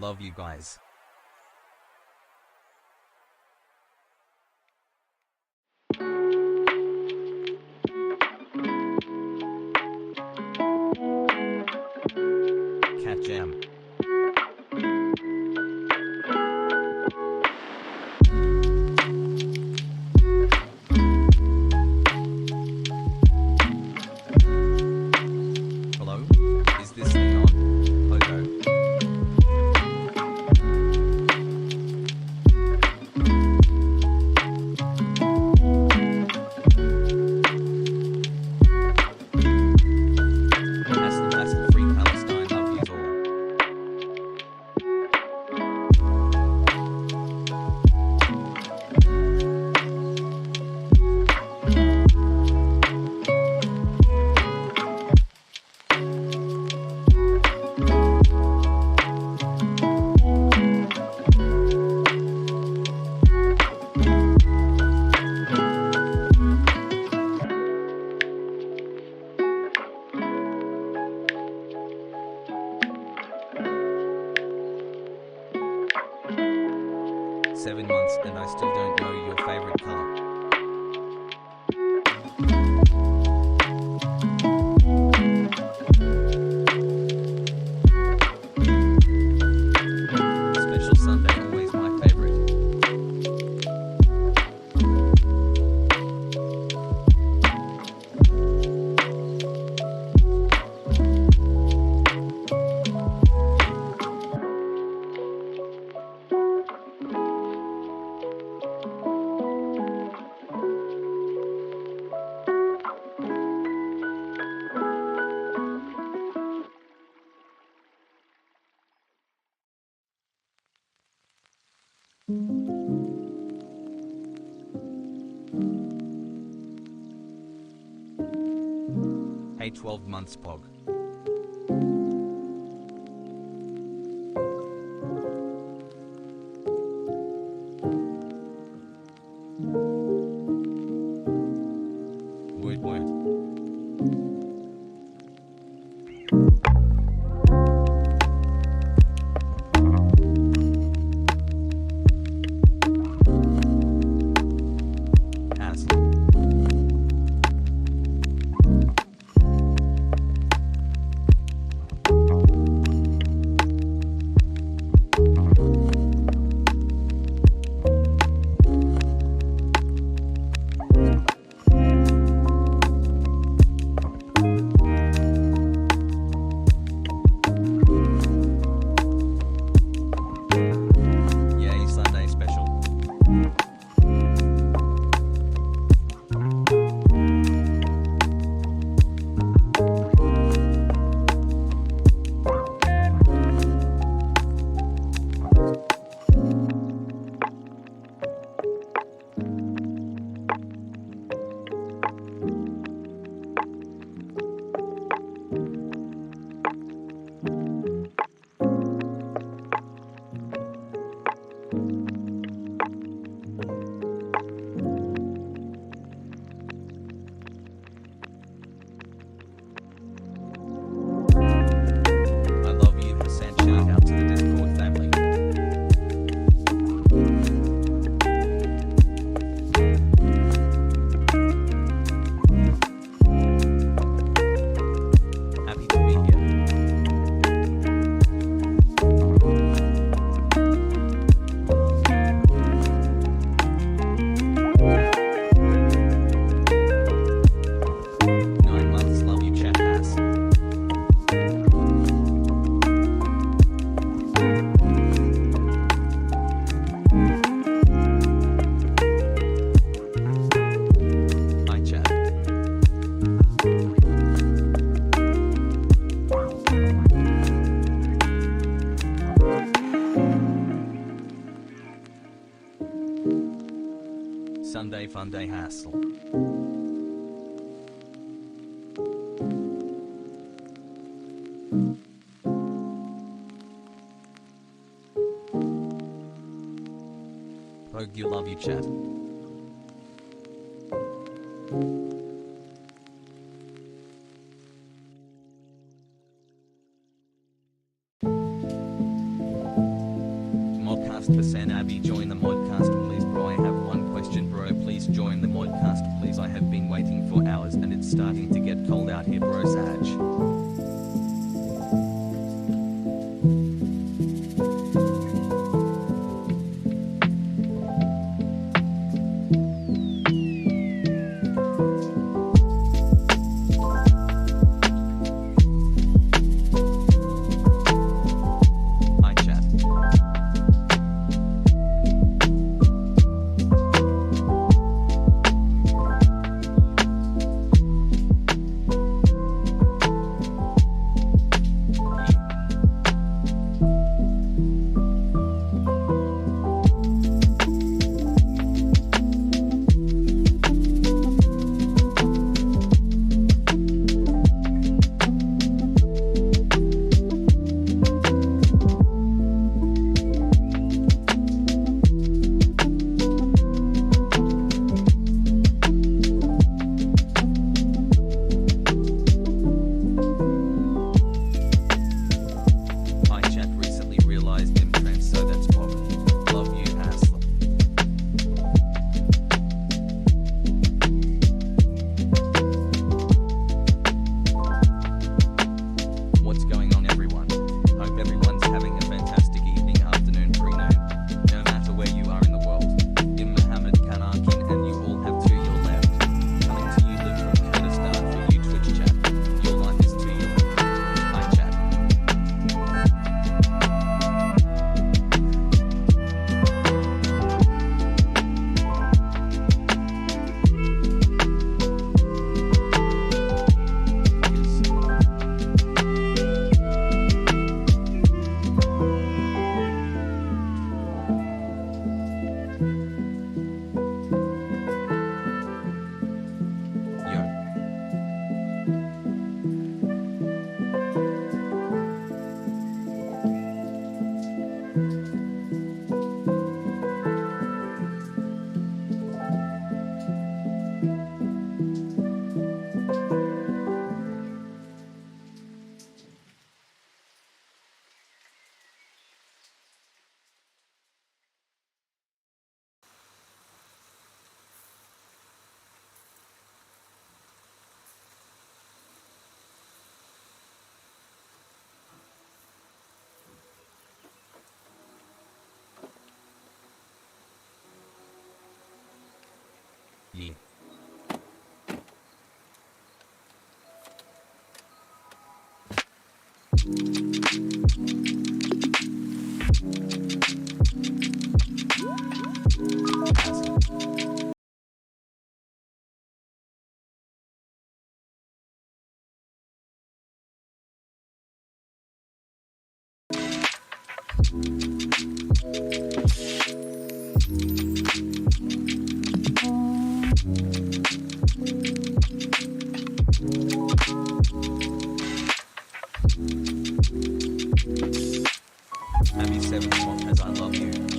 love you guys. Cat Jam. Hello? Is this thing on? Pogo. 7 months and I still don't know your favorite color. Special Sunday, always my favorite. Hey 12 months Pog. Word. Sunday Funday Hassle. Hope you love you chat. starting to get cold out here, bro, Sag. Yeah. Abby 7 as I love you.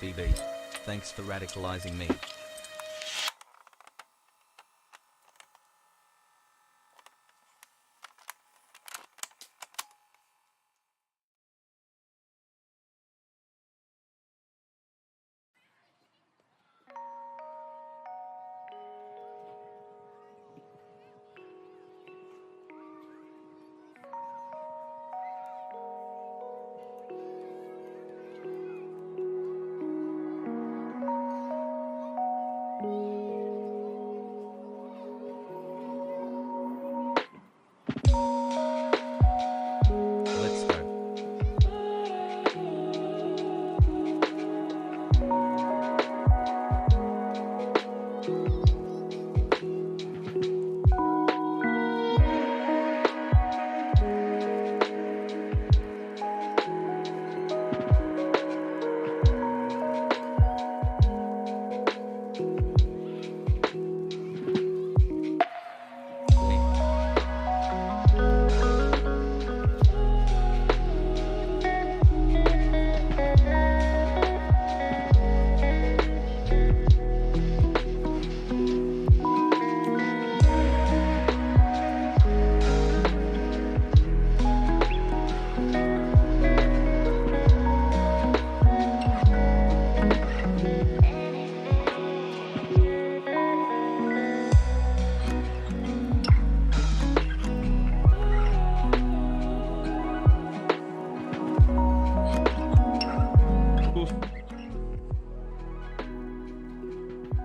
BB. Thanks for radicalizing me.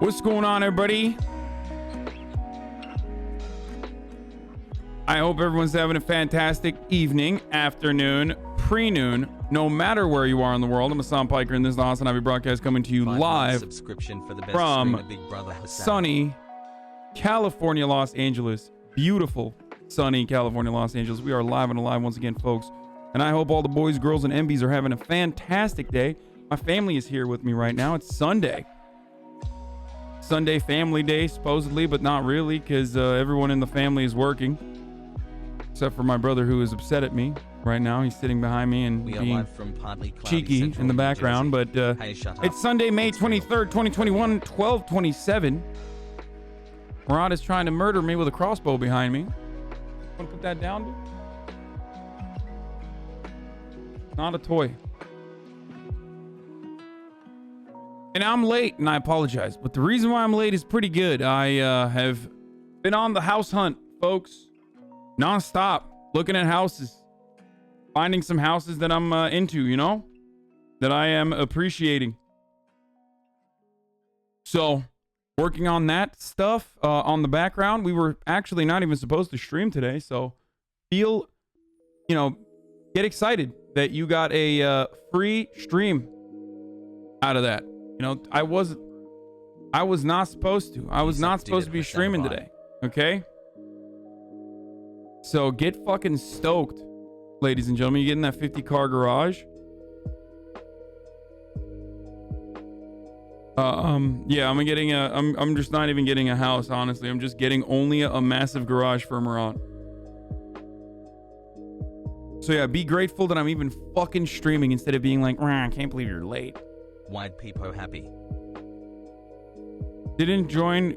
What's going on, everybody? I hope everyone's having a fantastic evening, afternoon, pre-noon, no matter where you are in the world. I'm Hasan Piker, and this is the HasanAbi broadcast coming to you live from sunny California, Los Angeles. Beautiful, sunny California, Los Angeles. We are live and alive once again, folks. And I hope all the boys, girls, and MBs are having a fantastic day. My family is here with me right now. It's Sunday. Sunday family day, supposedly, but not really, because everyone in the family is working. Except for my brother, who is upset at me right now. He's sitting behind me and being cheeky in the background. But it's Sunday, May 23rd, 2021, 12:27. MURAT is trying to murder me with a crossbow behind me. Want to put that down, dude? Not a toy. And I'm late, and I apologize. But the reason why I'm late is pretty good. I have been on the house hunt, folks. Non-stop. Looking at houses. Finding some houses that I'm into, you know? That I am appreciating. So, working on that stuff on the background. We were actually not even supposed to stream today. So, get excited that you got a free stream out of that. You know, I was not supposed to. I was not supposed to be streaming today. Okay? So get fucking stoked, ladies and gentlemen. You get in that 50-car garage. Yeah, I'm just not even getting a house, honestly. I'm just getting only a massive garage for MURAT. So yeah, be grateful that I'm even fucking streaming instead of being like, I can't believe you're late. Wide peepo happy. Didn't join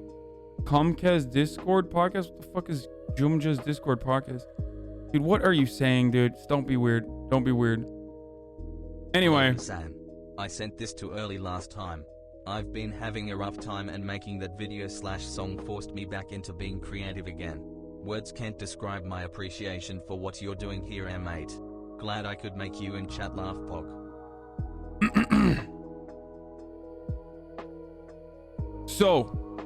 Comcast Discord podcast? What the fuck is Jumja's Discord podcast? Dude, what are you saying, dude? Just don't be weird. Don't be weird. Anyway. Sam, I sent this too early last time. I've been having a rough time, and making that video/song forced me back into being creative again. Words can't describe my appreciation for what you're doing here, mate. Glad I could make you and chat laugh, Pog. So,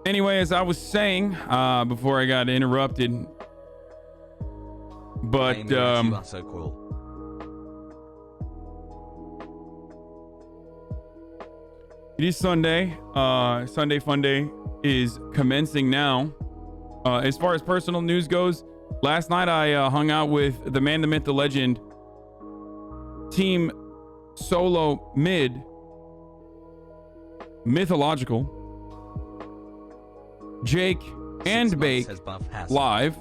anyway, as I was saying before I got interrupted, but you are so cool. It is Sunday. Sunday Funday is commencing now. As far as personal news goes, last night I hung out with the man, the myth, the legend, Team Solo Mid, Mythological, Jake and Bake live,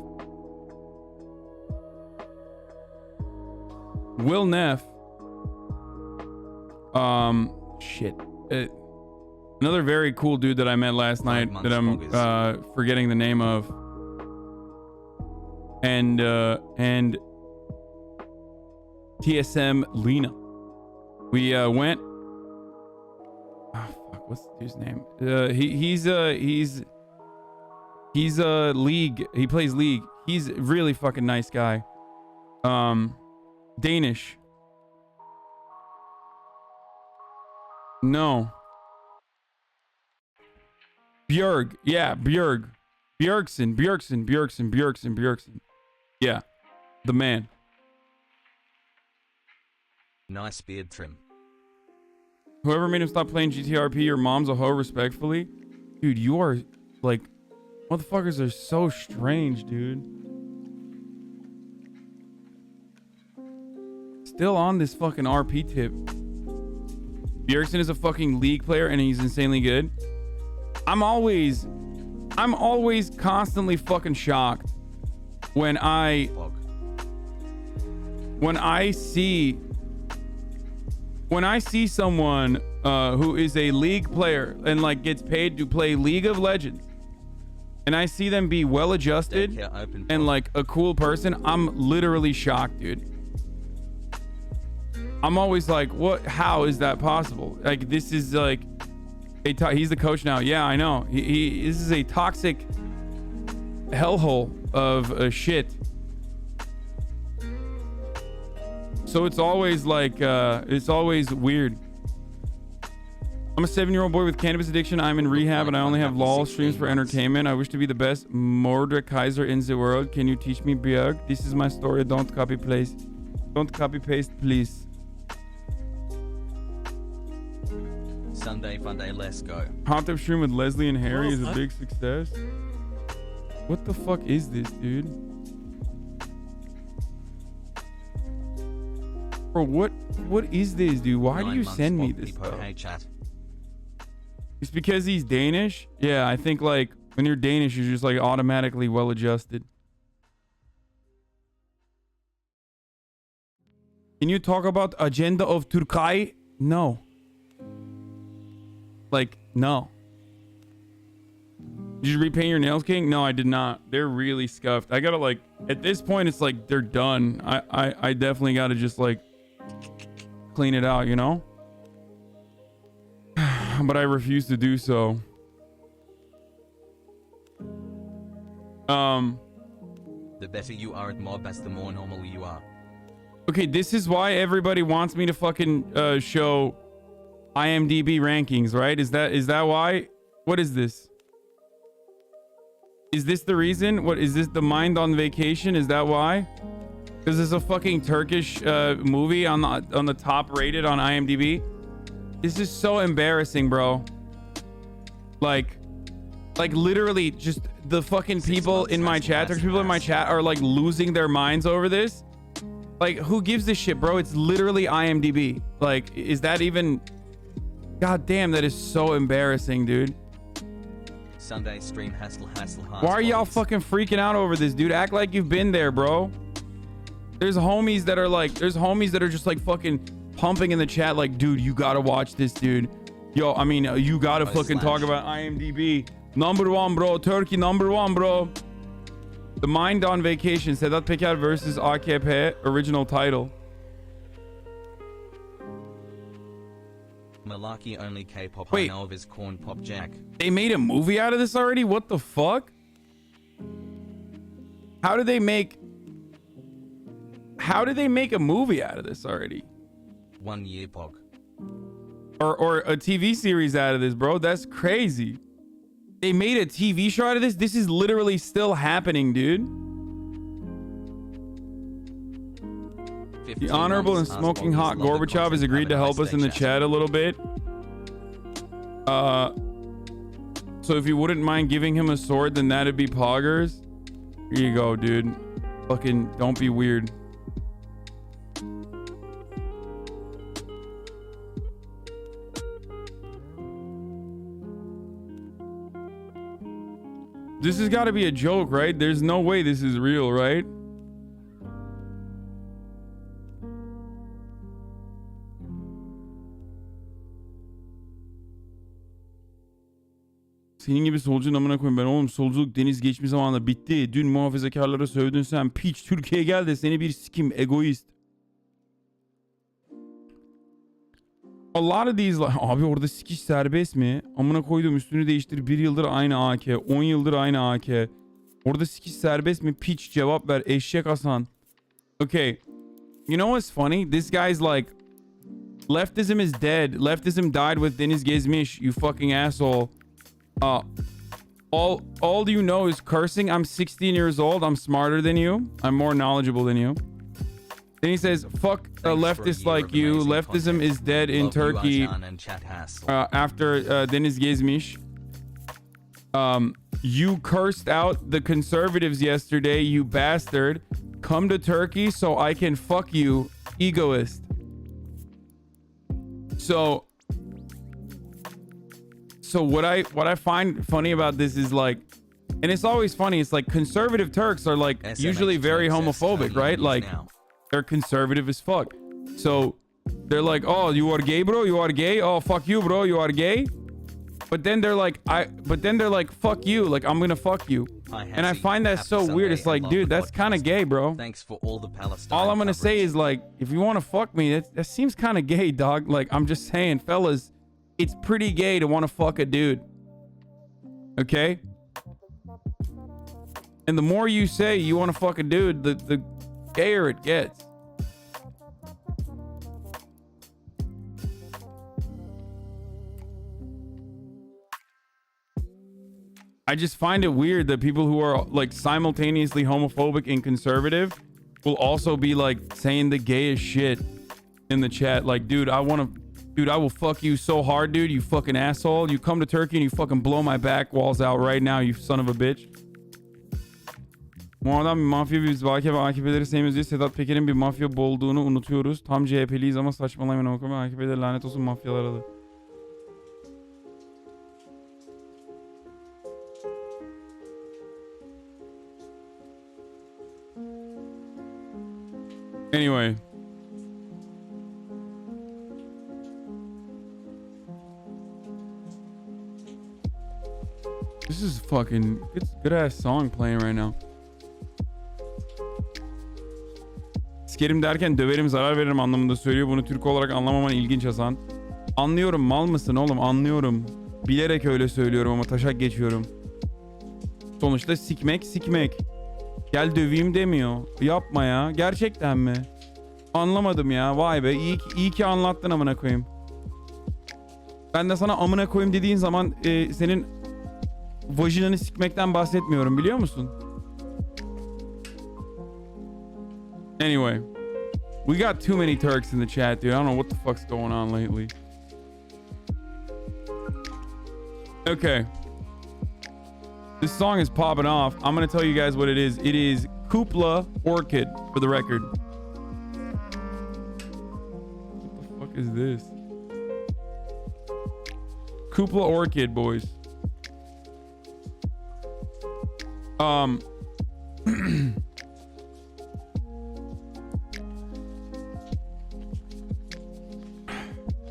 Will Neff, another very cool dude that I met last night that I'm forgetting the name of, and TSM Lena. We went. What's the dude's name? He's a League. He plays League. He's a really fucking nice guy. Danish. No. Björg. Yeah, Björg. Björksen. Yeah. The man. Nice beard trim. Whoever made him stop playing GTRP, your mom's a hoe, respectfully. Dude, you are, like, motherfuckers are so strange, dude. Still on this fucking RP tip. Bjergsen is a fucking League player and he's insanely good. I'm always constantly fucking shocked when I see someone who is a League player and like gets paid to play League of Legends, and I see them be well adjusted and like a cool person, I'm literally shocked, dude. I'm always like, what? How is that possible? Like, this is like he's the coach now. Yeah, I know. This is a toxic hellhole of shit. So it's always like, it's always weird. I'm a 7-year-old boy with cannabis addiction. I'm in rehab and I only have LOL streams for entertainment. I wish to be the best Mordekaiser in the world. Can you teach me, Björk? This is my story. Don't copy paste. Don't copy paste, please. Sunday Funday, let's go. Hot tub stream with Leslie and Harry is a big success. What the fuck is this, dude? Bro, what is this, dude? Why do you send me this stuff? Hey, chat. It's because he's Danish? Yeah, I think like when you're Danish, you're just like automatically well adjusted. Can you talk about agenda of Turkey? No. Like, no. Did you repaint your nails, King? No, I did not. They're really scuffed. I gotta like, at this point, it's like they're done. I definitely gotta just like clean it out, you know? But I refuse to do so. The better you are at MOBAS, the more normal you are. Okay, this is why everybody wants me to fucking show IMDb rankings, right? Is that why? What is this? Is this the reason? What is this? The Mind on Vacation? Is that why? Because there's a fucking Turkish movie on the top rated on IMDb. This is so embarrassing, bro. Like literally just the fucking people in my chat, Turkish people in my chat are like losing their minds over this. Like, who gives a shit, bro? It's literally IMDb. Like, is that even... God damn, that is so embarrassing, dude. Sunday stream hassle. Why are y'all fucking freaking out over this, dude? Act like you've been there, bro. There's homies that are just like fucking pumping in the chat like, dude, you gotta watch this, dude. Yo, I mean, you gotta fucking talk about IMDb. Number one, bro. Turkey, number one, bro. The Mind on Vacation. Sedat Peker versus AKP. Original title. Malaki only K-pop. Wait. I know of his Corn Pop Jack. They made a movie out of this already? What the fuck? How did they make a movie out of this already? 1 year pog. Or a TV series out of this, bro. That's crazy. They made a TV show out of this? This is literally still happening, dude. The Honorable and Smoking Hot Gorbachev has agreed to help us in the chat a little bit. So if you wouldn't mind giving him a sword, then that'd be poggers. Here you go, dude. Fucking don't be weird. This has got to be a joke, right? There's no way this is real, right? Senin gibi solcunun amına koyayım ben oğlum. Solculuk deniz geçmiş zamanında bitti. Dün muhafazakarlara sövdün sen. Piç Türkiye'ye gel de seni bir sikim egoist. A lot of these like, abi orada sikiş serbest mi? Amına koydum üstünü değiştir. 1 yıldır aynı AK. 10 yıldır aynı AK. Orada sikiş serbest mi? Piç cevap ver. Eşek Hasan. Okay. You know what's funny? This guy's like, leftism is dead. Leftism died with Deniz Gezmiş. You fucking asshole. All you know is cursing. I'm 16 years old. I'm smarter than you. I'm more knowledgeable than you. Then he says, fuck a leftist like you. Leftism is dead in Turkey. After Deniz Gezmiş. You cursed out the conservatives yesterday, you bastard. Come to Turkey so I can fuck you, egoist. So what I find funny about this is like, and it's always funny, it's like conservative Turks are like usually very homophobic, right? Like they're conservative as fuck. So they're like, oh, you are gay, bro? You are gay? Oh, fuck you, bro. You are gay? But then they're like, fuck you. Like, I'm gonna fuck you. And I find that so weird. It's like, dude, that's kind of gay, bro. Thanks for all the Palestine All I'm gonna say is like, if you want to fuck me, that seems kind of gay, dog. Like, I'm just saying, fellas, it's pretty gay to want to fuck a dude. Okay? And the more you say you want to fuck a dude, the gayer it gets. I just find it weird that people who are like simultaneously homophobic and conservative will also be like saying the gayest shit in the chat. Like, dude, I will fuck you so hard, dude. You fucking asshole. You come to Turkey and you fucking blow my back walls out right now, you son of a bitch. Bu adam bir mafya, biz AKP AKP'leri sevmiyoruz diye Sedat Peker'in bir mafya olduğunu unutuyoruz. Tam CHP'liyiz ama saçmalamayın okuma. AKP'de lanet olsun mafyalara da. Anyway. This is fucking good ass song playing right now. Sikerim derken döverim, zarar veririm anlamında söylüyor. Bunu Türk olarak anlamaman ilginç Hasan. Anlıyorum, mal mısın oğlum, anlıyorum. Bilerek öyle söylüyorum ama taşak geçiyorum. Sonuçta sikmek. Gel döveyim demiyor. Yapma ya. Gerçekten mi? Anlamadım ya. Vay be. İyi ki anlattın amına koyayım. Ben de sana amına koyayım dediğin zaman senin vajinanı sikmekten bahsetmiyorum, biliyor musun? Anyway. We got too many Turks in the chat, dude. I don't know what the fuck's going on lately. Okay. This song is popping off. I'm going to tell you guys what it is. It is Kupla Orchid, for the record. What the fuck is this? Kupla Orchid, boys.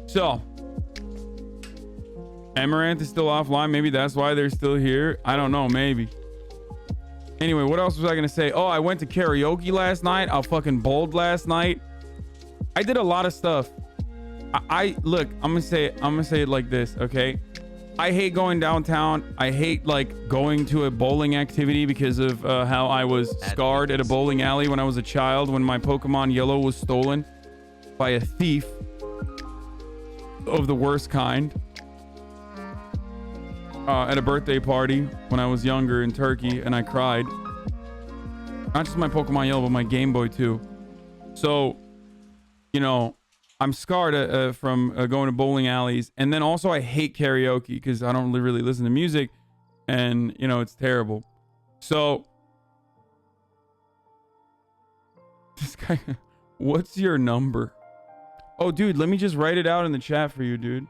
So, Amaranth is still offline. Maybe that's why they're still here. I don't know. Maybe. Anyway, what else was I gonna say? Oh, I went to karaoke last night. I fucking bowled last night. I did a lot of stuff. I look. I'm gonna say it like this. Okay. I hate going downtown. I hate like going to a bowling activity because of how I was scarred at a bowling alley when I was a child, when my Pokemon Yellow was stolen by a thief of the worst kind. At a birthday party when I was younger in Turkey, and I cried. Not just my Pokemon Yellow, but my Game Boy too. So, you know, I'm scarred from going to bowling alleys. And then also I hate karaoke because I don't really listen to music, and, you know, it's terrible. So, this guy, what's your number? Oh, dude, let me just write it out in the chat for you, dude.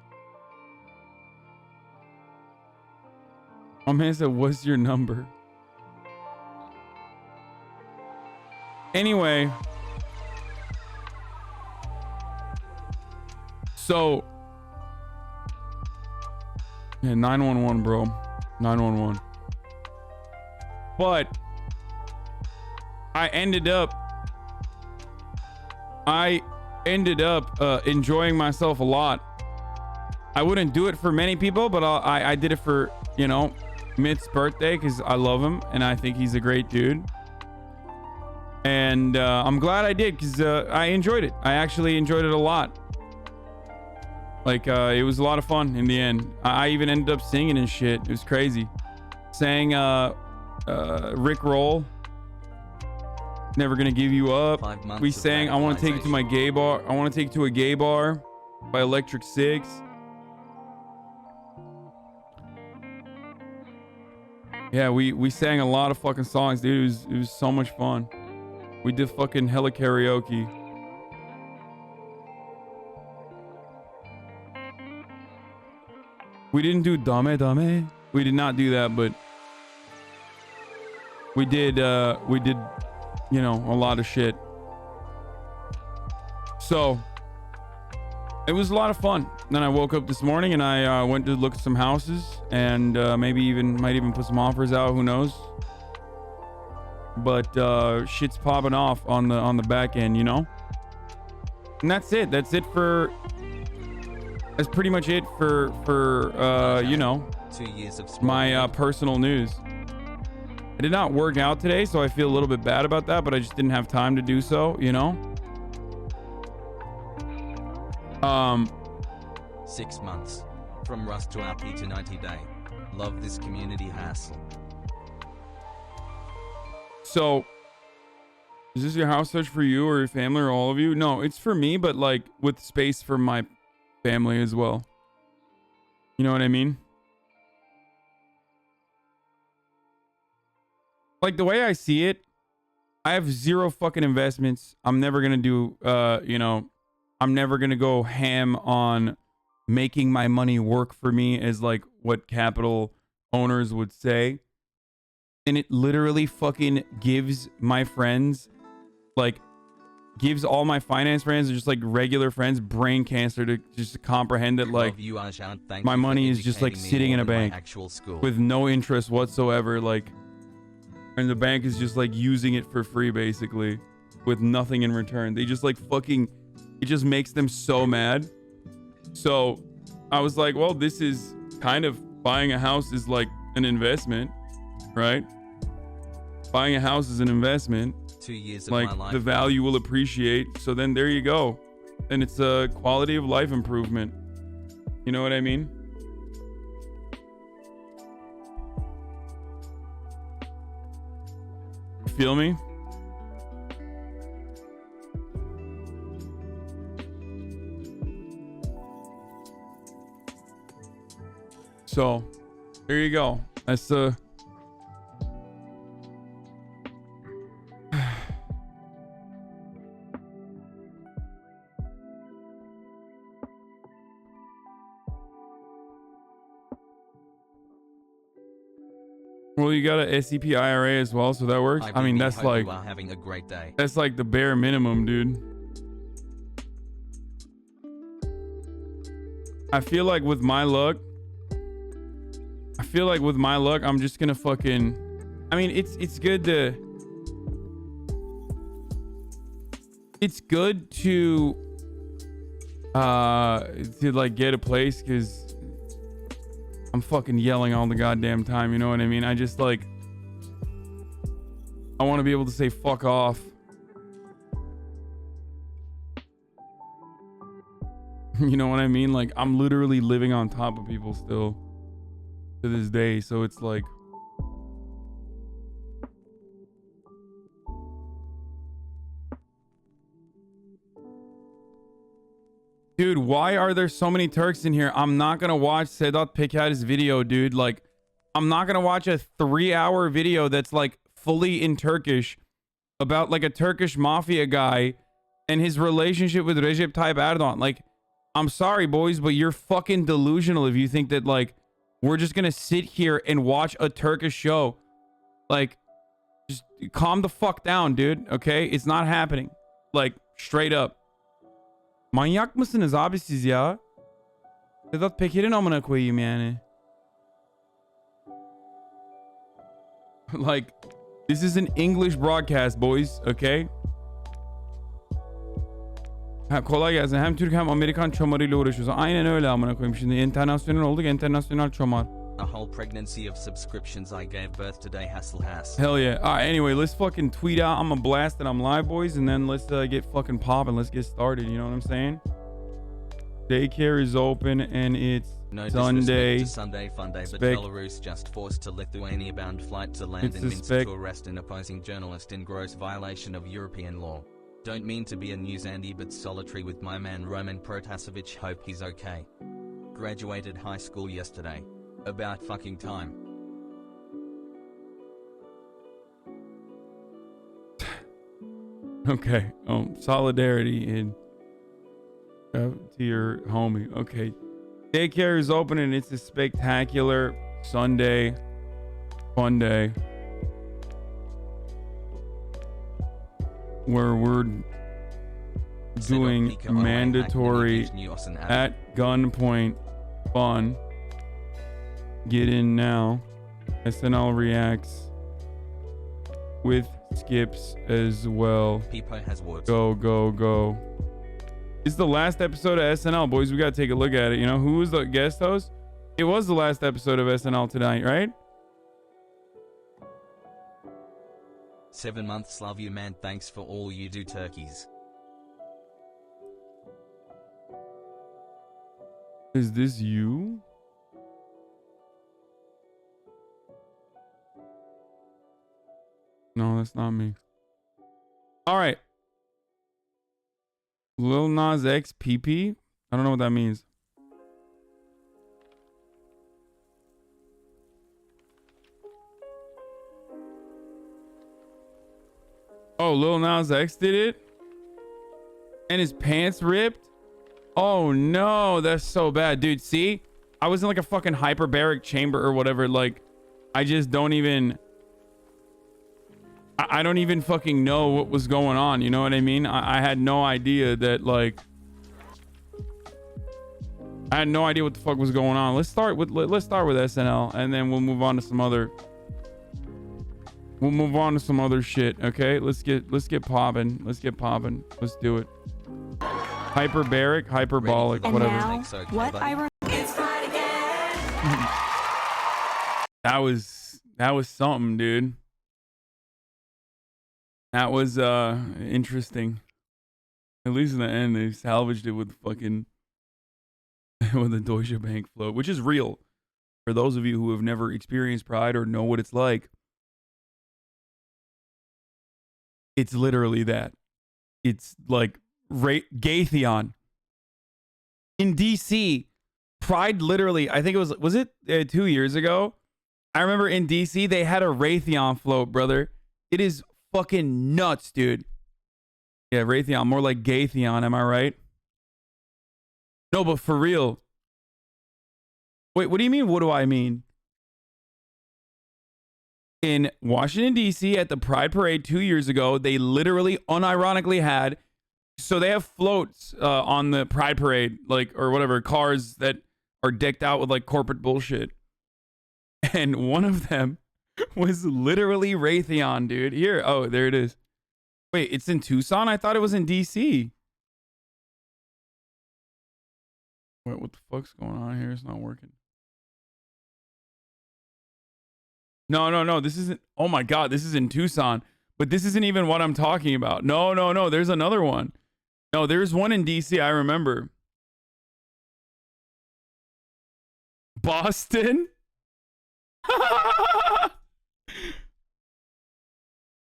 My man said, what's your number? Anyway. So. Yeah, 911, bro. 911. But. I ended up enjoying myself a lot. I wouldn't do it for many people, but I did it for, you know, Myth's birthday because I love him and I think he's a great dude. And I'm glad I did because I enjoyed it. I actually enjoyed it a lot. Like, it was a lot of fun in the end. I even ended up singing and shit. It was crazy. Sang Rick Roll, Never Gonna Give You Up. We sang I Want to Take You to My Gay Bar. I Want to Take You to a Gay Bar by Electric Six. Yeah, we sang a lot of fucking songs, dude. It was so much fun. We did fucking hella karaoke. We didn't do Dame Dame. We did not do that, but we did, you know, a lot of shit. So it was a lot of fun. Then I woke up this morning and I went to look at some houses and might even put some offers out. Who knows? But shit's popping off on the back end, you know. And that's it. That's pretty much it for you know, 2 years of my personal news. I did not work out today, so I feel a little bit bad about that, but I just didn't have time to do so, you know. 6 months from Rust to RP to 90 day. Love this community hassle. So, is this your house search for you or your family or all of you? No, it's for me, but like with space for my family as well. You know what I mean? Like the way I see it, I have zero fucking investments. I'm never going to do, I'm never going to go ham on making my money work for me as like what capital owners would say. And it literally fucking gives my friends, like, gives all my finance friends, just like regular friends, brain cancer to just comprehend that, like, my money is just like sitting in a bank with no interest whatsoever, like, and the bank is just like using it for free basically with nothing in return. They just like fucking, it just makes them so mad. So I was like, well, this is kind of, buying a house is like an investment, right? Buying a house is an investment. 2 years of like my life. The value will appreciate. So then there you go. And it's a quality of life improvement. You know what I mean? Feel me? So there you go. That's the well, you got a SEP IRA as well, so that works. I mean, that's like, you are having a great day. That's like the bare minimum, dude. I feel like with my luck, I'm just gonna fucking, I mean, it's good to like get a place, because I'm fucking yelling all the goddamn time, you know what I mean? I just like, I want to be able to say fuck off. You know what I mean? Like, I'm literally living on top of people still to this day, so it's like, dude, why are there so many Turks in here? I'm not gonna watch Sedat Peker's video, dude. Like, I'm not gonna watch a 3-hour video that's like fully in Turkish about like a Turkish mafia guy and his relationship with Recep Tayyip Erdogan. Like, I'm sorry, boys, but you're fucking delusional if you think that like we're just gonna sit here and watch a Turkish show. Like, just calm the fuck down, dude. Okay, it's not happening. Like, straight up. Manyak mısınız abi siz ya? Sedat Peker'in amına koyayım yani. Like, this is an English broadcast, boys, okay? Ha, kolay gelsin. Hem Türk hem Amerikan çomarıyla uğraşıyoruz. Aynen öyle amına koyayım. Şimdi internasyonel olduk, internasyonel çomar. A whole pregnancy of subscriptions I gave birth today, Hass. Hell yeah. All right, anyway, let's fucking tweet out. I'm gonna blast that I'm live, boys, and then let's get fucking popping. Let's get started, you know what I'm saying? Daycare is open and it's no Sunday. To Sunday Funday, but Belarus just forced a Lithuania-bound flight to land in Minsk to arrest an opposing journalist in gross violation of European law. Don't mean to be a news Andy, but solitary with my man Roman Protasevich. Hope he's okay. Graduated high school yesterday. About fucking time. Okay. Solidarity in to your homie. Okay. Daycare is open and it's a spectacular Sunday fun day where we're doing mandatory at gunpoint fun. Get in now. SNL reacts with skips as well. Go, go, go. It's the last episode of SNL, boys. We gotta take a look at it. You know, who was the guest host? It was the last episode of SNL tonight, right? 7 months, love you, man. Thanks for all you do, turkeys. Is this you? that's not me. All right. Lil Nas X PP? I don't know what that means. Oh, Lil Nas X did it? And his pants ripped? Oh no, that's so bad. Dude, see? I was in like a fucking hyperbaric chamber or whatever. Like, I just don't even... I don't even fucking know what was going on. You know what I mean? I had no idea that, like... I had no idea what the fuck was going on. Let's start with SNL, and then we'll move on to some other... We'll move on to some other shit, okay? Let's get popping. Let's get popping. Let's do it. Hyperbaric, hyperbolic, and whatever. Now, what I That was something, dude. That was interesting. At least in the end, they salvaged it with fucking with the Deutsche Bank float, which is real. For those of you who have never experienced Pride or know what it's like, it's literally that. It's like Raytheon. In DC, Pride literally, I think was it 2 years ago? I remember in DC, they had a Raytheon float, brother. It is fucking nuts, dude. Yeah, Raytheon, more like Gaytheon, am I right? No, but for real. Wait, what do you mean? What do I mean? In Washington, D.C. at the Pride Parade 2 years ago, they literally unironically had, so they have floats on the Pride Parade, like, or whatever, cars that are decked out with like corporate bullshit. And one of them was literally Raytheon, dude. Here, oh, there it is. Wait, it's in Tucson? I thought it was in D.C. Wait, what the fuck's going on here? It's not working. No. This isn't. Oh my God, this is in Tucson. But this isn't even what I'm talking about. No. There's another one. No, there's one in DC. I remember. Boston?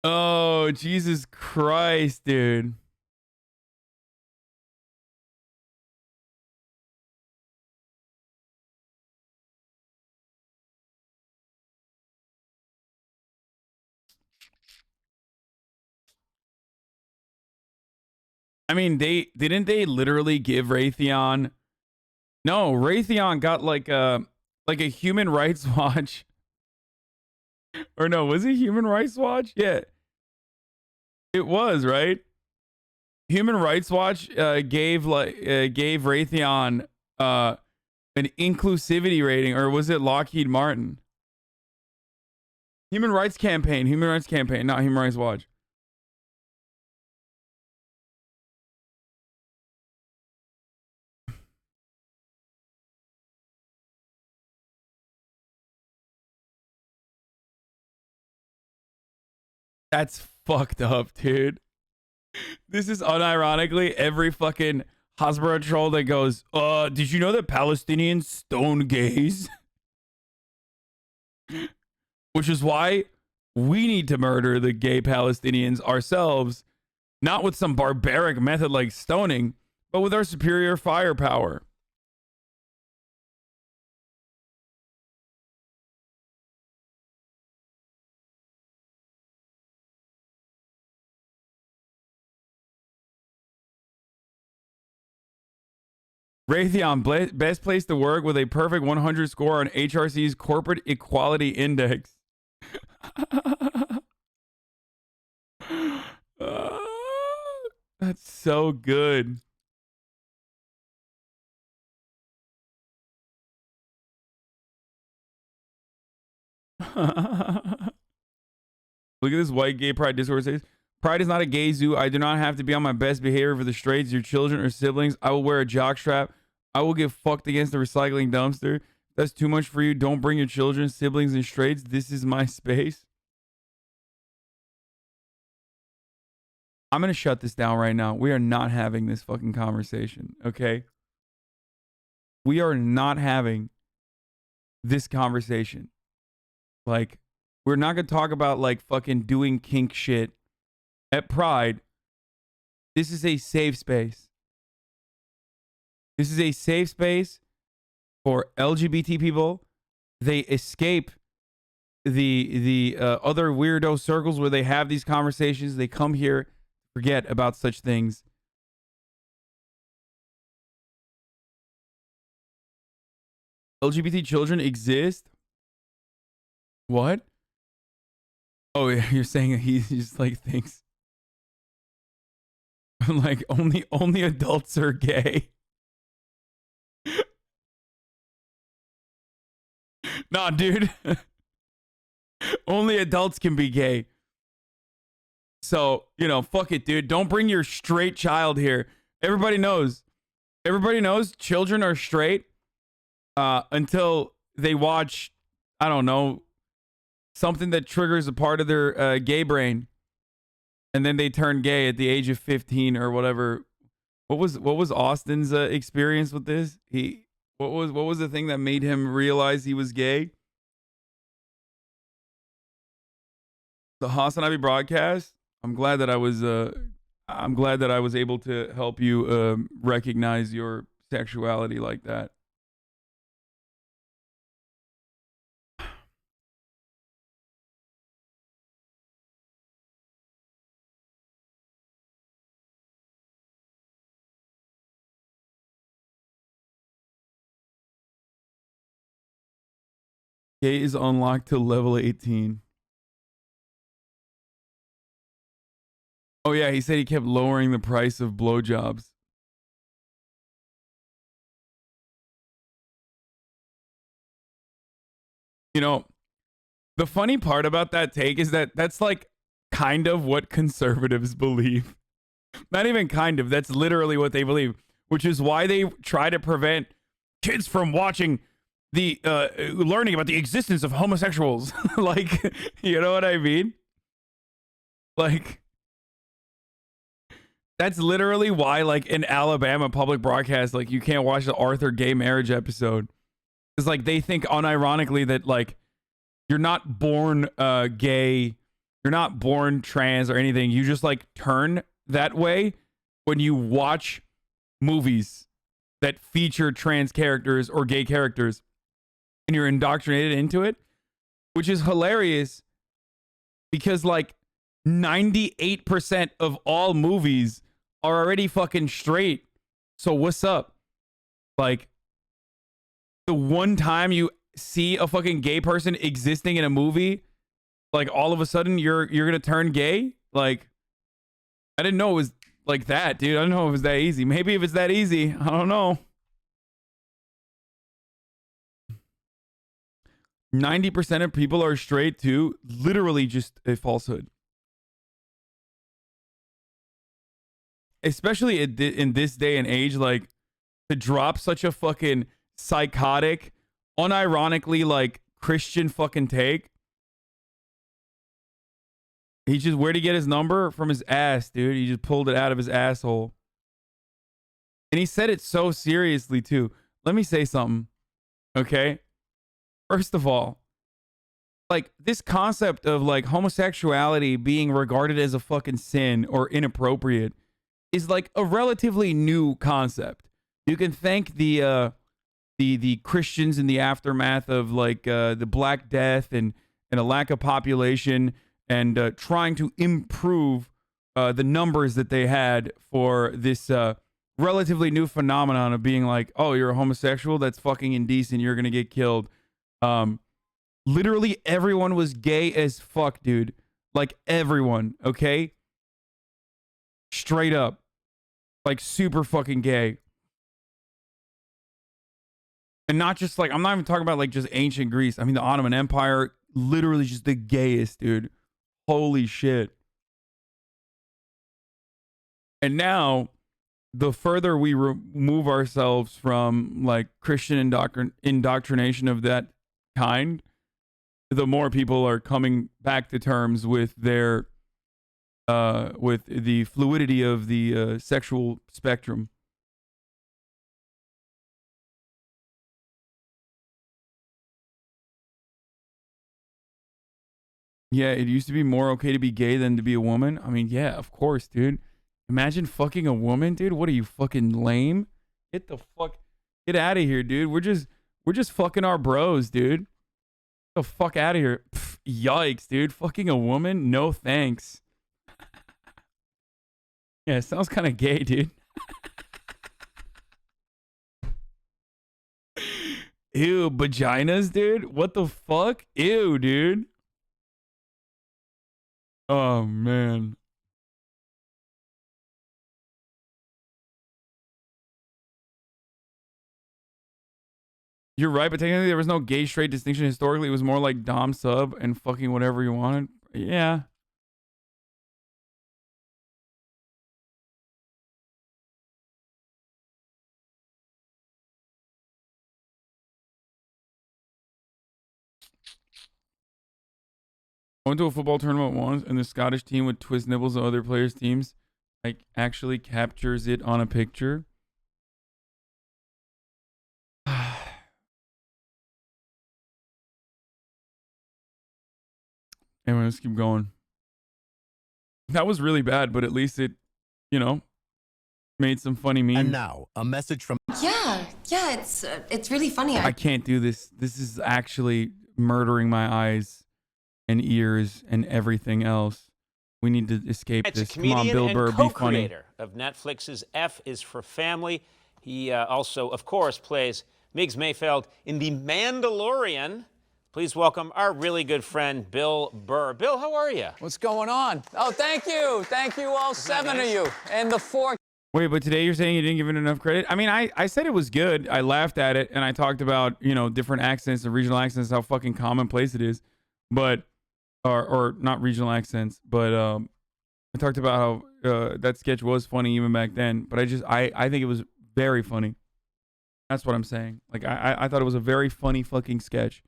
Oh, Jesus Christ, dude. I mean, didn't they literally give Raytheon? No, Raytheon got like a Human Rights Watch. Or no, was it Human Rights Watch? Yeah. It was, right? Human Rights Watch gave Raytheon an inclusivity rating, or was it Lockheed Martin? Human Rights Campaign, not Human Rights Watch. That's fucked up, dude. This is unironically every fucking Hasbro troll that goes, did you know that Palestinians stone gays? Which is why we need to murder the gay Palestinians ourselves, not with some barbaric method like stoning, but with our superior firepower. Raytheon, best place to work with a perfect 100 score on HRC's Corporate Equality Index. That's so good. Look at this white gay pride Discord says. Pride is not a gay zoo. I do not have to be on my best behavior for the straights, your children or siblings. I will wear a jockstrap. I will get fucked against the recycling dumpster. That's too much for you. Don't bring your children, siblings, and straights. This is my space. I'm going to shut this down right now. We are not having this fucking conversation, okay? We are not having this conversation. Like, We're not going to talk about like fucking doing kink shit at Pride. This is a safe space. This is a safe space for LGBT people. They escape the other weirdo circles where they have these conversations. They come here, forget about such things. LGBT children exist? What? Oh, yeah, you're saying he just like thinks like only adults are gay. Nah, dude. Only adults can be gay. So, you know, fuck it, dude. Don't bring your straight child here. Everybody knows. Everybody knows children are straight until they watch, I don't know, something that triggers a part of their gay brain. And then they turn gay at the age of 15 or whatever. What was Austin's experience with this? What was the thing that made him realize he was gay? The HasanAbi broadcast. I'm glad that I was able to help you recognize your sexuality like that. Gay is unlocked to level 18. Oh yeah, he said he kept lowering the price of blowjobs. You know, the funny part about that take is that that's like kind of what conservatives believe. Not even kind of, that's literally what they believe, which is why they try to prevent kids from watching the learning about the existence of homosexuals. Like, you know what I mean? Like, that's literally why, like, in Alabama public broadcast, like, you can't watch the Arthur gay marriage episode. It's like they think unironically that, like, you're not born gay, you're not born trans or anything. You just, like, turn that way when you watch movies that feature trans characters or gay characters, and you're indoctrinated into it, which is hilarious because, like, 98% of all movies are already fucking straight. So what's up? Like, the one time you see a fucking gay person existing in a movie, like, all of a sudden you're gonna turn gay? Like, I didn't know it was like that, dude. I don't know if it was that easy. Maybe if it's that easy, I don't know. 90% of people are straight too. Literally just a falsehood. Especially in this day and age, like, to drop such a fucking psychotic, unironically, like, Christian fucking take. Where'd he get his number? From his ass, dude. He just pulled it out of his asshole. And he said it so seriously, too. Let me say something, okay? First of all, like, this concept of, like, homosexuality being regarded as a fucking sin or inappropriate is, like, a relatively new concept. You can thank the Christians in the aftermath of, like, the Black Death and a lack of population and trying to improve the numbers that they had for this relatively new phenomenon of being like, oh, you're a homosexual? That's fucking indecent. You're going to get killed. Literally everyone was gay as fuck, dude. Like, everyone, okay? Straight up. Like, super fucking gay. And not just, like, I'm not even talking about, like, just ancient Greece. I mean, the Ottoman Empire, literally just the gayest, dude. Holy shit. And now, the further we remove ourselves from, like, Christian indoctrination of that kind, the more people are coming back to terms with their with the fluidity of the sexual spectrum. Yeah, it used to be more okay to be gay than to be a woman. I mean, yeah, of course, dude. Imagine fucking a woman, dude. What are you, fucking lame? Get out of here, dude. We're just fucking our bros, dude. Get the fuck out of here. Pff, yikes, dude. Fucking a woman? No thanks. Yeah, it sounds kind of gay, dude. Ew, vaginas, dude? What the fuck? Ew, dude. Oh, man. You're right, but technically there was no gay straight distinction. Historically, it was more like dom sub and fucking whatever you wanted. Yeah. I went to a football tournament once, and the Scottish team would twist nipples of other players' teams. Like, actually captures it on a picture. Anyway, let's keep going. That was really bad, but at least it, you know, made some funny memes. And now, a message from... Yeah, it's really funny. I can't do this. This is actually murdering my eyes and ears and everything else. We need to escape this. Come on, Bill Burr, be funny. Co-creator of Netflix's F is for Family. He also, of course, plays Miggs Mayfeld in The Mandalorian. Please welcome our really good friend, Bill Burr. Bill, how are you? What's going on? Oh, thank you. Thank you, all seven of you. And the four. Wait, but today you're saying you didn't give it enough credit? I mean, I said it was good. I laughed at it, and I talked about, you know, different accents and regional accents, how fucking commonplace it is. But, or not regional accents, but I talked about how that sketch was funny even back then. But I think it was very funny. That's what I'm saying. Like, I thought it was a very funny fucking sketch.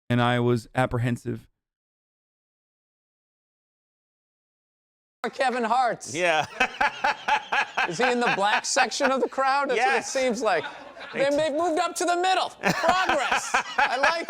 And I was apprehensive. Kevin Hart's. Yeah. Is he in the black section of the crowd? That's what it seems like. They've moved up to the middle. Progress. I like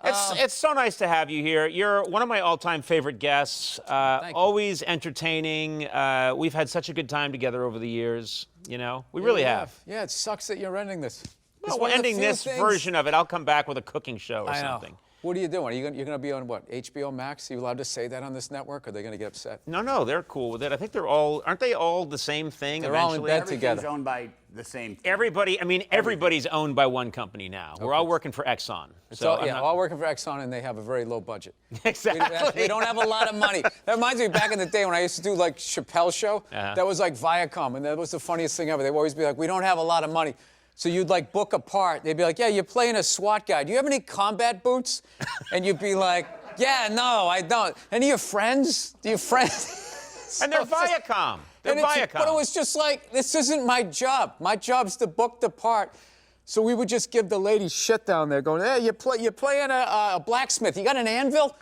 it. It's so nice to have you here. You're one of my all-time favorite guests. Always entertaining. We've had such a good time together over the years. You know, we really have. Yeah, it sucks that you're ending this. Well, we're ending this version of it. I'll come back with a cooking show or something. What are you doing? You're going to be on what? HBO Max? Are you allowed to say that on this network? Or are they going to get upset? No, they're cool with it. I think aren't they all the same thing they're eventually? All in bed together. Everything's owned by the same thing. Everybody's owned by one company now. Okay. We're all working for Exxon. All working for Exxon, and they have a very low budget. Exactly. We don't have a lot of money. That reminds me back in the day when I used to do like Chappelle's show. That was like Viacom, and that was the funniest thing ever. They would always be like, we don't have a lot of money. So you'd like book a part. They'd be like, yeah, you're playing a SWAT guy. Do you have any combat boots? And you'd be like, yeah, no, I don't. Any of your friends? Do you friends? And they're Viacom. They're Viacom. But it was just like, this isn't my job. My job's to book the part. So we would just give the lady shit down there going, hey, you're playing a blacksmith. You got an anvil?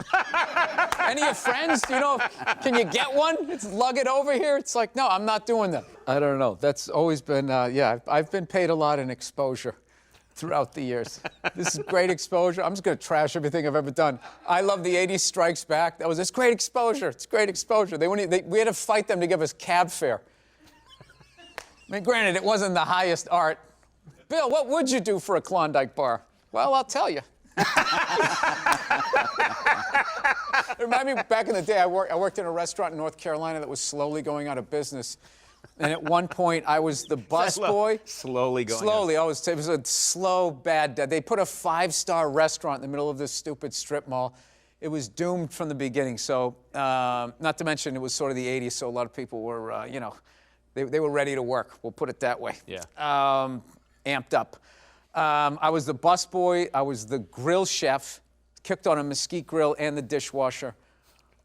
Any of your friends? You know, can you get one? Lug it over here? It's like, no, I'm not doing that. I don't know. That's always been, I've been paid a lot in exposure throughout the years. This is great exposure. I'm just going to trash everything I've ever done. I love the 80s Strikes Back. It's great exposure. It's great exposure. We had to fight them to give us cab fare. I mean, granted, it wasn't the highest art. Bill, what would you do for a Klondike bar? Well, I'll tell you. Remind me, back in the day, I worked in a restaurant in North Carolina that was slowly going out of business. And at one point, I was the busboy. Slowly going Slowly. It was a slow, bad day. They put a 5-star restaurant in the middle of this stupid strip mall. It was doomed from the beginning. So, not to mention, it was sort of the 80s, so a lot of people were, they were ready to work. We'll put it that way. Yeah. Amped up. I was the busboy, I was the grill chef, cooked on a mesquite grill and the dishwasher,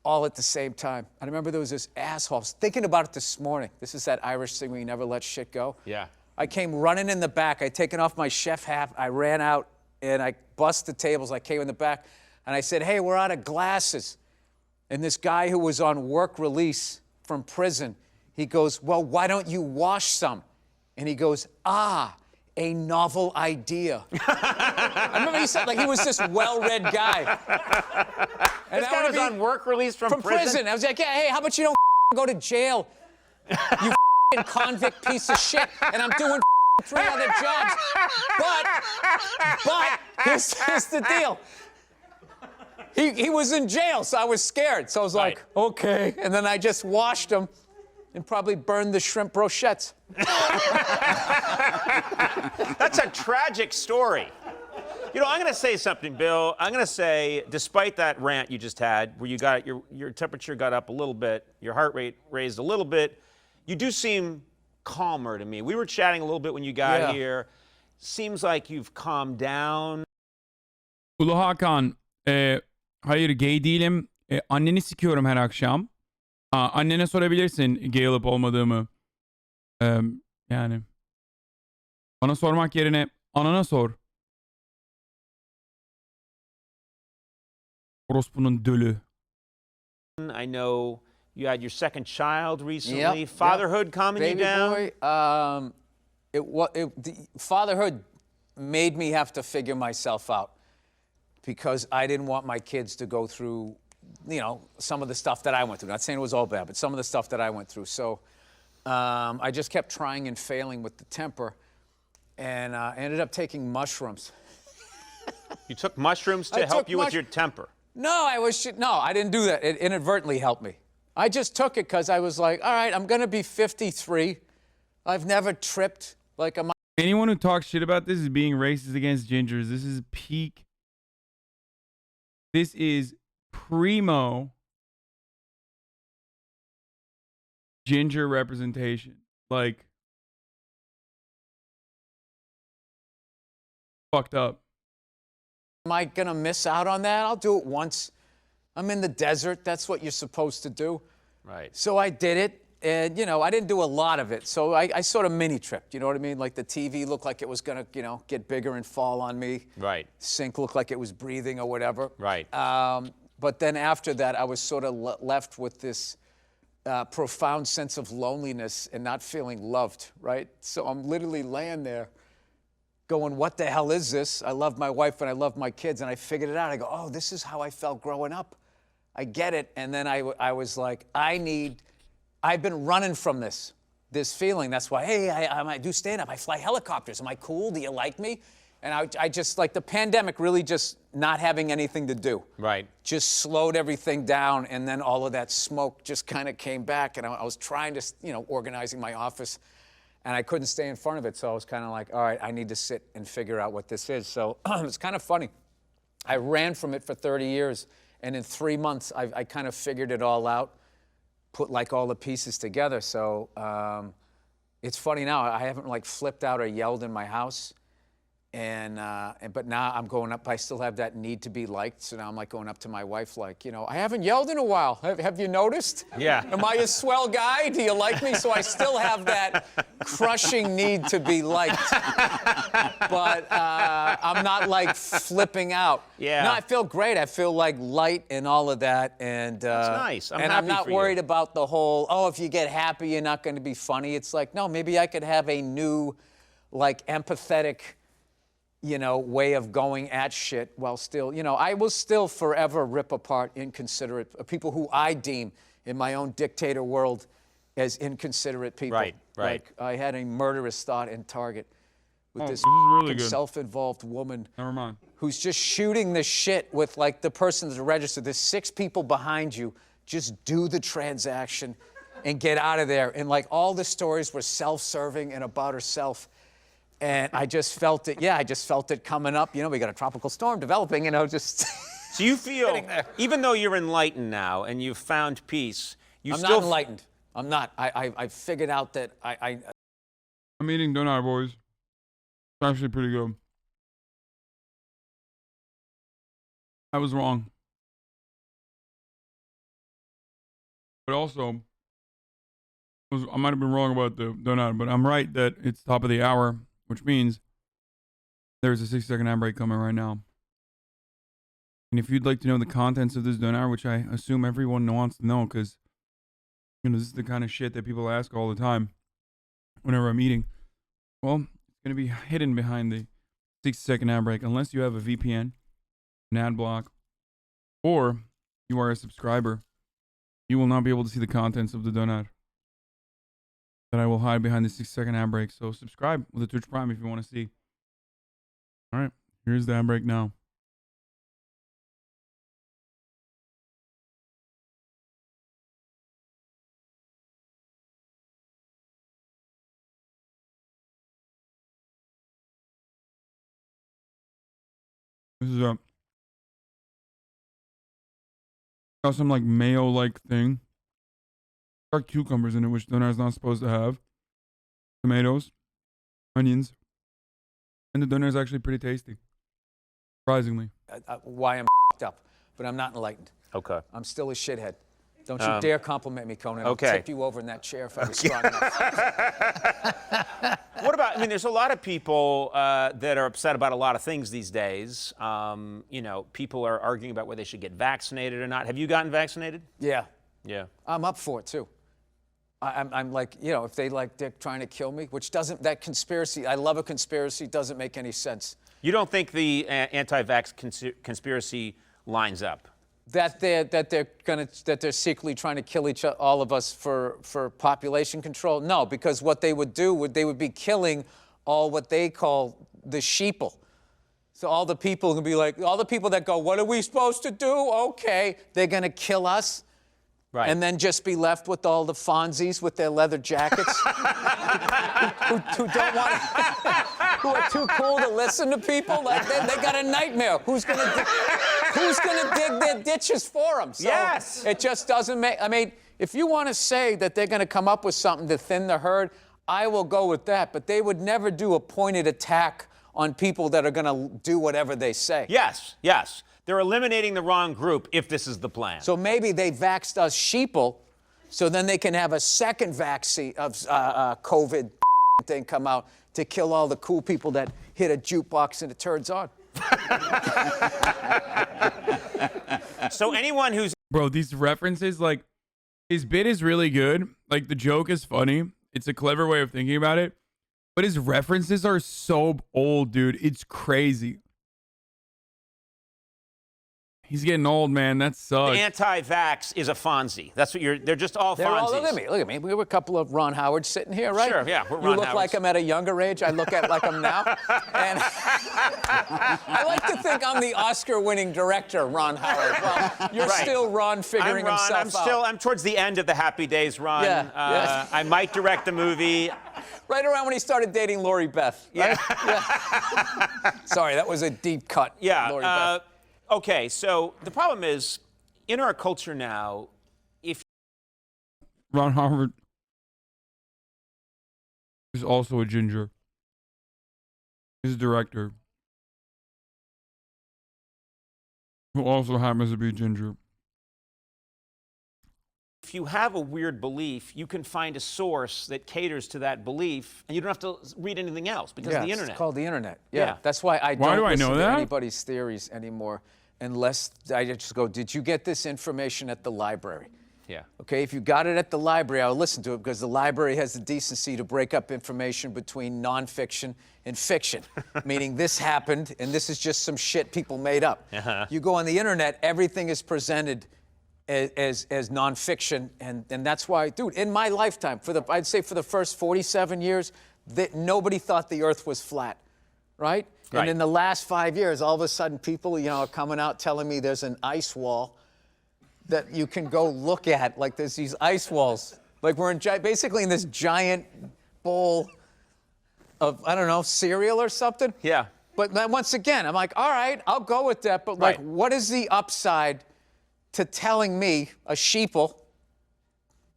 all at the same time. I remember there was this asshole. I was thinking about it this morning. This is that Irish thing where you never let shit go. Yeah. I came running in the back. I'd taken off my chef hat. I ran out and I busted tables. I came in the back and I said, hey, we're out of glasses. And this guy who was on work release from prison, he goes, well, why don't you wash some? And he goes, a novel idea. I remember he said, like, he was this well-read guy. And this guy was on work release from prison. I was like, yeah, hey, how about you don't go to jail, you convict piece of shit, and I'm doing 3 other jobs. But here's the deal. He was in jail, so I was scared. So I was like, okay. And then I just washed him and probably burned the shrimp brochettes. That's a tragic story. You know, I'm going to say something, Bill. I'm going to say, despite that rant you just had, where you got your temperature got up a little bit, your heart rate raised a little bit, you do seem calmer to me. We were chatting a little bit when you got here. Seems like you've calmed down. Ulu Hakan, hayır gay değilim. Anneni sikiyorum her akşam. Annene sorabilirsin gay olup olmadığımı. Yani. Bana sormak yerine anana sor. Orospunun dölü. I know you had your second child recently. Fatherhood calming Baby you down? Boy, fatherhood made me have to figure myself out because I didn't want my kids to go through, you know, some of the stuff that I went through. Not saying it was all bad, but some of the stuff that I went through. So I just kept trying and failing with the temper, and I ended up taking mushrooms. You took mushrooms to help you with your temper? No, I didn't do that. It inadvertently helped me. I just took it because I was like, all right, I'm going to be 53. I've never tripped like a... Anyone who talks shit about this is being racist against gingers. This is peak. This is primo ginger representation. Like, fucked up. Am I going to miss out on that? I'll do it once. I'm in the desert. That's what you're supposed to do. Right. So I did it. And, you know, I didn't do a lot of it. So I sort of mini-tripped. You know what I mean? Like the TV looked like it was going to, you know, get bigger and fall on me. Right. Sink looked like it was breathing or whatever. Right. But then after that, I was sort of left with this profound sense of loneliness and not feeling loved, right? So I'm literally laying there going, what the hell is this? I love my wife and I love my kids. And I figured it out. I go, oh, this is how I felt growing up. I get it. And then I was like, I've been running from this feeling. That's why, hey, I do stand-up. I fly helicopters. Am I cool? Do you like me? And I just, like, the pandemic really just not having anything to do. Right. Just slowed everything down, and then all of that smoke just kind of came back, and I was trying to, you know, organizing my office, and I couldn't stay in front of it, so I was kind of like, all right, I need to sit and figure out what this is. So it's kind of funny. I ran from it for 30 years, and in 3 months, I kind of figured it all out, put, like, all the pieces together. So it's funny now. I haven't, like, flipped out or yelled in my house. But now I'm going up. I still have that need to be liked. So now I'm like going up to my wife, like, you know, I haven't yelled in a while. Have you noticed? Yeah. Am I a swell guy? Do you like me? So I still have that crushing need to be liked. But I'm not like flipping out. Yeah. No, I feel great. I feel like light and all of that. And that's nice. I'm not worried about the whole, oh, if you get happy, you're not going to be funny. It's like, no, maybe I could have a new, like, empathetic, you know, way of going at shit while still, you know, I will still forever rip apart inconsiderate people who I deem in my own dictator world as inconsiderate people. Right, right. Like I had a murderous thought in Target with this really self-involved woman Never mind. who's just shooting the shit with like the person that's registered. There's 6 people behind you. Just do the transaction and get out of there. And like all the stories were self-serving and about herself. And I just felt it, I just felt it coming up. You know, we got a tropical storm developing, you know, just... So you feel, even though you're enlightened now and you've found peace, I'm not enlightened. I'm not. I figured out that I'm eating donut, boys. It's actually pretty good. I was wrong. But also, I might have been wrong about the donut, but I'm right that it's top of the hour, which means there's a 60-second ad break coming right now. And if you'd like to know the contents of this donut, which I assume everyone wants to know, because, you know, this is the kind of shit that people ask all the time whenever I'm eating. Well, it's going to be hidden behind the 60-second ad break unless you have a VPN, an ad block, or you are a subscriber. You will not be able to see the contents of the donut that I will hide behind the 60-second ad break. So subscribe with the Twitch Prime if you want to see. All right, here's the ad break now. This is got some like mayo-like thing. Got cucumbers in it, which donut is not supposed to have. Tomatoes, onions, and the donut is actually pretty tasty. Surprisingly. Why I'm up, but I'm not enlightened. Okay. I'm still a shithead. Don't you dare compliment me, Conan. Okay. I'll tip you over in that chair if I was strong enough. What about, I mean, there's a lot of people that are upset about a lot of things these days. You know, people are arguing about whether they should get vaccinated or not. Have you gotten vaccinated? Yeah. Yeah. I'm up for it, too. I'm like, you know, if they're trying to kill me, which doesn't, that conspiracy, I love a conspiracy, doesn't make any sense. You don't think the anti-vax conspiracy lines up? That they're secretly trying to kill all of us for population control? No, because what they would do they would be killing all what they call the sheeple. So all the people can be like, all the people that go, what are we supposed to do? Okay, they're gonna kill us. Right. And then just be left with all the Fonzies with their leather jackets who don't want who are too cool to listen to people. Like they got a nightmare. Who's gonna dig their ditches for them? So yes. It just doesn't make. I mean, if you want to say that they're going to come up with something to thin the herd, I will go with that. But they would never do a pointed attack on people that are going to do whatever they say. Yes. Yes. They're eliminating the wrong group if this is the plan. So maybe they vaxxed us sheeple, so then they can have a second vaccine of COVID thing come out to kill all the cool people that hit a jukebox and it turns on. So anyone who's... Bro, these references, like, his bit is really good. Like, the joke is funny. It's a clever way of thinking about it. But his references are so old, dude. It's crazy. He's getting old, man. That sucks. The anti-vax is a Fonzie. That's what they're just all Fonzies. Look at me. We were a couple of Ron Howards sitting here, right? Sure, yeah. We're you Ron look Howards. like I'm at a younger age. I look at like I'm now. And I like to think I'm the Oscar-winning director, Ron Howard. Well, you're still Ron figuring himself out. I'm towards the end of the Happy Days run. Yeah, I might direct the movie. Right around when he started dating Lori Beth. Right? Yeah. Sorry, that was a deep cut. Yeah. Lori Beth. Okay, so the problem is, in our culture now, if... Ron Howard is also a ginger. He's a director who also happens to be ginger. If you have a weird belief, you can find a source that caters to that belief, and you don't have to read anything else because of the internet. It's called the internet. Yeah. That's why I don't listen to anybody's theories anymore. Unless I just go, did you get this information at the library? Yeah. Okay, if you got it at the library, I'll listen to it because the library has the decency to break up information between nonfiction and fiction, meaning this happened and this is just some shit people made up. You go on the internet, everything is presented as nonfiction, and that's why, dude, in my lifetime, I'd say for the first 47 years, that nobody thought the Earth was flat, right? And in the last 5 years, all of a sudden, people, are coming out telling me there's an ice wall that you can go look at. Like, there's these ice walls. Like, we're basically in this giant bowl of, I don't know, cereal or something. Yeah. But then once again, I'm like, all right, I'll go with that. But, like, what is the upside to telling me, a sheeple,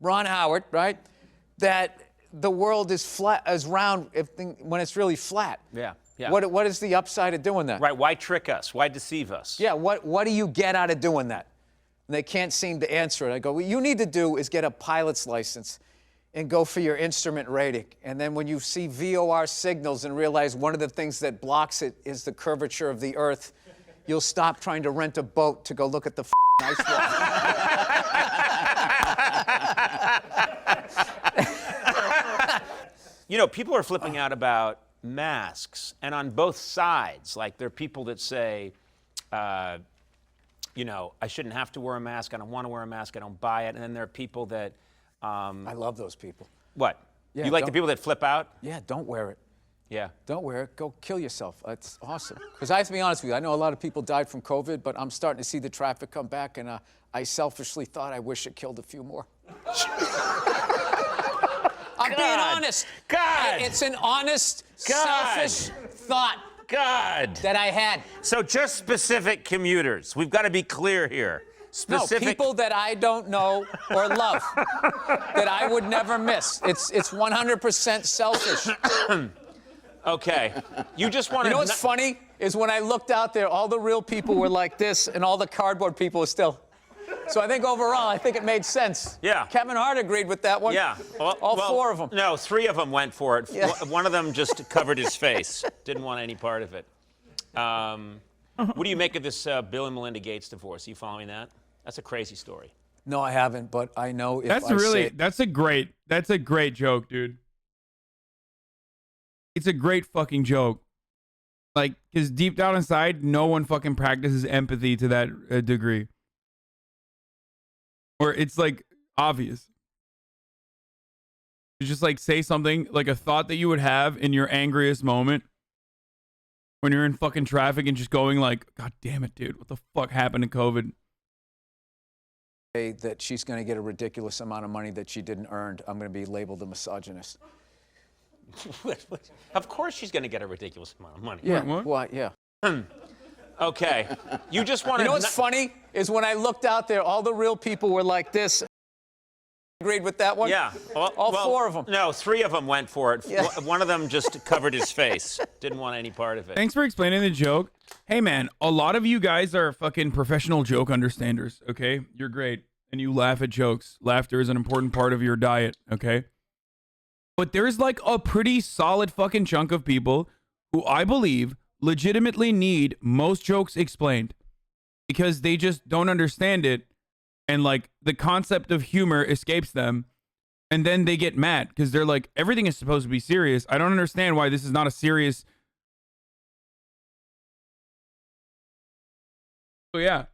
Ron Howard, right, that the world is flat, is round when it's really flat? Yeah. Yeah. What is the upside of doing that? Right. Why trick us? Why deceive us? Yeah. What do you get out of doing that? And they can't seem to answer it. I go, what you need to do is get a pilot's license and go for your instrument rating. And then when you see VOR signals and realize one of the things that blocks it is the curvature of the Earth, you'll stop trying to rent a boat to go look at the ice wall. People are flipping out about masks, and on both sides, like there are people that say, you know, I shouldn't have to wear a mask. I don't want to wear a mask. I don't buy it. And then there are people that. I love those people. What? Yeah, you like the people that flip out? Yeah, don't wear it. Yeah. Don't wear it. Go kill yourself. It's awesome. Because I have to be honest with you, I know a lot of people died from COVID, but I'm starting to see the traffic come back, and I selfishly thought I wish it killed a few more. I'm being honest. God. It's an honest, selfish thought. God. That I had. So just specific commuters. We've got to be clear here. Specific. No, people that I don't know or love, that I would never miss. It's 100% selfish. Okay. You just want to. You know what's funny is when I looked out there, all the real people were like this, and all the cardboard people were still. So I think overall, I think it made sense. Yeah. Kevin Hart agreed with that one. Yeah. All four of them. No, 3 of them went for it. Yeah. One of them just covered his face. Didn't want any part of it. What do you make of this Bill and Melinda Gates divorce? Are you following that? That's a crazy story. No, I haven't, but I know if that's a great joke, dude. It's a great fucking joke. Like, because deep down inside, no one fucking practices empathy to that degree. Or it's like obvious. You just like say something, like a thought that you would have in your angriest moment when you're in fucking traffic and just going like, God damn it, dude, what the fuck happened to COVID? that she's going to get a ridiculous amount of money that she didn't earn, I'm going to be labeled a misogynist. Of course she's going to get a ridiculous amount of money. Yeah, What? well, yeah. Okay. You just want to... You know what's funny is when I looked out there, all the real people were like this. Agreed with that one? Yeah. All four of them. No, 3 of them went for it. Yeah. One of them just covered his face. Didn't want any part of it. Thanks for explaining the joke. Hey, man, a lot of you guys are fucking professional joke understanders, okay? You're great, and you laugh at jokes. Laughter is an important part of your diet, okay? But there's like a pretty solid fucking chunk of people who I believe legitimately need most jokes explained because they just don't understand it. And like the concept of humor escapes them. And then they get mad because they're like, everything is supposed to be serious. I don't understand why this is not a serious. So yeah,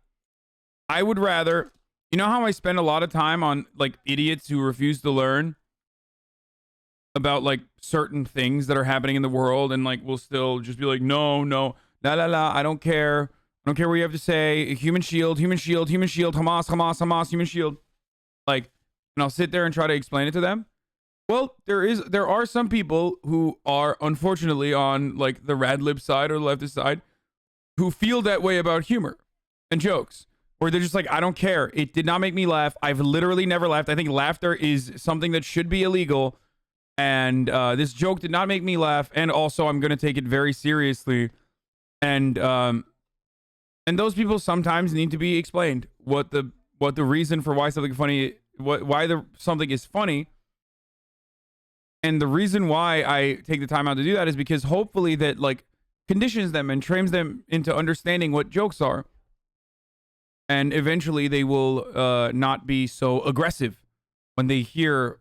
I would rather, you know how I spend a lot of time on like idiots who refuse to learn about like certain things that are happening in the world and like will still just be like, no, la la la, I don't care. I don't care what you have to say. Human shield, Hamas, human shield. Like, and I'll sit there and try to explain it to them. Well, there are some people who are unfortunately on like the rad lib side or the leftist side who feel that way about humor and jokes, where they're just like, I don't care. It did not make me laugh. I've literally never laughed. I think laughter is something that should be illegal. And this joke did not make me laugh. And also, I'm going to take it very seriously. And those people sometimes need to be explained what the reason for why something funny, something is funny. And the reason why I take the time out to do that is because hopefully that like conditions them and trains them into understanding what jokes are. And eventually they will not be so aggressive when they hear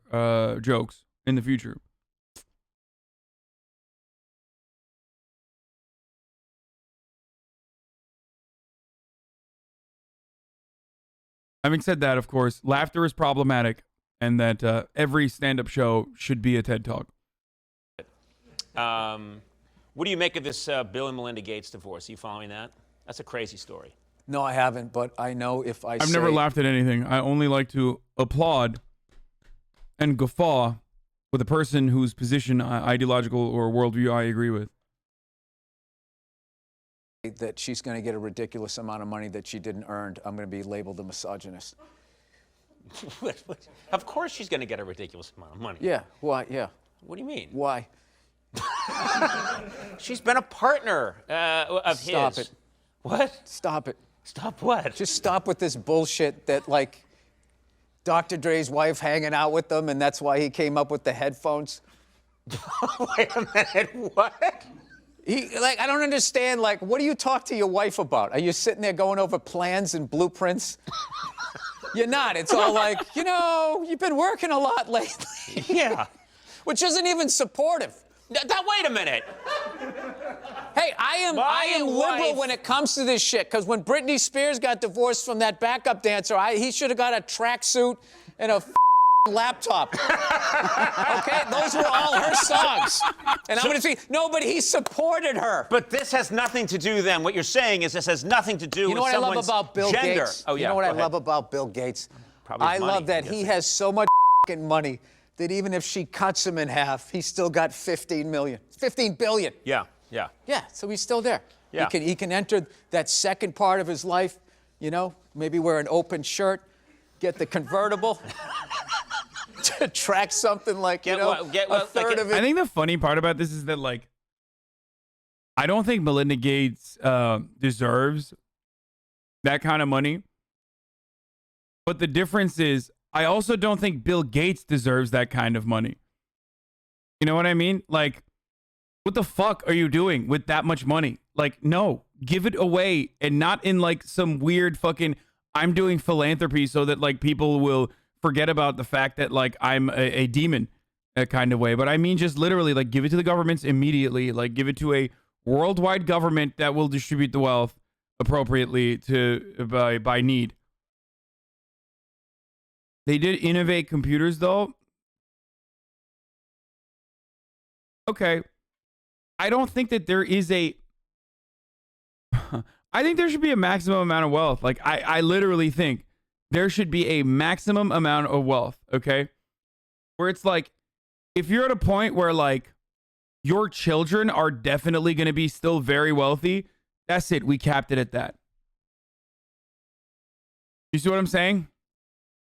jokes in the future. Having said that, of course, laughter is problematic and that every stand-up show should be a TED Talk. What do you make of this Bill and Melinda Gates divorce? Are you following that? That's a crazy story. No, I haven't, but I know if I've never laughed at anything. I only like to applaud and guffaw with a person whose position, ideological or worldview I agree with. That she's going to get a ridiculous amount of money that she didn't earn, I'm going to be labeled a misogynist. Of course she's going to get a ridiculous amount of money. Yeah, why? Yeah. What do you mean? Why? She's been a partner of his. Stop it. What? Stop it. Stop what? Just stop with this bullshit that, like, Dr. Dre's wife hanging out with them, and that's why he came up with the headphones. Wait a minute, what? I don't understand, like, what do you talk to your wife about? Are you sitting there going over plans and blueprints? You're not. It's all like, you know, you've been working a lot lately. Yeah. Which isn't even supportive. Wait a minute. Hey, I am liberal when it comes to this shit, because when Britney Spears got divorced from that backup dancer, he should have got a tracksuit and a laptop. Okay? Those were all her songs. And I'm going to say, no, but he supported her. But this has nothing to do then. What you're saying is this has nothing to do with someone's gender. You know what I love about Bill Gates? Oh, yeah. You know what I love about Bill Gates? Probably I money, love that he has so much money that even if she cuts him in half, he's still got 15 billion. Yeah, yeah. Yeah, so he's still there. Yeah. He can enter that second part of his life, you know, maybe wear an open shirt, get the convertible, to track something like, a third of it. I think the funny part about this is that, like, I don't think Melinda Gates deserves that kind of money. But the difference is, I also don't think Bill Gates deserves that kind of money. You know what I mean? Like, what the fuck are you doing with that much money? Like, no, give it away, and not in like some weird fucking, I'm doing philanthropy so that like people will forget about the fact that like I'm a demon kind of way. But I mean just literally like give it to the governments immediately. Like give it to a worldwide government that will distribute the wealth appropriately to by need. They did innovate computers, though. Okay. I don't think that there is a... I think there should be a maximum amount of wealth. Like, I literally think there should be a maximum amount of wealth, okay? Where it's like, if you're at a point where, like, your children are definitely going to be still very wealthy, that's it. We capped it at that. You see what I'm saying?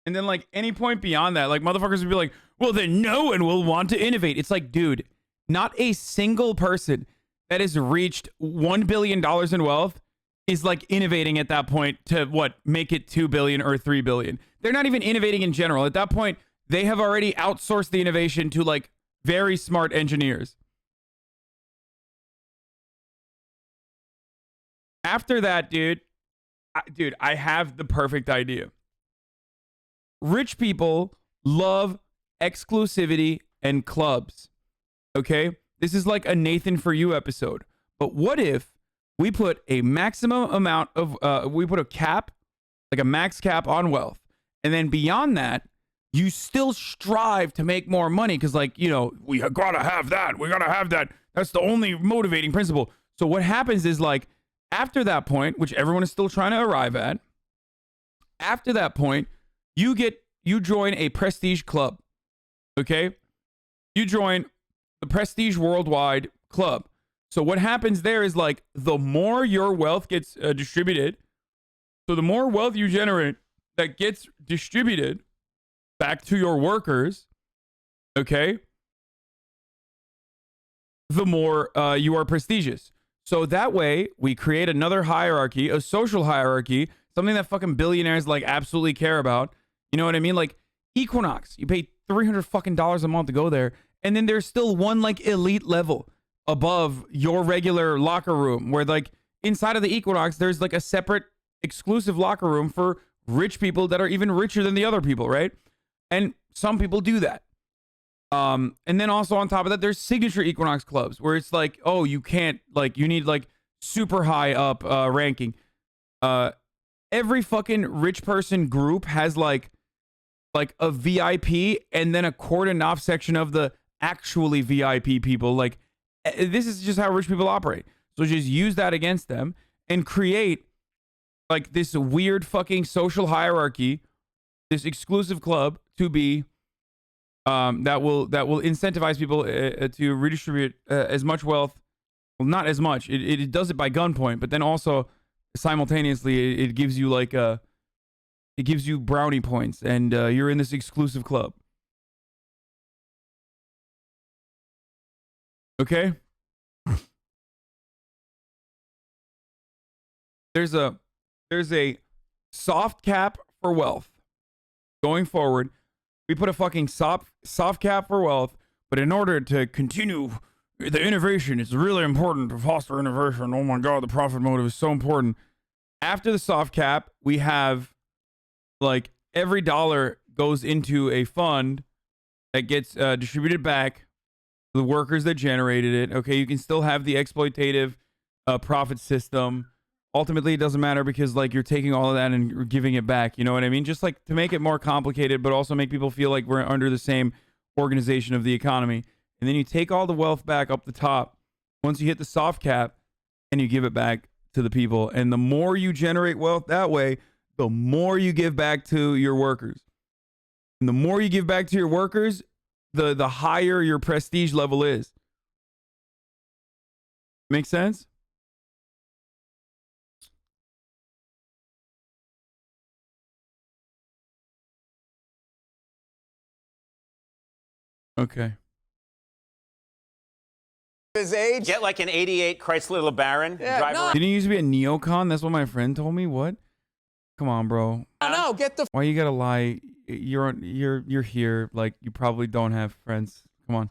And then, like, any point beyond that, like, motherfuckers would be like, well, then no one will want to innovate. It's like, dude, not a single person that has reached $1 billion in wealth is, like, innovating at that point to, what, make it 2 billion or 3 billion. They're not even innovating in general. At that point, they have already outsourced the innovation to, like, very smart engineers. After that, dude, I have the perfect idea. Rich people love exclusivity and clubs. Okay? This is like a Nathan For You episode. But what if we put a maximum amount of, we put a cap, like a max cap on wealth. And then beyond that, you still strive to make more money because, like, you know, we gotta have that. We gotta have that. That's the only motivating principle. So what happens is, like, after that point, which everyone is still trying to arrive at, after that point, you join a prestige club, okay? You join the Prestige Worldwide Club. So what happens there is, like, the more your wealth gets distributed, so the more wealth you generate that gets distributed back to your workers, okay, the more you are prestigious. So that way, we create another hierarchy, a social hierarchy, something that fucking billionaires, like, absolutely care about. You know what I mean? Like, Equinox, you pay $300 fucking a month to go there, and then there's still one, like, elite level above your regular locker room where, like, inside of the Equinox, there's, like, a separate exclusive locker room for rich people that are even richer than the other people, right? And some people do that. And then also on top of that, there's signature Equinox clubs where it's like, oh, you can't, like, you need, like, super high up ranking. Every fucking rich person group has, like a VIP and then a cordoned off section of the actually VIP people. Like, this is just how rich people operate. So just use that against them and create, like, this weird fucking social hierarchy, this exclusive club to be that will incentivize people to redistribute as much wealth. Well, not as much. It does it by gunpoint, but then also simultaneously it gives you, like, it gives you brownie points, and you're in this exclusive club. Okay? There's a soft cap for wealth. Going forward, we put a fucking soft cap for wealth, but in order to continue the innovation, it's really important to foster innovation. Oh my God, the profit motive is so important. After the soft cap, we have, like, every dollar goes into a fund that gets distributed back the workers that generated it. Okay, you can still have the exploitative profit system. Ultimately, it doesn't matter because like you're taking all of that and you're giving it back. You know what I mean? Just like to make it more complicated, but also make people feel like we're under the same organization of the economy. And then you take all the wealth back up the top once you hit the soft cap and you give it back to the people. And the more you generate wealth that way, the more you give back to your workers. And the more you give back to your workers, the higher your prestige level is. Make sense? Okay. His age. Get like an 88 Chrysler LeBaron. Yeah, drive no. around. Didn't you used to be a neocon? That's what my friend told me. What? Come on, bro. No, get the Why you gotta lie? You're here. Like you probably don't have friends. Come on.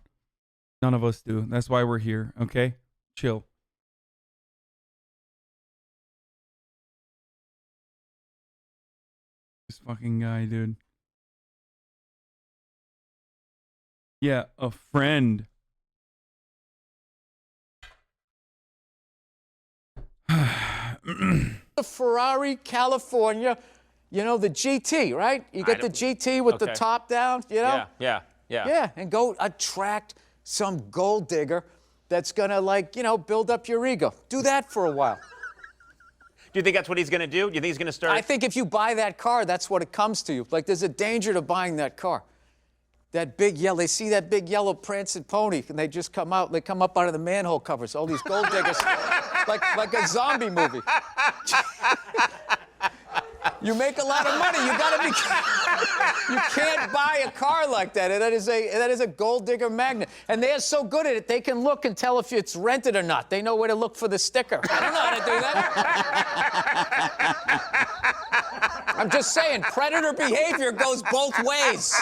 None of us do. That's why we're here. Okay? Chill. This fucking guy, dude. Yeah, a friend. the Ferrari California, you know, the GT, right? You get the GT with the top down, you know? Yeah. Yeah, and go attract some gold digger that's gonna, like, you know, build up your ego. Do that for a while. Do you think that's what he's going to do? Do you think he's going to start? I think if you buy that car, that's what it comes to you. Like, there's a danger to buying that car. That big yellow, they see that big yellow prancing pony, and they just come out, they come up out of the manhole covers, all these gold diggers, like a zombie movie. You make a lot of money. You gotta be. You can't buy a car like that. That is a gold digger magnet, and they are so good at it. They can look and tell if it's rented or not. They know where to look for the sticker. I don't know how to do that. I'm just saying, predator behavior goes both ways.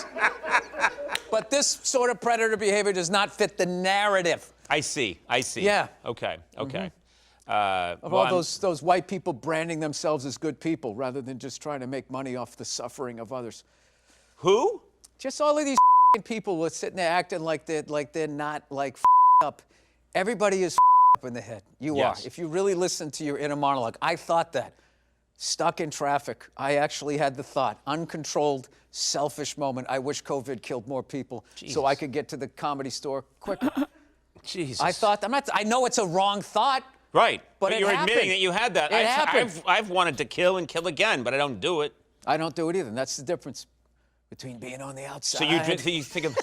But this sort of predator behavior does not fit the narrative. I see. Yeah. Okay. Of Well, all those white people branding themselves as good people rather than just trying to make money off the suffering of others. Who? Just all of these people who are sitting there acting like they're not like up. Everybody is up in the head. You are. If you really listen to your inner monologue, I thought that. Stuck in traffic, I actually had the thought, uncontrolled, selfish moment. I wish COVID killed more people so I could get to the Comedy Store quicker. Jesus. I thought, I know it's a wrong thought. Right. But you're happened. admitting that you had that. It happened. I've wanted to kill and kill again, but I don't do it. I don't do it either. And that's the difference between being on the outside. So you think of...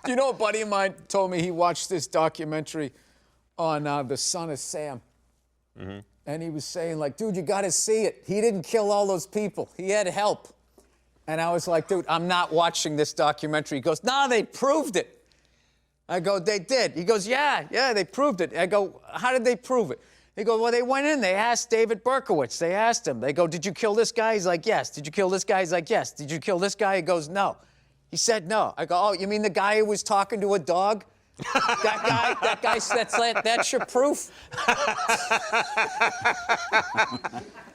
Do you know a buddy of mine told me he watched this documentary on the son of Sam? Mm-hmm. And he was saying, like, dude, you got to see it. He didn't kill all those people. He had help. And I was like, dude, I'm not watching this documentary. He goes, no, they proved it. I go, they did. He goes, yeah, they proved it. I go, how did they prove it? They go, well, they went in. They asked David Berkowitz. They asked him. They go, did you kill this guy? He's like, yes. Did you kill this guy? He's like, yes. Did you kill this guy? He goes, no. He said no. I go, oh, you mean the guy who was talking to a dog? That guy, that's your proof?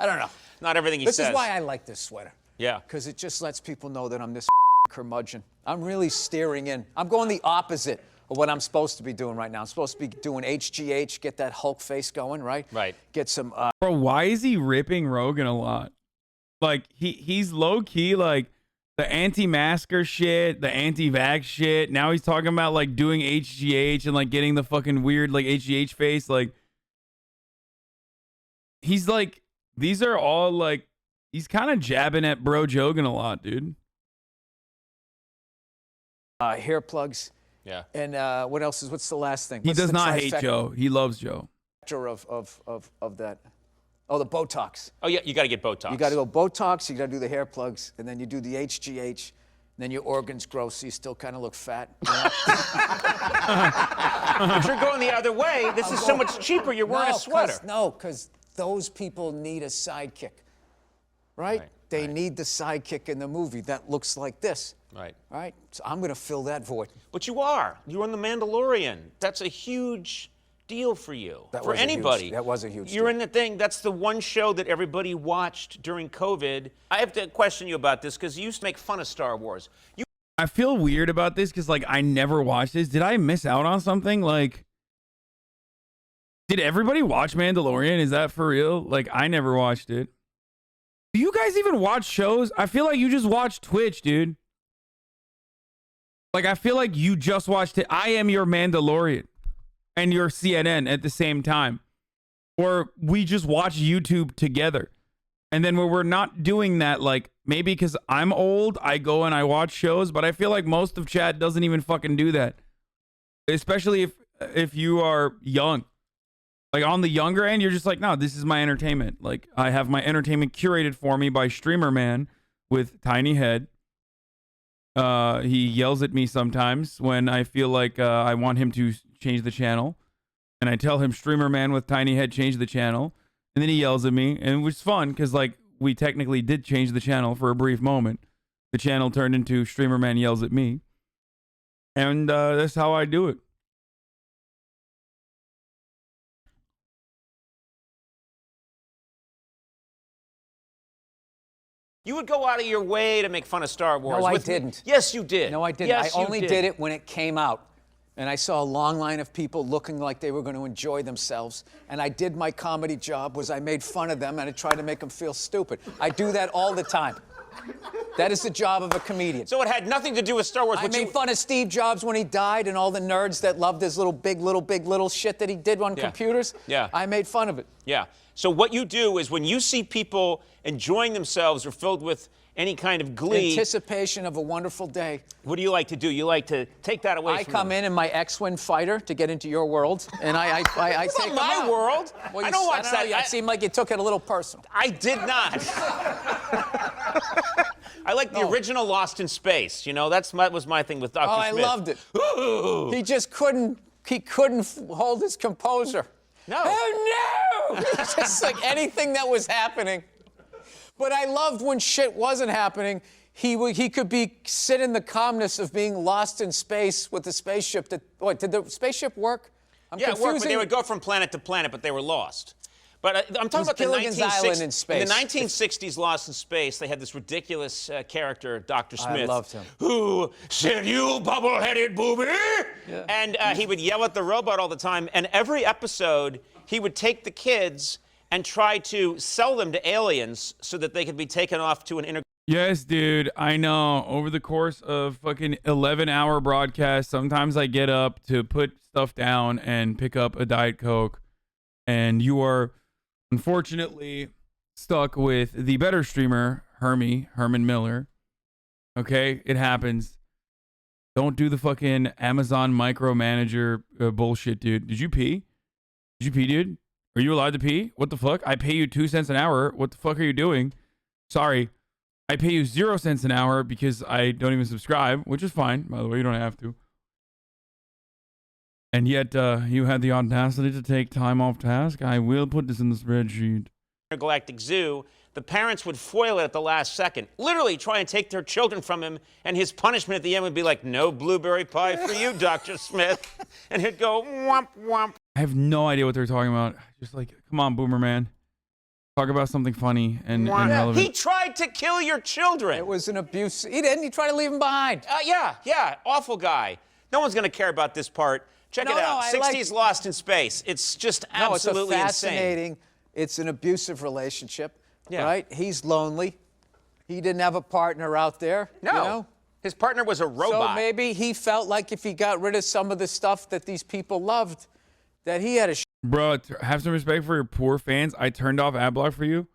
I don't know. Not everything he says. This is why I like this sweater. Yeah. Because it just lets people know that I'm this curmudgeon. I'm really steering in. I'm going the opposite of what I'm supposed to be doing right now. I'm supposed to be doing HGH, get that Hulk face going, right? Right. Get some... Bro, why is he ripping Rogan a lot? Like, he's low-key, like, the anti-masker shit, the anti-vax shit. Now he's talking about, like, doing HGH and, like, getting the fucking weird, like, HGH face. Like, he's, like, these are all, like, he's kind of jabbing at Bro Jogan a lot, dude. hair plugs. Yeah. And what else is, what's the last thing? He does not hate Joe. He loves Joe. Of that. Oh, the Botox. Oh, yeah, you got to get Botox. You got to go Botox, you got to do the hair plugs, and then you do the HGH, and then your organs grow so you still kind of look fat. You know? But you're going the other way. This is so much cheaper. You're wearing a sweater. Because those people need a sidekick, right? They need the sidekick in the movie that looks like this. Right. Right? So I'm going to fill that void. But you are. You're on The Mandalorian. That's a huge deal for you. For anybody. That was a huge deal. You're in the thing. That's the one show that everybody watched during COVID. I have to question you about this because you used to make fun of Star Wars. I feel weird about this because, like, I never watched this. Did I miss out on something? Like, did everybody watch Mandalorian? Is that for real? Like, I never watched it. Do you guys even watch shows? I feel like you just watch Twitch, dude. Like, I feel like you just watched it. I am your Mandalorian and your CNN at the same time. Or we just watch YouTube together. And then when we're not doing that, like, maybe because I'm old, I go and I watch shows, but I feel like most of chat doesn't even fucking do that. Especially if you are young. Like, on the younger end, you're just like, no, this is my entertainment. Like, I have my entertainment curated for me by Streamer Man with tiny head. He yells at me sometimes when I feel like I want him to change the channel. And I tell him, Streamer Man with tiny head, change the channel. And then he yells at me. And it was fun because, like, we technically did change the channel for a brief moment. The channel turned into Streamer Man yells at me. And that's how I do it. You would go out of your way to make fun of Star Wars. No, I didn't. Yes, you did. No, I didn't. Yes, I only you did it when it came out. And I saw a long line of people looking like they were going to enjoy themselves. And I did my comedy job, was I made fun of them and I tried to make them feel stupid. I do that all the time. That is the job of a comedian. So it had nothing to do with Star Wars. I made fun of Steve Jobs when he died and all the nerds that loved his little big shit that he did on computers. Yeah. I made fun of it. Yeah. So what you do is when you see people enjoying themselves or filled with any kind of glee. Anticipation of a wonderful day. What do you like to do? You like to take that away from I come in my X-Wing fighter to get into your world, and I take my world. Well, I don't watch that. It seemed like you took it a little personal. I did not. I like the original Lost in Space. You know, that was my thing with Dr. Smith. I loved it. He just couldn't hold his composure. No. Oh, no! It's just like anything that was happening. But I loved when shit wasn't happening. He could sit in the calmness of being lost in space with the spaceship. Did the spaceship work? Yeah, it worked, but they would go from planet to planet, but they were lost. But I'm talking about Gilligan's Island in space. In the 1960s, Lost in Space, they had this ridiculous character, Dr. Smith. I loved him. Who said, "You bubble-headed booby!" Yeah. And he would yell at the robot all the time. And every episode, he would take the kids and try to sell them to aliens so that they could be taken off to an inter. Yes, dude, I know. Over the course of fucking 11-hour broadcast, sometimes I get up to put stuff down and pick up a Diet Coke. And you are, unfortunately, stuck with the better streamer, Herman Miller. Okay, it happens. Don't do the fucking Amazon micromanager bullshit, dude. Did you pee? Did you pee, dude? Are you allowed to pee? What the fuck? I pay you 2 cents an hour. What the fuck are you doing? Sorry. I pay you 0 cents an hour because I don't even subscribe, which is fine. By the way, you don't have to. And yet, you had the audacity to take time off task. I will put this in the spreadsheet. Intergalactic Zoo, the parents would foil it at the last second, literally try and take their children from him, and his punishment at the end would be like, "No blueberry pie for you, Dr. Smith." And he'd go, "Womp, womp." I have no idea what they're talking about. Just like, come on, Boomer Man. Talk about something funny and relevant. He tried to kill your children. It was an abuse. He didn't. He tried to leave them behind. Yeah. Awful guy. No one's going to care about this part. Check it out. 60s Lost in Space. It's just absolutely it's fascinating. It's an abusive relationship, right? He's lonely. He didn't have a partner out there. No. You know? His partner was a robot. So maybe he felt like if he got rid of some of the stuff that these people loved, that he had a... Bro, have some respect for your poor fans. I turned off AdBlock for you.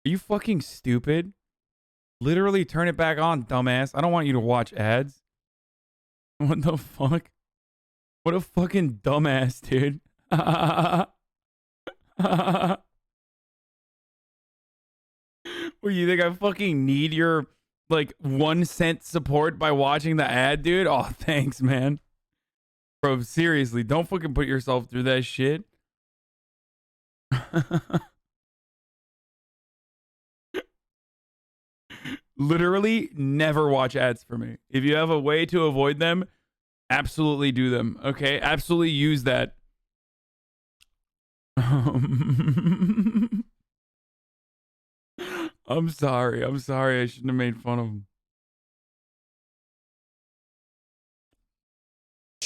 Are you fucking stupid? Literally turn it back on, dumbass. I don't want you to watch ads. What the fuck? What a fucking dumbass, dude. What, you think I fucking need your, like, 1 cent support by watching the ad, dude? Oh, thanks, man. Bro, seriously, don't fucking put yourself through that shit. Literally never watch ads for me. If you have a way to avoid them, absolutely do them. Okay? Absolutely use that. I'm sorry. I shouldn't have made fun of him.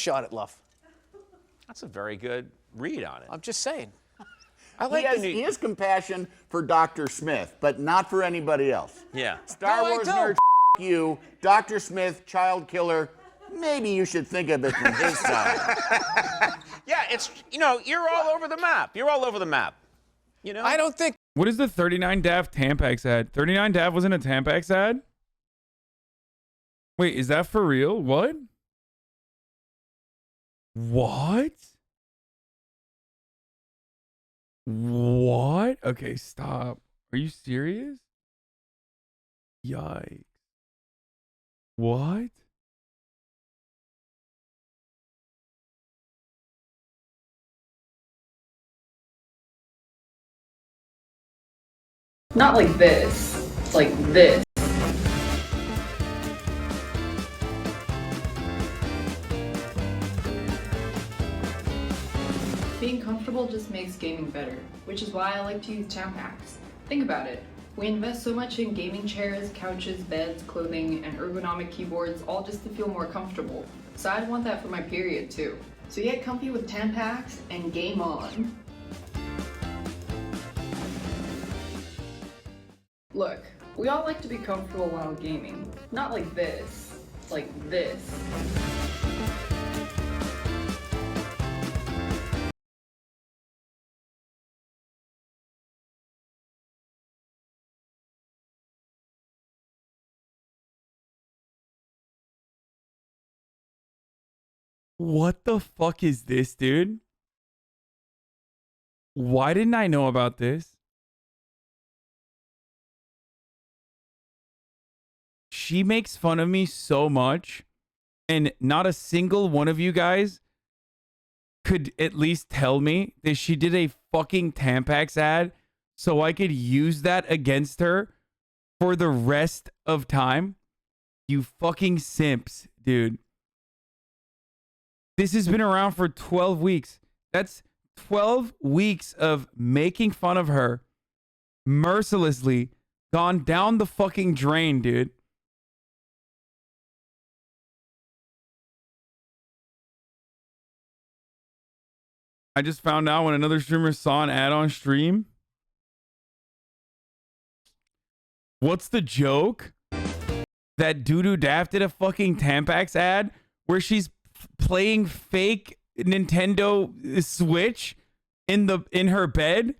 shot at love. That's a very good read on it. I'm just saying. He has compassion for Dr. Smith, but not for anybody else. Yeah. Star No, I Wars don't. nerd, you. Dr. Smith, child killer. Maybe you should think of it from his side. Yeah, it's, you know, you're all over the map. You're all over the map. You know? I don't think. What is the 39 Daft Tampax ad? 39 Daft wasn't a Tampax ad? Wait, is that for real? What? What? What? Okay, stop. Are you serious? Yikes. What? Not like this, like this. Being comfortable just makes gaming better, which is why I like to use Tampax. Think about it. We invest so much in gaming chairs, couches, beds, clothing, and ergonomic keyboards, all just to feel more comfortable. So I'd want that for my period too. So get comfy with Tampax and game on. Look, we all like to be comfortable while gaming. Not like this, like this. What the fuck is this, dude? Why didn't I know about this? She makes fun of me so much, and not a single one of you guys could at least tell me that she did a fucking Tampax ad so I could use that against her for the rest of time. You fucking simps, dude. This has been around for 12 weeks. That's 12 weeks of making fun of her mercilessly gone down the fucking drain, dude. I just found out when another streamer saw an ad on stream. What's the joke? That Doodoo Daft did a fucking Tampax ad where she's playing fake Nintendo Switch in her bed.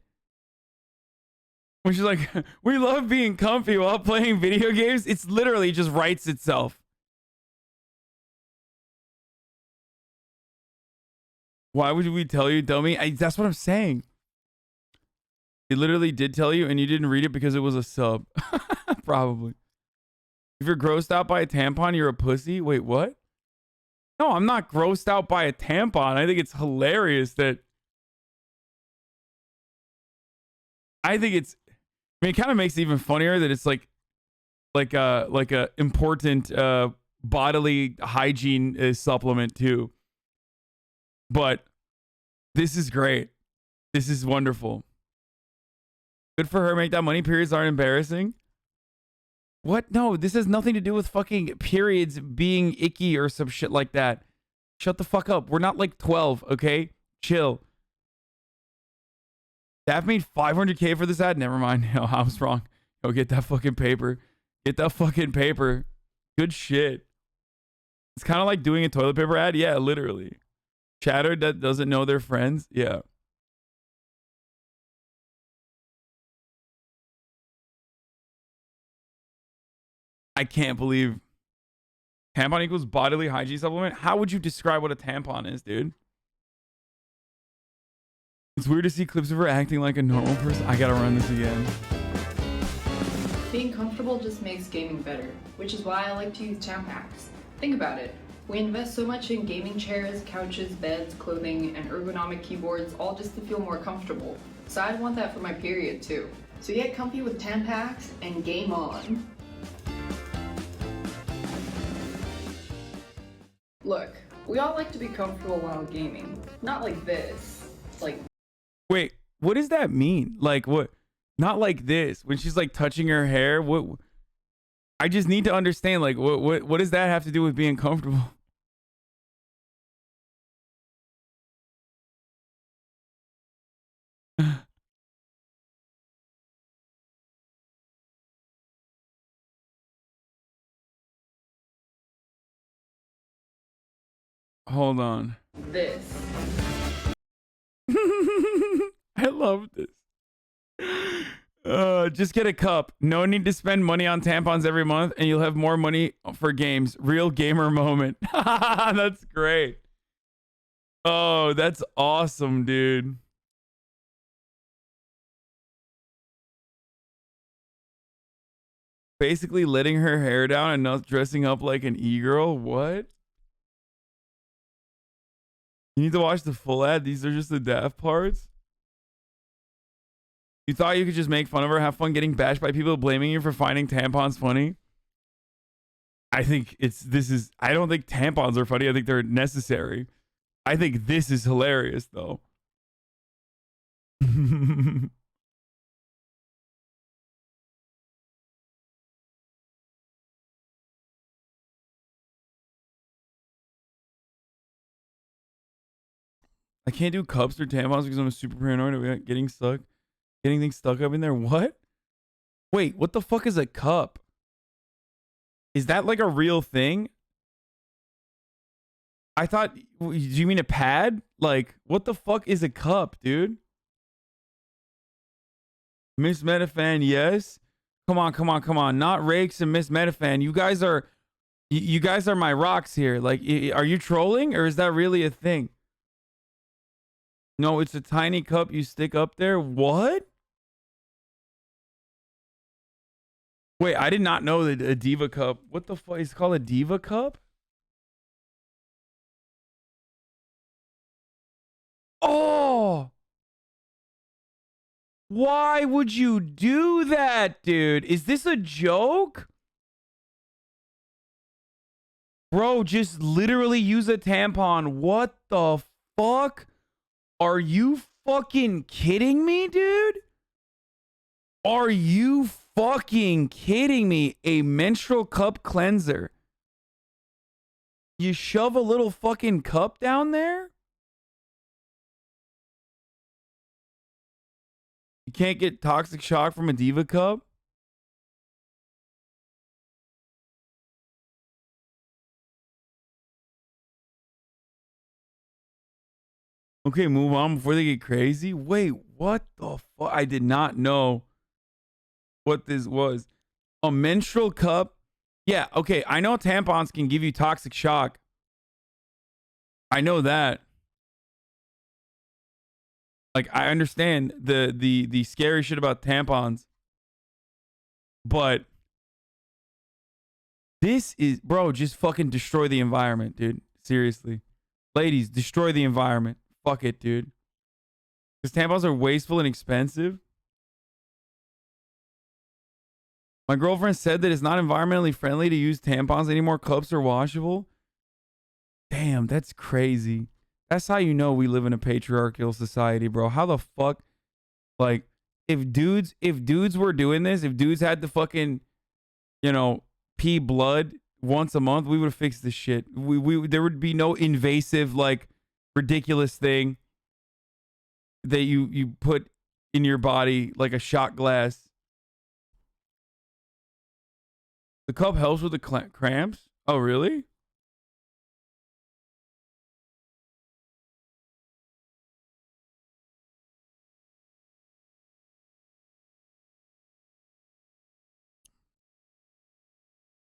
When she's like, we love being comfy while playing video games. It's literally just writes itself. Why would we tell you, dummy? That's what I'm saying. It literally did tell you, and you didn't read it because it was a sub. Probably. If you're grossed out by a tampon, you're a pussy. Wait, what? No, I'm not grossed out by a tampon. I think it's hilarious that... I think it's... I mean, it kind of makes it even funnier that it's like a important bodily hygiene supplement too. But this is great. This is wonderful. Good for her. Make that money. Periods aren't embarrassing. What? No, this has nothing to do with fucking periods being icky or some shit like that. Shut the fuck up. We're not like 12, okay? Chill. That made 500K for this ad? Never mind. No, I was wrong. Go get that fucking paper. Get that fucking paper. Good shit. It's kind of like doing a toilet paper ad. Yeah, literally. Chatter that doesn't know their friends. Yeah. I can't believe tampon equals bodily hygiene supplement. How would you describe what a tampon is, dude? It's weird to see clips of her acting like a normal person. I gotta run this again. Being comfortable just makes gaming better, which is why I like to use Tampax. Think about it. We invest so much in gaming chairs, couches, beds, clothing, and ergonomic keyboards, all just to feel more comfortable. So I'd want that for my period too. So get comfy with Tampax and game on. Look, we all like to be comfortable while gaming. Not like this, like... Wait, what does that mean? Like what? Not like this. When she's like touching her hair, what? I just need to understand, like, what does that have to do with being comfortable? Hold on. This. I love this. Just get a cup. No need to spend money on tampons every month, and you'll have more money for games. Real gamer moment. That's great. Oh, that's awesome, dude. Basically letting her hair down and not dressing up like an e-girl. What? You need to watch the full ad. These are just the daft parts. You thought you could just make fun of her, have fun getting bashed by people blaming you for finding tampons funny? I think I don't think tampons are funny. I think they're necessary. I think this is hilarious, though. I can't do cups or tampons because I'm super paranoid about getting things stuck up in there. What? Wait, what the fuck is a cup? Is that like a real thing? I thought, do you mean a pad? Like, what the fuck is a cup, dude? Miss Metafan, yes. Come on. Not Rakes and Miss Metafan. You guys are my rocks here. Like, are you trolling or is that really a thing? No, it's a tiny cup you stick up there. What? Wait, I did not know that a Diva cup. What the fuck is it called, a Diva cup? Oh! Why would you do that, dude? Is this a joke? Bro, just literally use a tampon. What the fuck? Are you fucking kidding me, dude? Are you fucking kidding me? A menstrual cup cleanser. You shove a little fucking cup down there? You can't get toxic shock from a Diva cup? Okay, move on before they get crazy. Wait, what the fuck? I did not know what this was. A menstrual cup? Yeah, okay. I know tampons can give you toxic shock. I know that. Like, I understand the scary shit about tampons. But this is, bro, just fucking destroy the environment, dude. Seriously. Ladies, destroy the environment. Fuck it, dude. Because tampons are wasteful and expensive. My girlfriend said that it's not environmentally friendly to use tampons anymore. Cups are washable. Damn, that's crazy. That's how you know we live in a patriarchal society, bro. How the fuck, like, if dudes were doing this, if dudes had to fucking, you know, pee blood once a month, we would have fixed this shit. There would be no invasive, like, ridiculous thing that you put in your body like a shot glass. The cup helps with the cramps? Oh, really?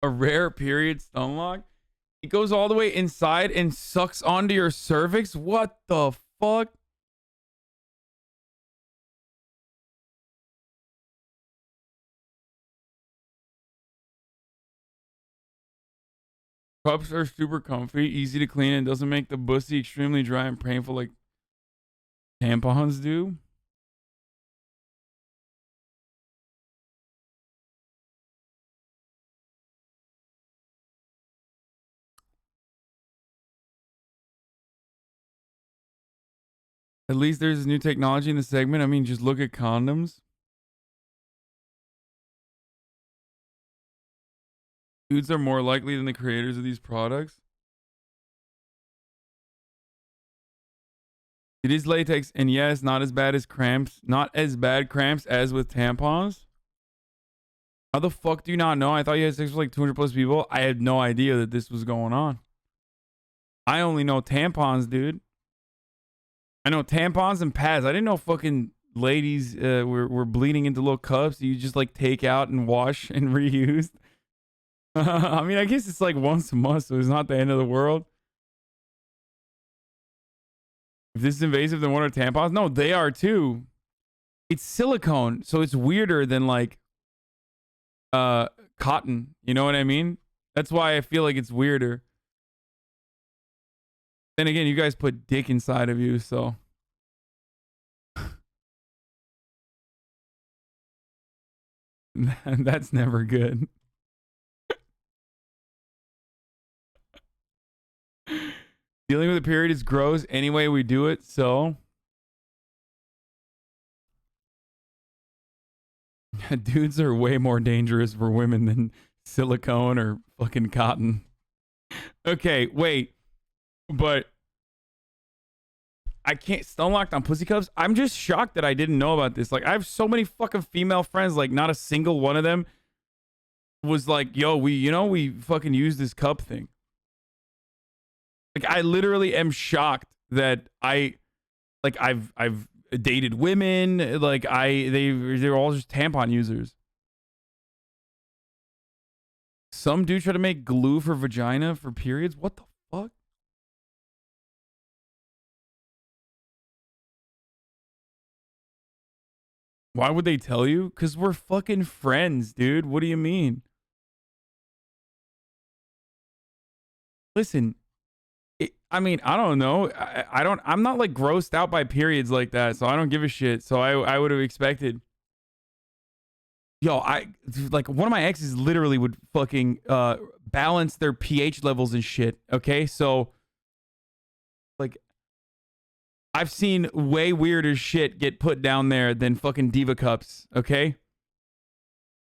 A rare period stun lock? It goes all the way inside and sucks onto your cervix? What the fuck? Cups are super comfy, easy to clean, and doesn't make the pussy extremely dry and painful like tampons do. At least there's new technology in the segment. I mean, just look at condoms. Dudes are more likely than the creators of these products. It is latex, and yes, not as bad as cramps. Not as bad cramps as with tampons. How the fuck do you not know? I thought you had sex with like 200 plus people. I had no idea that this was going on. I only know tampons, dude. I know tampons and pads. I didn't know fucking ladies were bleeding into little cups you just like take out and wash and reuse. I mean, I guess it's like once a month, so it's not the end of the world. If this is invasive, then what are tampons? No, they are too. It's silicone, so it's weirder than like cotton. You know what I mean? That's why I feel like it's weirder. Then again, you guys put dick inside of you, so. That's never good. Dealing with a period is gross anyway we do it, so. Dudes are way more dangerous for women than silicone or fucking cotton. Okay, wait. But I can't stone locked on pussy cups. I'm just shocked that I didn't know about this. Like, I have so many fucking female friends, like not a single one of them was like, yo, we fucking use this cup thing. Like, I literally am shocked that I've dated women, like they're all just tampon users. Some dude try to make glue for vagina for periods. What the fuck? Why would they tell you? Because we're fucking friends, dude. What do you mean? Listen, I mean, I don't know. I'm not like grossed out by periods like that, so I don't give a shit. So I would have expected. Yo, like one of my exes literally would fucking balance their pH levels and shit. Okay, so like I've seen way weirder shit get put down there than fucking diva cups. Okay,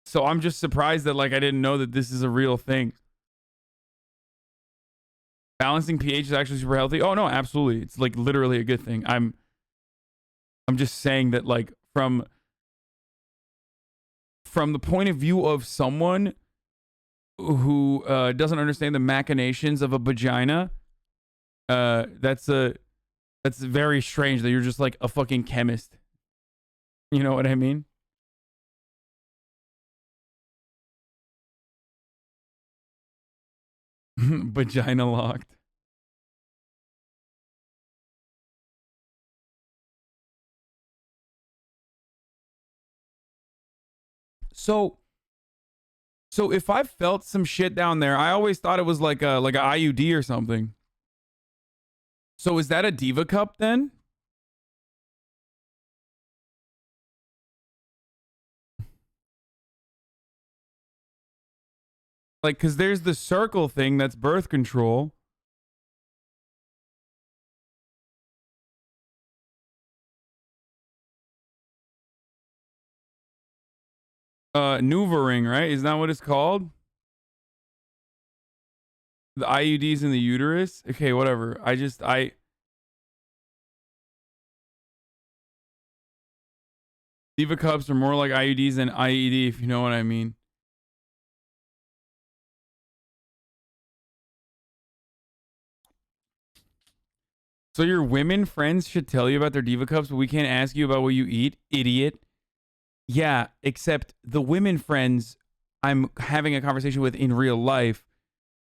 so I'm just surprised that like I didn't know that this is a real thing. Balancing pH is actually super healthy. Oh no, absolutely. It's like literally a good thing. I'm just saying that like from the point of view of someone who doesn't understand the machinations of a vagina, that's very strange that you're just like a fucking chemist. You know what I mean? Vagina locked. So if I felt some shit down there, I always thought it was like a IUD or something. So is that a diva cup then? Like, cause there's the circle thing that's birth control. Noovering, right? Is that what it's called? The IUDs in the uterus? Okay, whatever. Diva cups are more like IUDs than IED, if you know what I mean. So your women friends should tell you about their diva cups, but we can't ask you about what you eat, idiot. Yeah, except the women friends I'm having a conversation with in real life,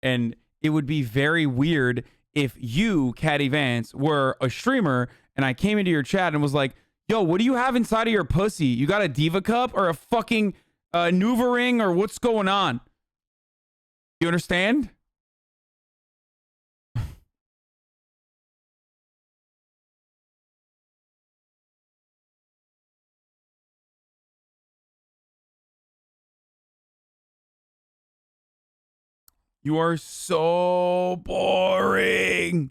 and it would be very weird if you, Caddy Vance, were a streamer and I came into your chat and was like, yo, what do you have inside of your pussy? You got a diva cup or a fucking Noovering or what's going on? You understand? You are so boring.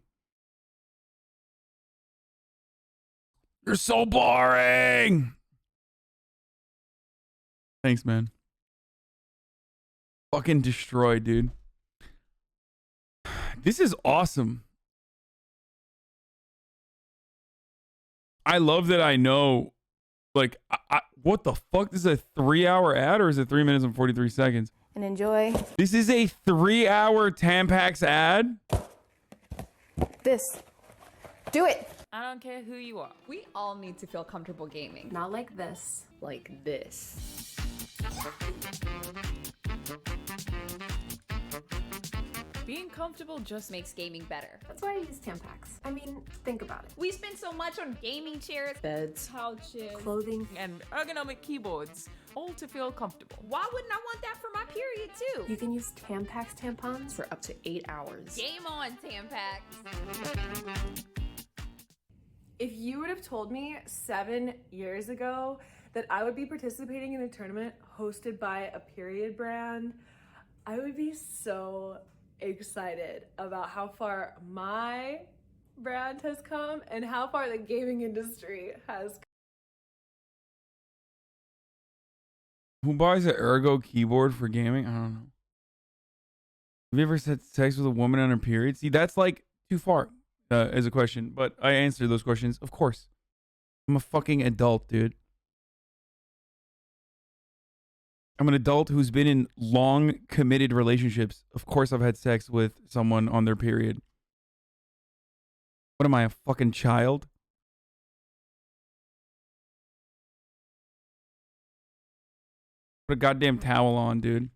You're so boring. Thanks, man. Fucking destroyed, dude. This is awesome. I love that I know, like, what the fuck? This is a 3-hour ad or is it 3 minutes and 43 seconds? And enjoy. This is a 3-hour Tampax ad? This. Do it. I don't care who you are. We all need to feel comfortable gaming. Not like this. Like this. Being comfortable just makes gaming better. That's why I use Tampax. I mean, think about it. We spend so much on gaming chairs, Beds, couches, clothing, And ergonomic keyboards, all to feel comfortable. Why wouldn't I want that for my period too? You can use Tampax tampons for up to 8 hours. Game on, Tampax. If you would have told me 7 years ago that I would be participating in a tournament hosted by a period brand, I would be so excited about how far my brand has come and how far the gaming industry has come. Who buys an ergo keyboard for gaming? I don't know. Have you ever had sex with a woman on her period? See, that's like too far as a question, but I answer those questions. Of course. I'm a fucking adult, dude. I'm an adult who's been in long, committed relationships. Of course I've had sex with someone on their period. What am I, a fucking child? Put a goddamn towel on, dude.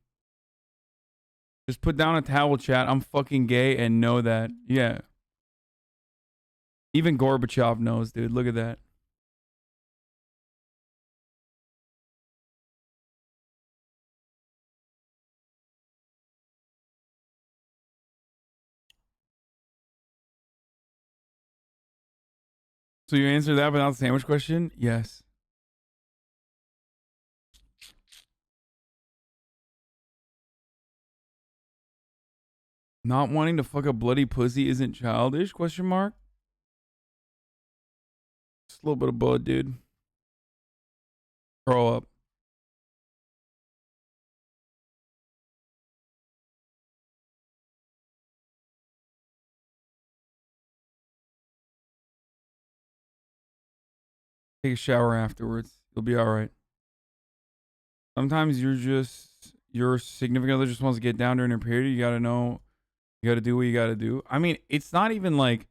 Just put down a towel, chat. I'm fucking gay and know that. Yeah. Even Gorbachev knows, dude. Look at that. So you answer that without the sandwich question? Yes. Not wanting to fuck a bloody pussy isn't childish? Question mark. Just a little bit of blood, dude. Grow up. Take a shower afterwards. You'll be all right. Sometimes your significant other just wants to get down during her period. You gotta know, you gotta do what you gotta do. I mean, it's not even like,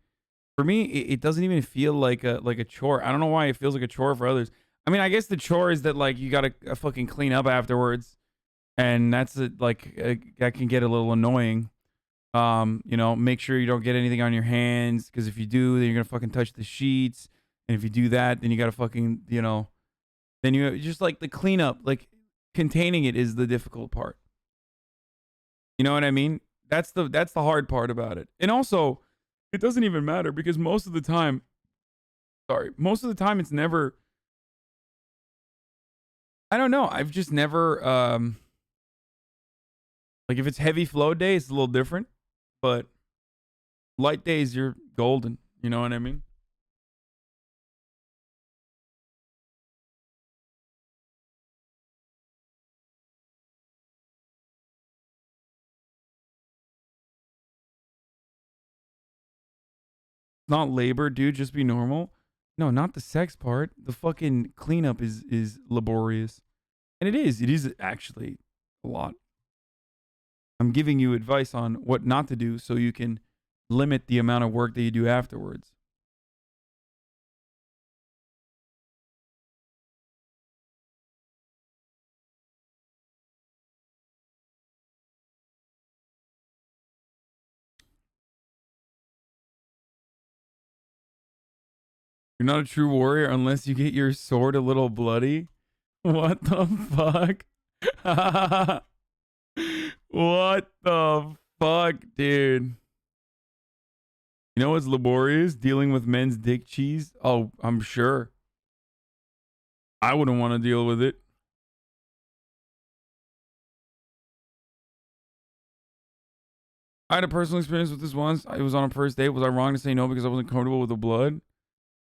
for me, it doesn't even feel like a chore. I don't know why it feels like a chore for others. I mean, I guess the chore is that like you gotta fucking clean up afterwards, and that's that can get a little annoying. You know, make sure you don't get anything on your hands, because if you do, then you're gonna fucking touch the sheets. And if you do that, then you gotta fucking, you know, then you just like the cleanup, like containing it is the difficult part. You know what I mean? That's the hard part about it. And also, it doesn't even matter because most of the time it's never, I don't know. I've just never, like if it's heavy flow day, it's a little different, but light days, you're golden. You know what I mean? Not labor, dude. Just be normal. No, not the sex part. The fucking cleanup is laborious, and it is actually a lot. I'm giving you advice on what not to do so you can limit the amount of work that you do afterwards. You're not a true warrior unless you get your sword a little bloody. What the fuck? What the fuck, dude? You know what's laborious? Dealing with men's dick cheese? Oh, I'm sure. I wouldn't want to deal with it. I had a personal experience with this once. It was on a first date. Was I wrong to say no because I wasn't comfortable with the blood?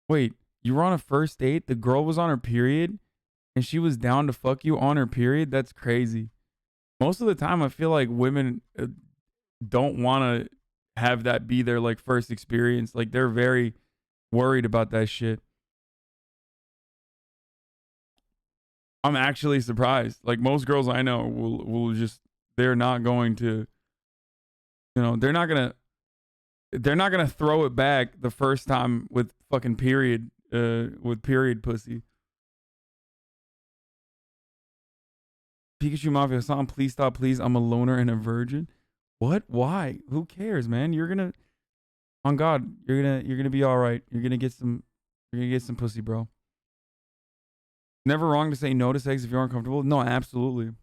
Wait, you were on a first date? The girl was on her period and she was down to fuck you on her period? That's crazy. Most of the time, I feel like women don't want to have that be their like first experience. Like they're very worried about that shit. I'm actually surprised. Like most girls I know will just, they're not going to, you know, they're not going to, They're not gonna throw it back the first time with fucking period pussy. Pikachu Mafia song, please stop, please. I'm a loner and a virgin. What? Why? Who cares, man? You're gonna, on God, you're gonna be all right. You're gonna get some pussy, bro. Never wrong to say no to sex if you're uncomfortable. No, absolutely.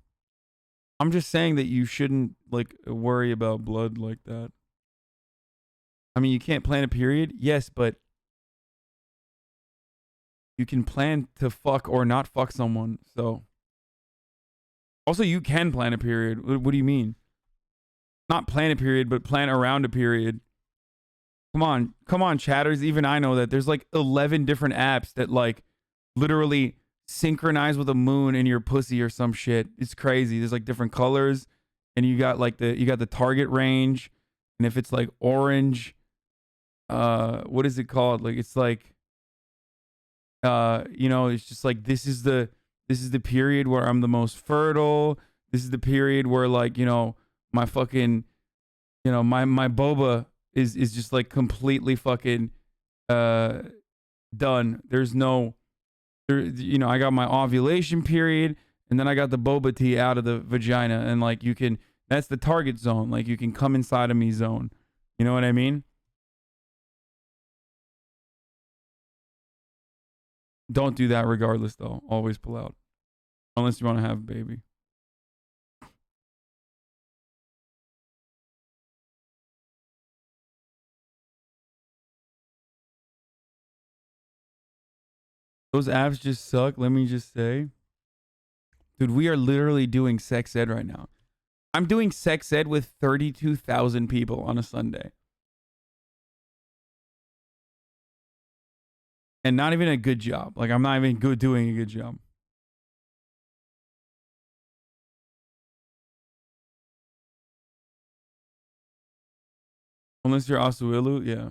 I'm just saying that you shouldn't like worry about blood like that. I mean, you can't plan a period, yes, but you can plan to fuck or not fuck someone. So, also, you can plan a period. What do you mean? Not plan a period, but plan around a period. Come on, chatters. Even I know that there's like 11 different apps that like literally synchronize with a moon in your pussy or some shit. It's crazy. There's like different colors, and you got the target range, and if it's like orange, what is it called? Like it's like, it's just like this is the period where I'm the most fertile. This is the period where like my fucking, my boba is just like completely fucking done. There's no. I got my ovulation period, and then I got the boba tea out of the vagina, and like that's the target zone. Like you can come inside of me zone. You know what I mean? Don't do that regardless though. Always pull out. Unless you want to have a baby. Those apps just suck, let me just say. Dude, we are literally doing sex ed right now. I'm doing sex ed with 32,000 people on a Sunday. And not even a good job. Like, I'm not even doing a good job. Unless you're Asuilu, yeah.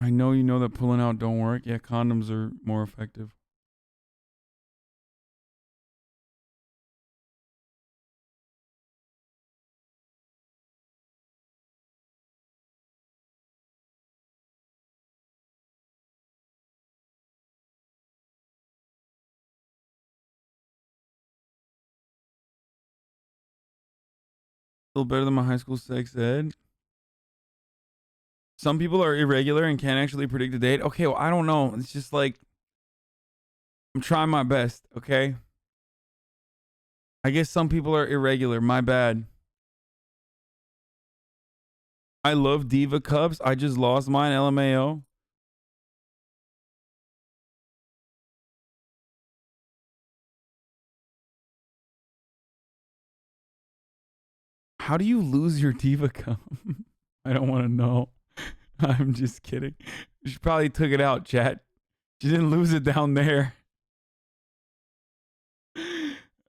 I know you know that pulling out don't work. Yeah, condoms are more effective. Still better than my high school sex ed. Some people are irregular and can't actually predict a date. Okay, well, I don't know. It's just like, I'm trying my best, okay? I guess some people are irregular. My bad. I love Diva Cups. I just lost mine, LMAO. How do you lose your Diva Cup? I don't want to know. I'm just kidding. She probably took it out, chat. She didn't lose it down there.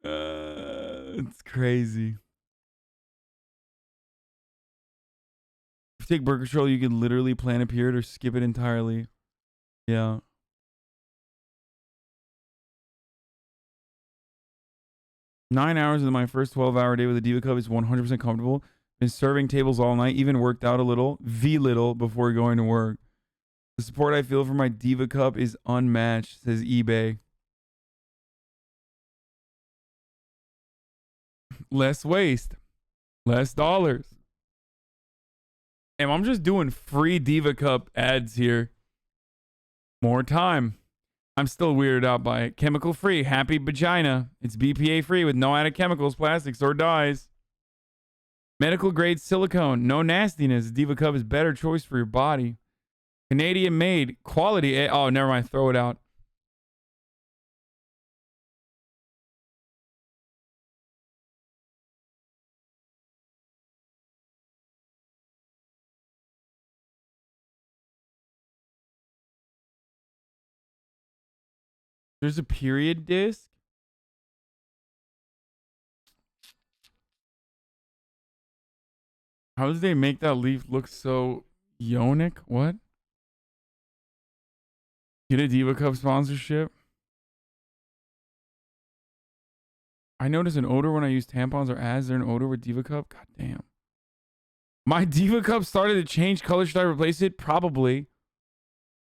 It's crazy. If you take birth control, you can literally plan a period or skip it entirely. Yeah. Nine hours of my first 12-hour day with a Diva Cup is 100% comfortable. Been serving tables all night, even worked out a little, before going to work. The support I feel for my Diva Cup is unmatched, says eBay. Less waste. Less dollars. And I'm just doing free Diva Cup ads here. More time. I'm still weirded out by it. Chemical free, happy vagina. It's BPA free with no added chemicals, plastics, or dyes. Medical grade silicone, no nastiness. Diva Cup is better choice for your body. Canadian made, quality. Oh, never mind. Throw it out. There's a period disc. How does they make that leaf look so yonic? What? Get a Diva Cup sponsorship? I notice an odor when I use tampons or ads. Is there an odor with Diva Cup? God damn. My Diva Cup started to change color. Should I replace it? Probably.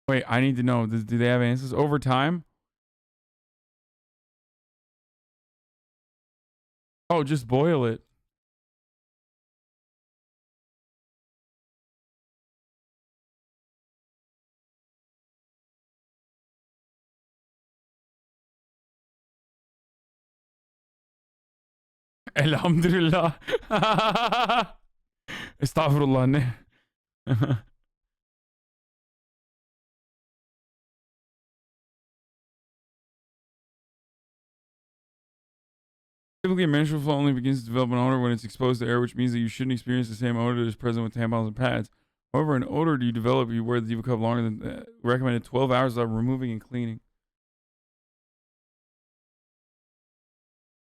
Wait, I need to know. Do they have answers over time? Oh, just boil it. Elhamdülillah. Estağfurullah ne? Typically, a menstrual flow only begins to develop an odor when it's exposed to air, which means that you shouldn't experience the same odor that is present with tampons and pads. However, an odor do you develop if you wear the Diva Cup longer than recommended 12 hours without removing and cleaning.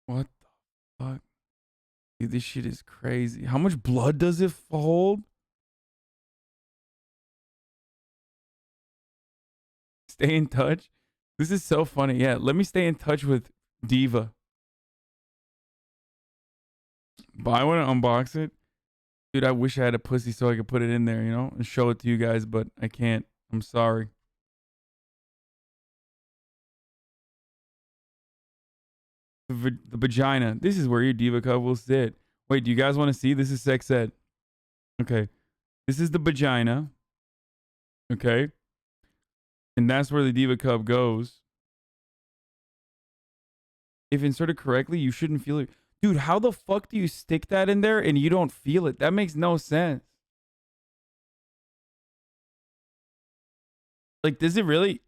What the fuck? Dude, this shit is crazy. How much blood does it hold? Stay in touch? This is so funny. Yeah, let me stay in touch with Diva. Buy one and unbox it. Dude, I wish I had a pussy so I could put it in there, you know, and show it to you guys, but I can't. I'm sorry. The vagina. This is where your Diva Cup will sit. Wait, do you guys want to see? This is sex ed. Okay. This is the vagina. Okay. And that's where the Diva Cup goes. If inserted correctly, you shouldn't feel it. Dude, how the fuck do you stick that in there and you don't feel it? That makes no sense. Like, does it really?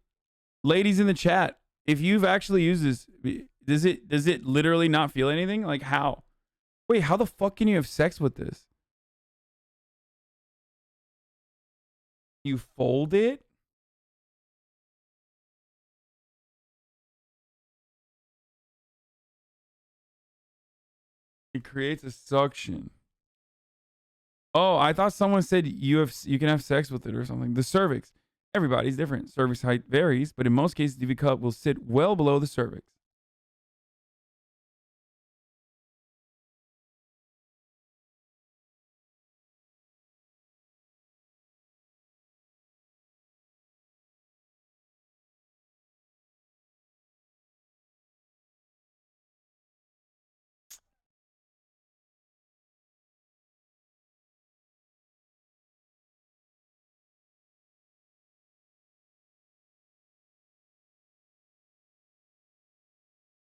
Ladies in the chat, if you've actually used this, does it literally not feel anything? Like, how? Wait, how the fuck can you have sex with this? You fold it? It creates a suction. Oh, I thought someone said you can have sex with it or something. The cervix. Everybody's different. Cervix height varies, but in most cases, Diva Cup will sit well below the cervix.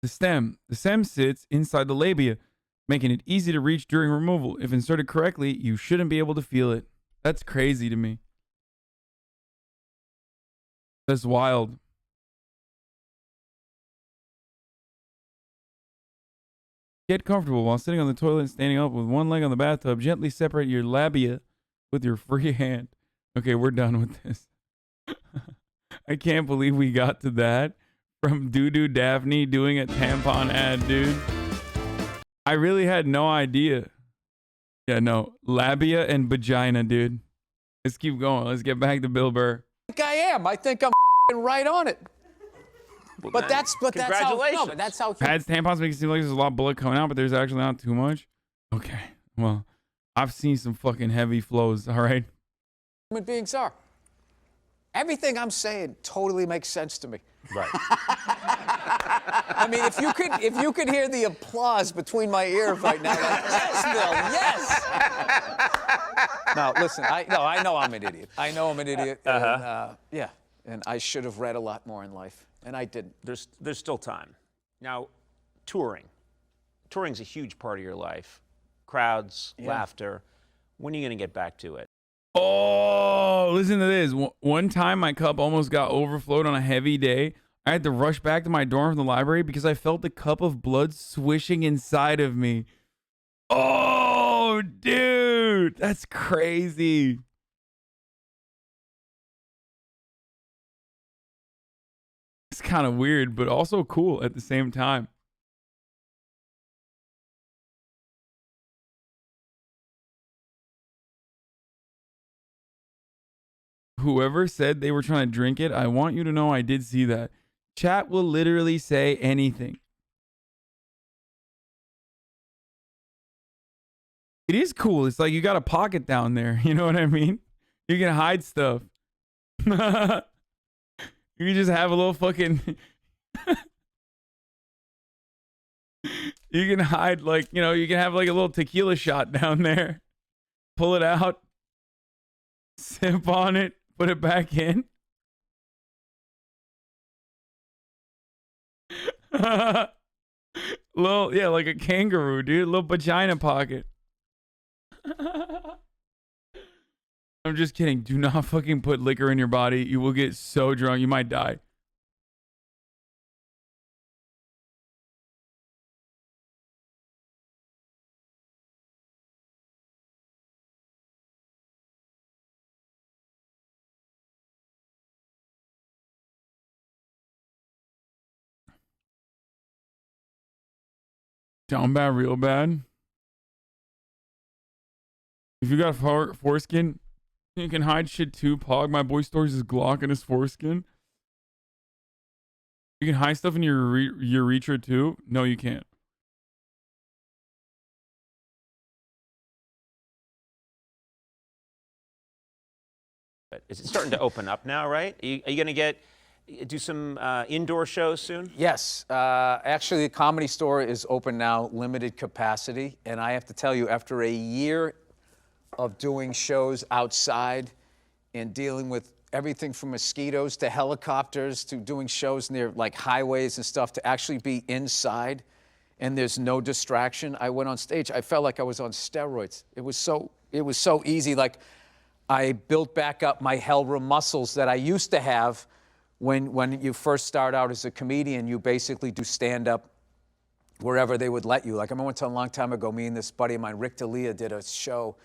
The stem sits inside the labia, making it easy to reach during removal. If inserted correctly, you shouldn't be able to feel it. That's crazy to me. That's wild. Get comfortable while sitting on the toilet and standing up with one leg on the bathtub. Gently separate your labia with your free hand. Okay, we're done with this. I can't believe we got to that. From Doo-Doo Daphne doing a tampon ad, dude. I really had no idea. Yeah, no. Labia and vagina, dude. Let's keep going. Let's get back to Bill Burr. I think I am. I think I'm right on it. Well, but that's congratulations. how. No, but that's how. Pads, tampons make it seem like there's a lot of blood coming out, but there's actually not too much. Okay. Well, I've seen some fucking heavy flows, all right? Human beings are. Everything I'm saying totally makes sense to me. Right. I mean, if you could hear the applause between my ears right now, like, yes, Bill, yes. Now, listen, I know I'm an idiot. I know I'm an idiot. And, yeah, and I should have read a lot more in life, and I didn't. There's still time. Now, touring. Touring's a huge part of your life. Crowds, laughter. When are you going to get back to it? Oh, listen to this. One time my cup almost got overflowed on a heavy day. I had to rush back to my dorm from the library because I felt the cup of blood swishing inside of me. Oh, dude, that's crazy. It's kind of weird, but also cool at the same time. Whoever said they were trying to drink it, I want you to know I did see that. Chat will literally say anything. It is cool. It's like you got a pocket down there. You know what I mean? You can hide stuff. You can just have a little fucking... You can hide, like, you know, you can have like a little tequila shot down there. Pull it out. Sip on it. Put it back in. Little, yeah, like a kangaroo, dude. Little vagina pocket. I'm just kidding. Do not fucking put liquor in your body. You will get so drunk. You might die. Down bad, real bad. If you got foreskin, you can hide shit too. Pog, my boy stores his Glock and his foreskin. You can hide stuff in your urethra too. No, you can't. Is it starting to open up now, right? Are you going to do some indoor shows soon? Yes. Actually, the Comedy Store is open now, limited capacity. And I have to tell you, after a year of doing shows outside and dealing with everything from mosquitoes to helicopters to doing shows near like highways and stuff, to actually be inside and there's no distraction. I went on stage. I felt like I was on steroids. It was so easy. Like, I built back up my hell room muscles that I used to have. When you first start out as a comedian, you basically do stand-up wherever they would let you. Like, I remember a long time ago, me and this buddy of mine, Rick D'Elia, did a show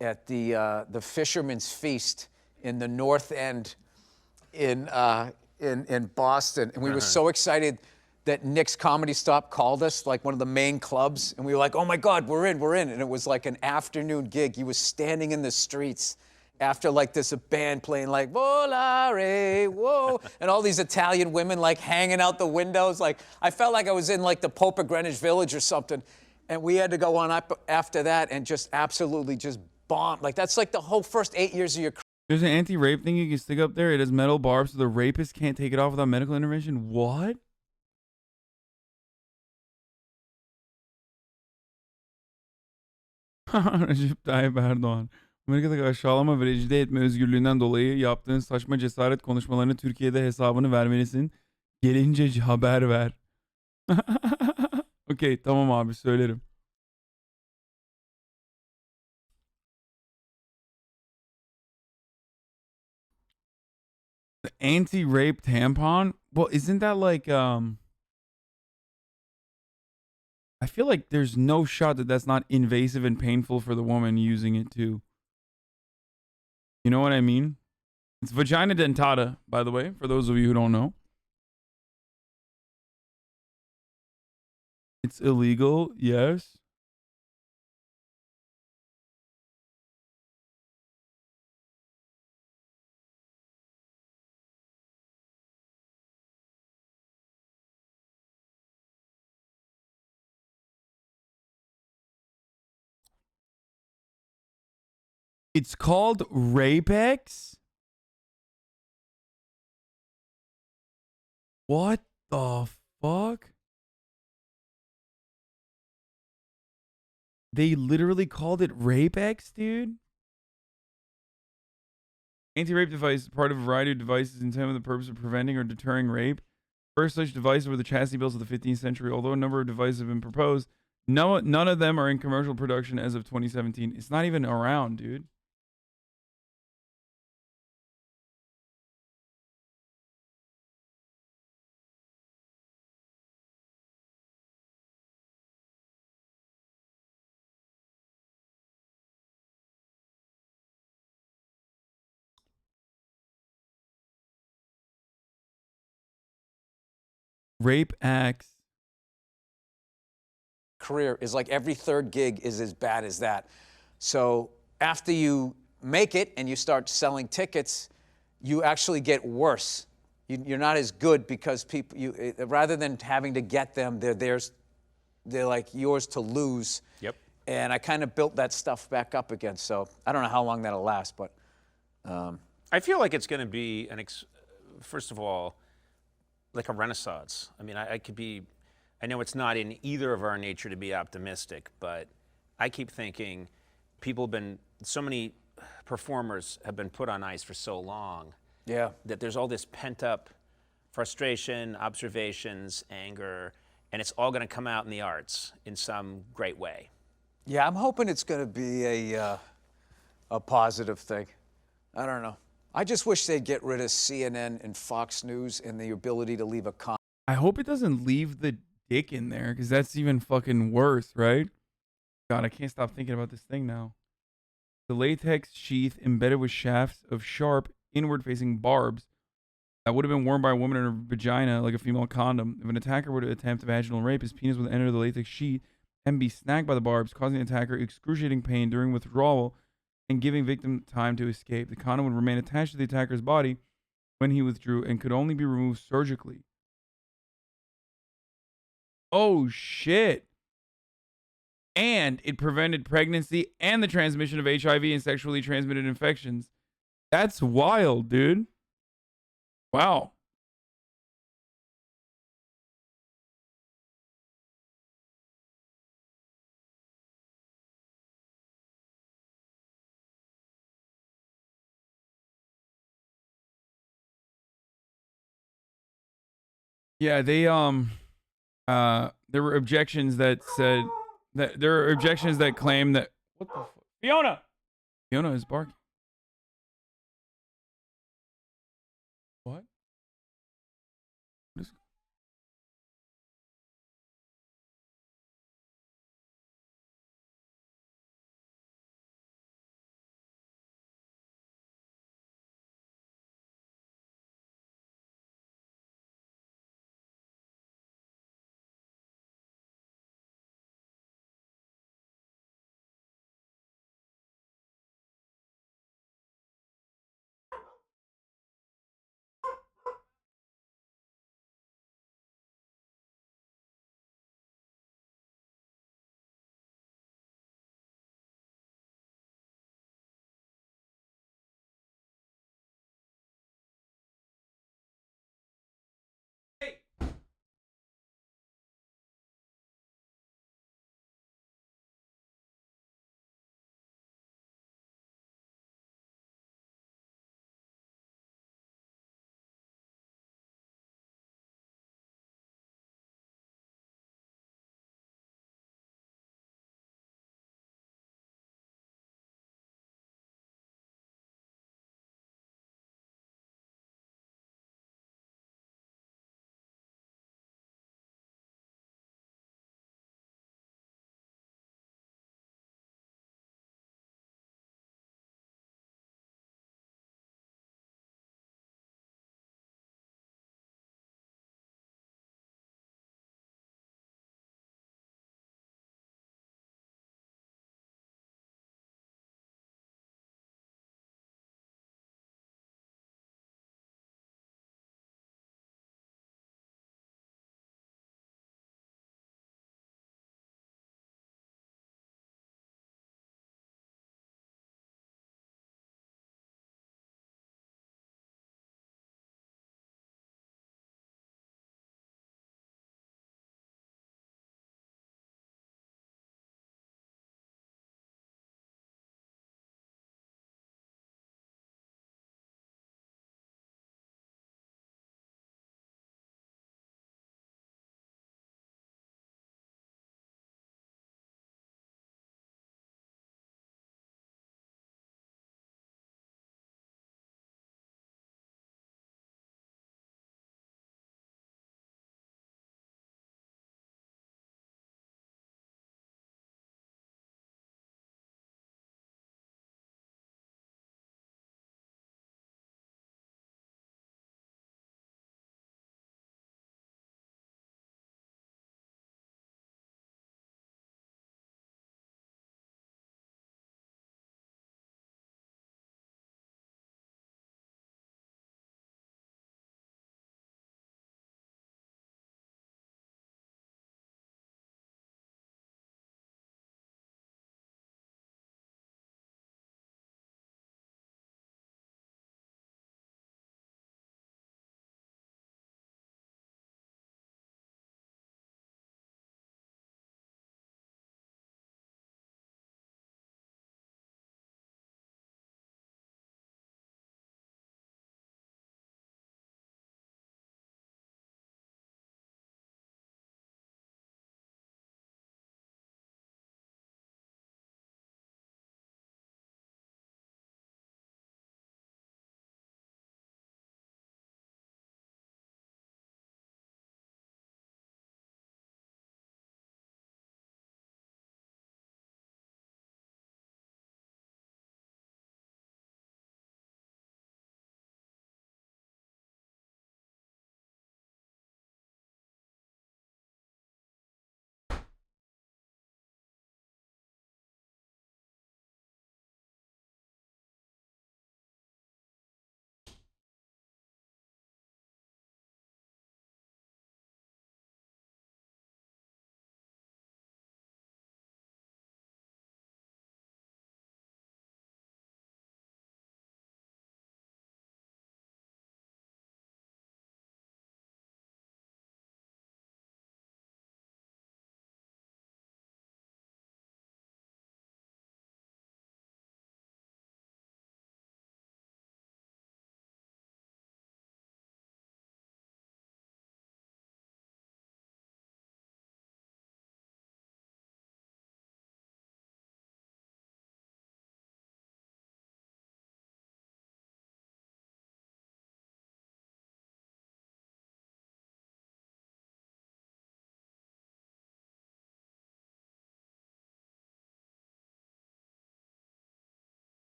at the Fisherman's Feast in the North End in Boston. And we were so excited that Nick's Comedy Stop called us, like one of the main clubs. And we were like, oh my God, we're in. And it was like an afternoon gig. He was standing in the streets after like this, a band playing like Volare, whoa, and all these Italian women like hanging out the windows. Like, I felt like I was in like the Pope of Greenwich Village or something. And we had to go on up after that and just absolutely just bomb. Like, that's like the whole first 8 years of your career. There's an anti-rape thing you can stick up there. It has metal barbs so the rapist can't take it off without medical intervention. What? Recep Tayyip Erdoğan. Amerika'daki aşağılama ve rencide etme özgürlüğünden dolayı yaptığın saçma cesaret konuşmalarını Türkiye'de hesabını vermelisin. Gelince haber ver. Okey, tamam abi, söylerim. The anti-rape tampon? Well, isn't that like I feel like there's no shot that that's not invasive and painful for the woman using it too. You know what I mean? It's vagina dentata, by the way, for those of you who don't know. It's illegal, yes. It's called Rapex? What the fuck? They literally called it Rapex, dude? Anti-rape device is part of a variety of devices intended with the purpose of preventing or deterring rape. First such devices were the chastity belts of the 15th century. Although a number of devices have been proposed, none of them are in commercial production as of 2017. It's not even around, dude. Rape acts. Career is like every third gig is as bad as that. So after you make it and you start selling tickets, you actually get worse. You're not as good because people, rather than having to get them, they're like yours to lose. Yep. and I kind of built that stuff back up again. So I don't know how long that'll last, but I feel like it's going to be first of all, like a renaissance. I mean, I know it's not in either of our nature to be optimistic, but I keep thinking so many performers have been put on ice for so long. Yeah. That there's all this pent up frustration, observations, anger, and it's all going to come out in the arts in some great way. Yeah, I'm hoping it's going to be a positive thing. I don't know. I just wish they'd get rid of CNN and Fox News and the ability to leave a comment. I hope it doesn't leave the dick in there, because that's even fucking worse, right? God, I can't stop thinking about this thing now. The latex sheath embedded with shafts of sharp, inward-facing barbs that would have been worn by a woman in her vagina like a female condom. If an attacker were to attempt vaginal rape, his penis would enter the latex sheath and be snagged by the barbs, causing the attacker excruciating pain during withdrawal and giving victim time to escape. The condom would remain attached to the attacker's body when he withdrew and could only be removed surgically. Oh, shit. And it prevented pregnancy and the transmission of HIV and sexually transmitted infections. That's wild, dude. Wow. Yeah, there were objections that said that there are objections that claim that what the fuck? Fiona is barking. What? What is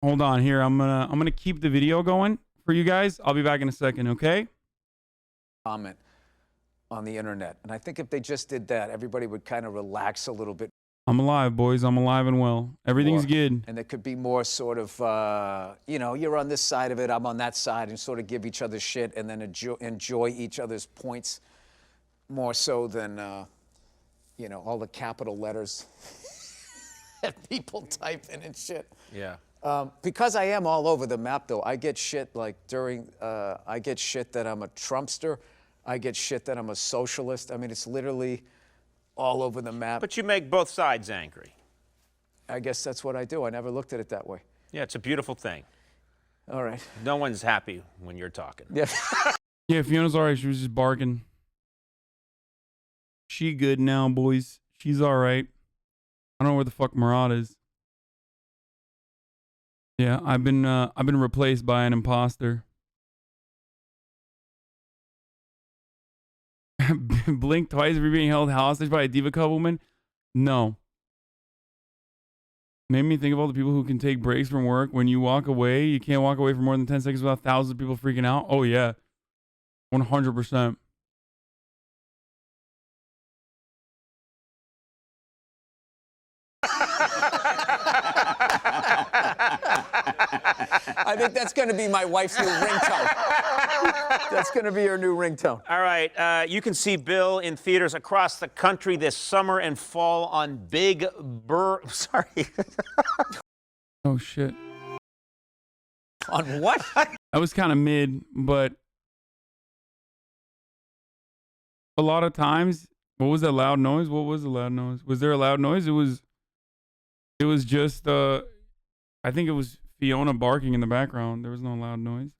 Hold on here. I'm gonna keep the video going for you guys. I'll be back in a second, okay? Comment on the internet. And I think if they just did that, everybody would kind of relax a little bit. I'm alive, boys. I'm alive and well. Everything's more. good. And there could be more sort of, you know, you're on this side of it, I'm on that side, and sort of give each other shit and then enjoy each other's points more so than, you know, all the capital letters that people type in and shit. Yeah. Because I am all over the map, though, I get shit like I get shit that I'm a Trumpster. I get shit that I'm a socialist. I mean, it's literally all over the map. But you make both sides angry. I guess that's what I do. I never looked at it that way. Yeah, it's a beautiful thing. All right. No one's happy when you're talking. Yeah. Yeah, Fiona's all right. She was just barking. She good now, boys. She's all right. I don't know where the fuck MURAT is. Yeah, I've been replaced by an imposter. Blink twice if you're being held hostage by a diva couple woman? No. Made me think of all the people who can take breaks from work. When you walk away, you can't walk away for more than 10 seconds without thousands of people freaking out. Oh, yeah. 100%. I think that's going to be my wife's new ringtone. That's going to be her new ringtone. All right. You can see Bill in theaters across the country this summer and fall on Big Burr. Sorry. Oh, shit. On what? That was kind of mid, but a lot of times, what was that loud noise? What was the loud noise? Was there a loud noise? It was just, I think it was Fiona barking in the background. There was no loud noise.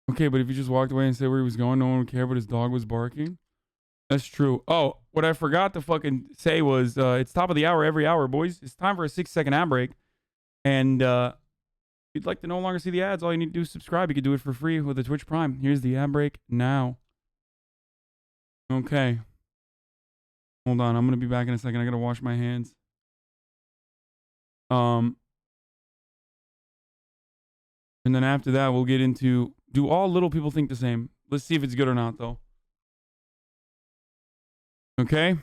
Okay, but if he just walked away and said where he was going, no one would care, but his dog was barking. That's true. Oh, what I forgot to fucking say was, it's top of the hour every hour, boys. It's time for a 6-second ad break. And, if you'd like to no longer see the ads, all you need to do is subscribe. You can do it for free with a Twitch Prime. Here's the ad break now. Okay. Hold on. I'm going to be back in a second. I got to wash my hands. And then after that, we'll get into, do all little people think the same? Let's see if it's good or not, though. Okay?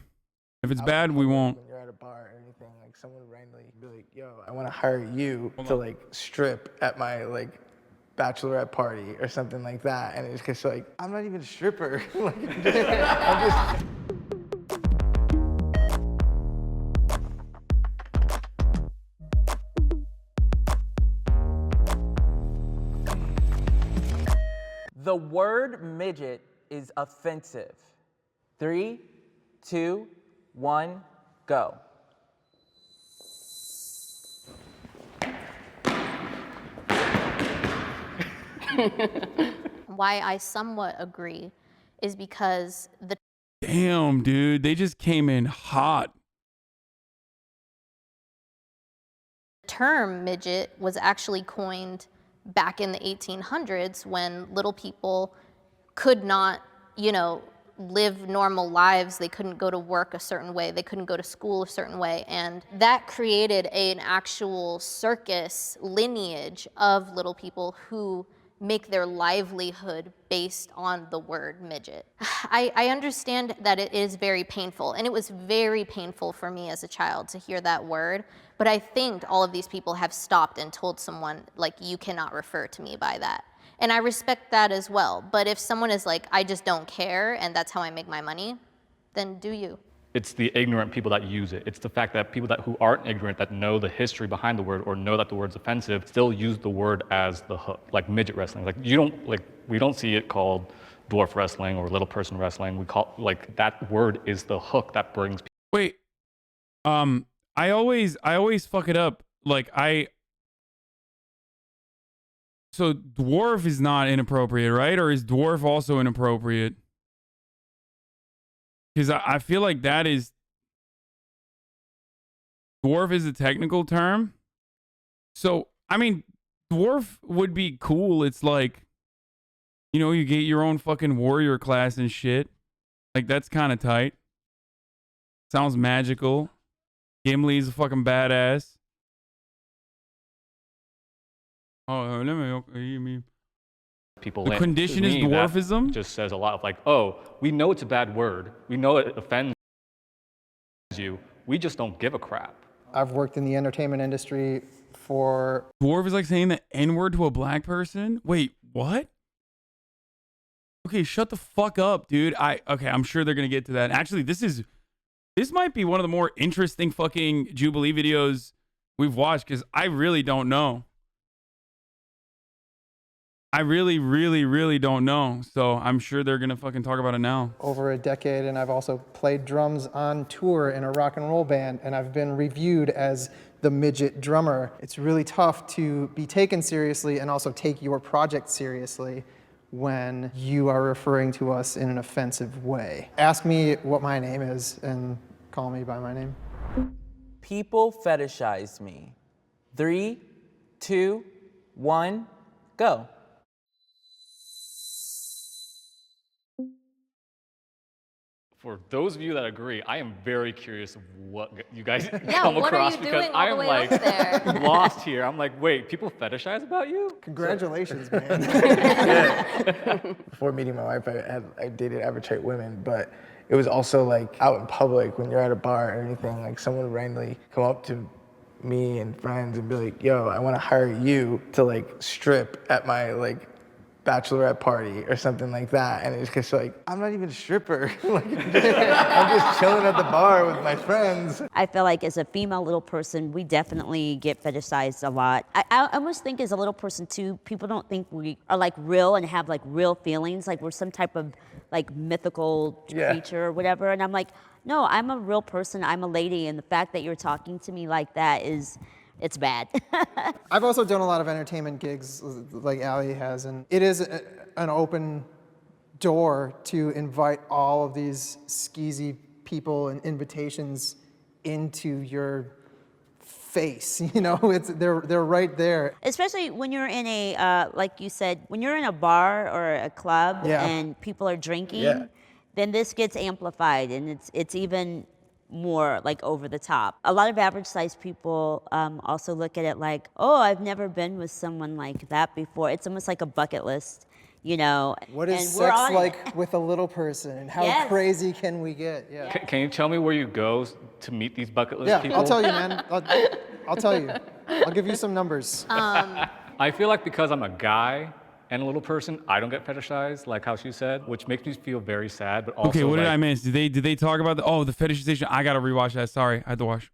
If it's bad, we won't. When you're at a bar or anything, like someone randomly be like, yo, I want to hire you to like strip at my like bachelorette party or something like that. And it's just like, I'm not even a stripper. Like, I'm just... The word midget is offensive. 3, 2, 1, go. Why I somewhat agree is because the Damn, dude. They just came in hot. term midget was actually coined back in the 1800s when little people could not, you know, live normal lives. They couldn't go to work a certain way. They couldn't go to school a certain way. And that created an actual circus lineage of little people who make their livelihood based on the word midget. I understand that it is very painful, and it was very painful for me as a child to hear that word, but I think all of these people have stopped and told someone, like, you cannot refer to me by that. And I respect that as well. But if someone is like, I just don't care, and that's how I make my money, then do you. It's the ignorant people that use it. It's the fact that people who aren't ignorant, that know the history behind the word or know that the word's offensive, still use the word as the hook, like midget wrestling. Like we don't see it called dwarf wrestling or little person wrestling. We call, like, that word is the hook that brings people. Wait, I always fuck it up. Like so dwarf is not inappropriate, right? Or is dwarf also inappropriate? Because I feel like that is... Dwarf is a technical term. So, I mean, Dwarf would be cool. It's like, you know, you get your own fucking warrior class and shit. Like, that's kind of tight. Sounds magical. Gimli's a fucking badass. Oh, let me. People The condition is to me, dwarfism? that just says a lot of like, oh, we know it's a bad word. We know it offends you. We just don't give a crap. I've worked in the entertainment industry for... Dwarf is like saying the N-word to a black person? Wait, what? Okay, shut the fuck up, dude. Okay, I'm sure they're gonna get to that. Actually, this might be one of the more interesting fucking Jubilee videos we've watched, because I really don't know. I really, really, really don't know. So I'm sure they're gonna fucking talk about it now. Over a decade, and I've also played drums on tour in a rock and roll band, and I've been reviewed as the midget drummer. It's really tough to be taken seriously and also take your project seriously when you are referring to us in an offensive way. Ask me what my name is and call me by my name. People fetishize me. 3, 2, 1, go. For those of you that agree, I am very curious of what you guys Yeah, come what are across you because doing all I the am way like up there? lost here. I'm like, wait, people fetishize about you? Congratulations, man. Before meeting my wife, I dated average height women, but it was also like out in public when you're at a bar or anything, like someone would randomly come up to me and friends and be like, yo, I want to hire you to like strip at my like bachelorette party or something like that. And it's just like, I'm not even a stripper. Like, I'm just chilling at the bar with my friends. I feel like as a female little person, we definitely get fetishized a lot. I almost think as a little person too, people don't think we are like real and have like real feelings, like we're some type of like mythical creature or whatever. And I'm like, no, I'm a real person, I'm a lady, and the fact that you're talking to me like that it's bad. I've also done a lot of entertainment gigs like Ali has, and it is an open door to invite all of these skeezy people and invitations into your face. You know, they're right there. Especially when you're in a, like you said, when you're in a bar or a club and people are drinking, then this gets amplified and it's even more like over the top. A lot of average sized people also look at it like, oh, I've never been with someone like that before. It's almost like a bucket list, you know. What is sex like with a little person, and how crazy can we get? Yeah. Can you tell me where you go to meet these bucket list people? Yeah, I'll tell you, man. I'll tell you. I'll give you some numbers. I feel like because I'm a guy and a little person, I don't get fetishized, like how she said, which makes me feel very sad, but also Okay, what did like, I miss? Did they talk about the fetishization? I gotta rewatch that. Sorry, I had to watch.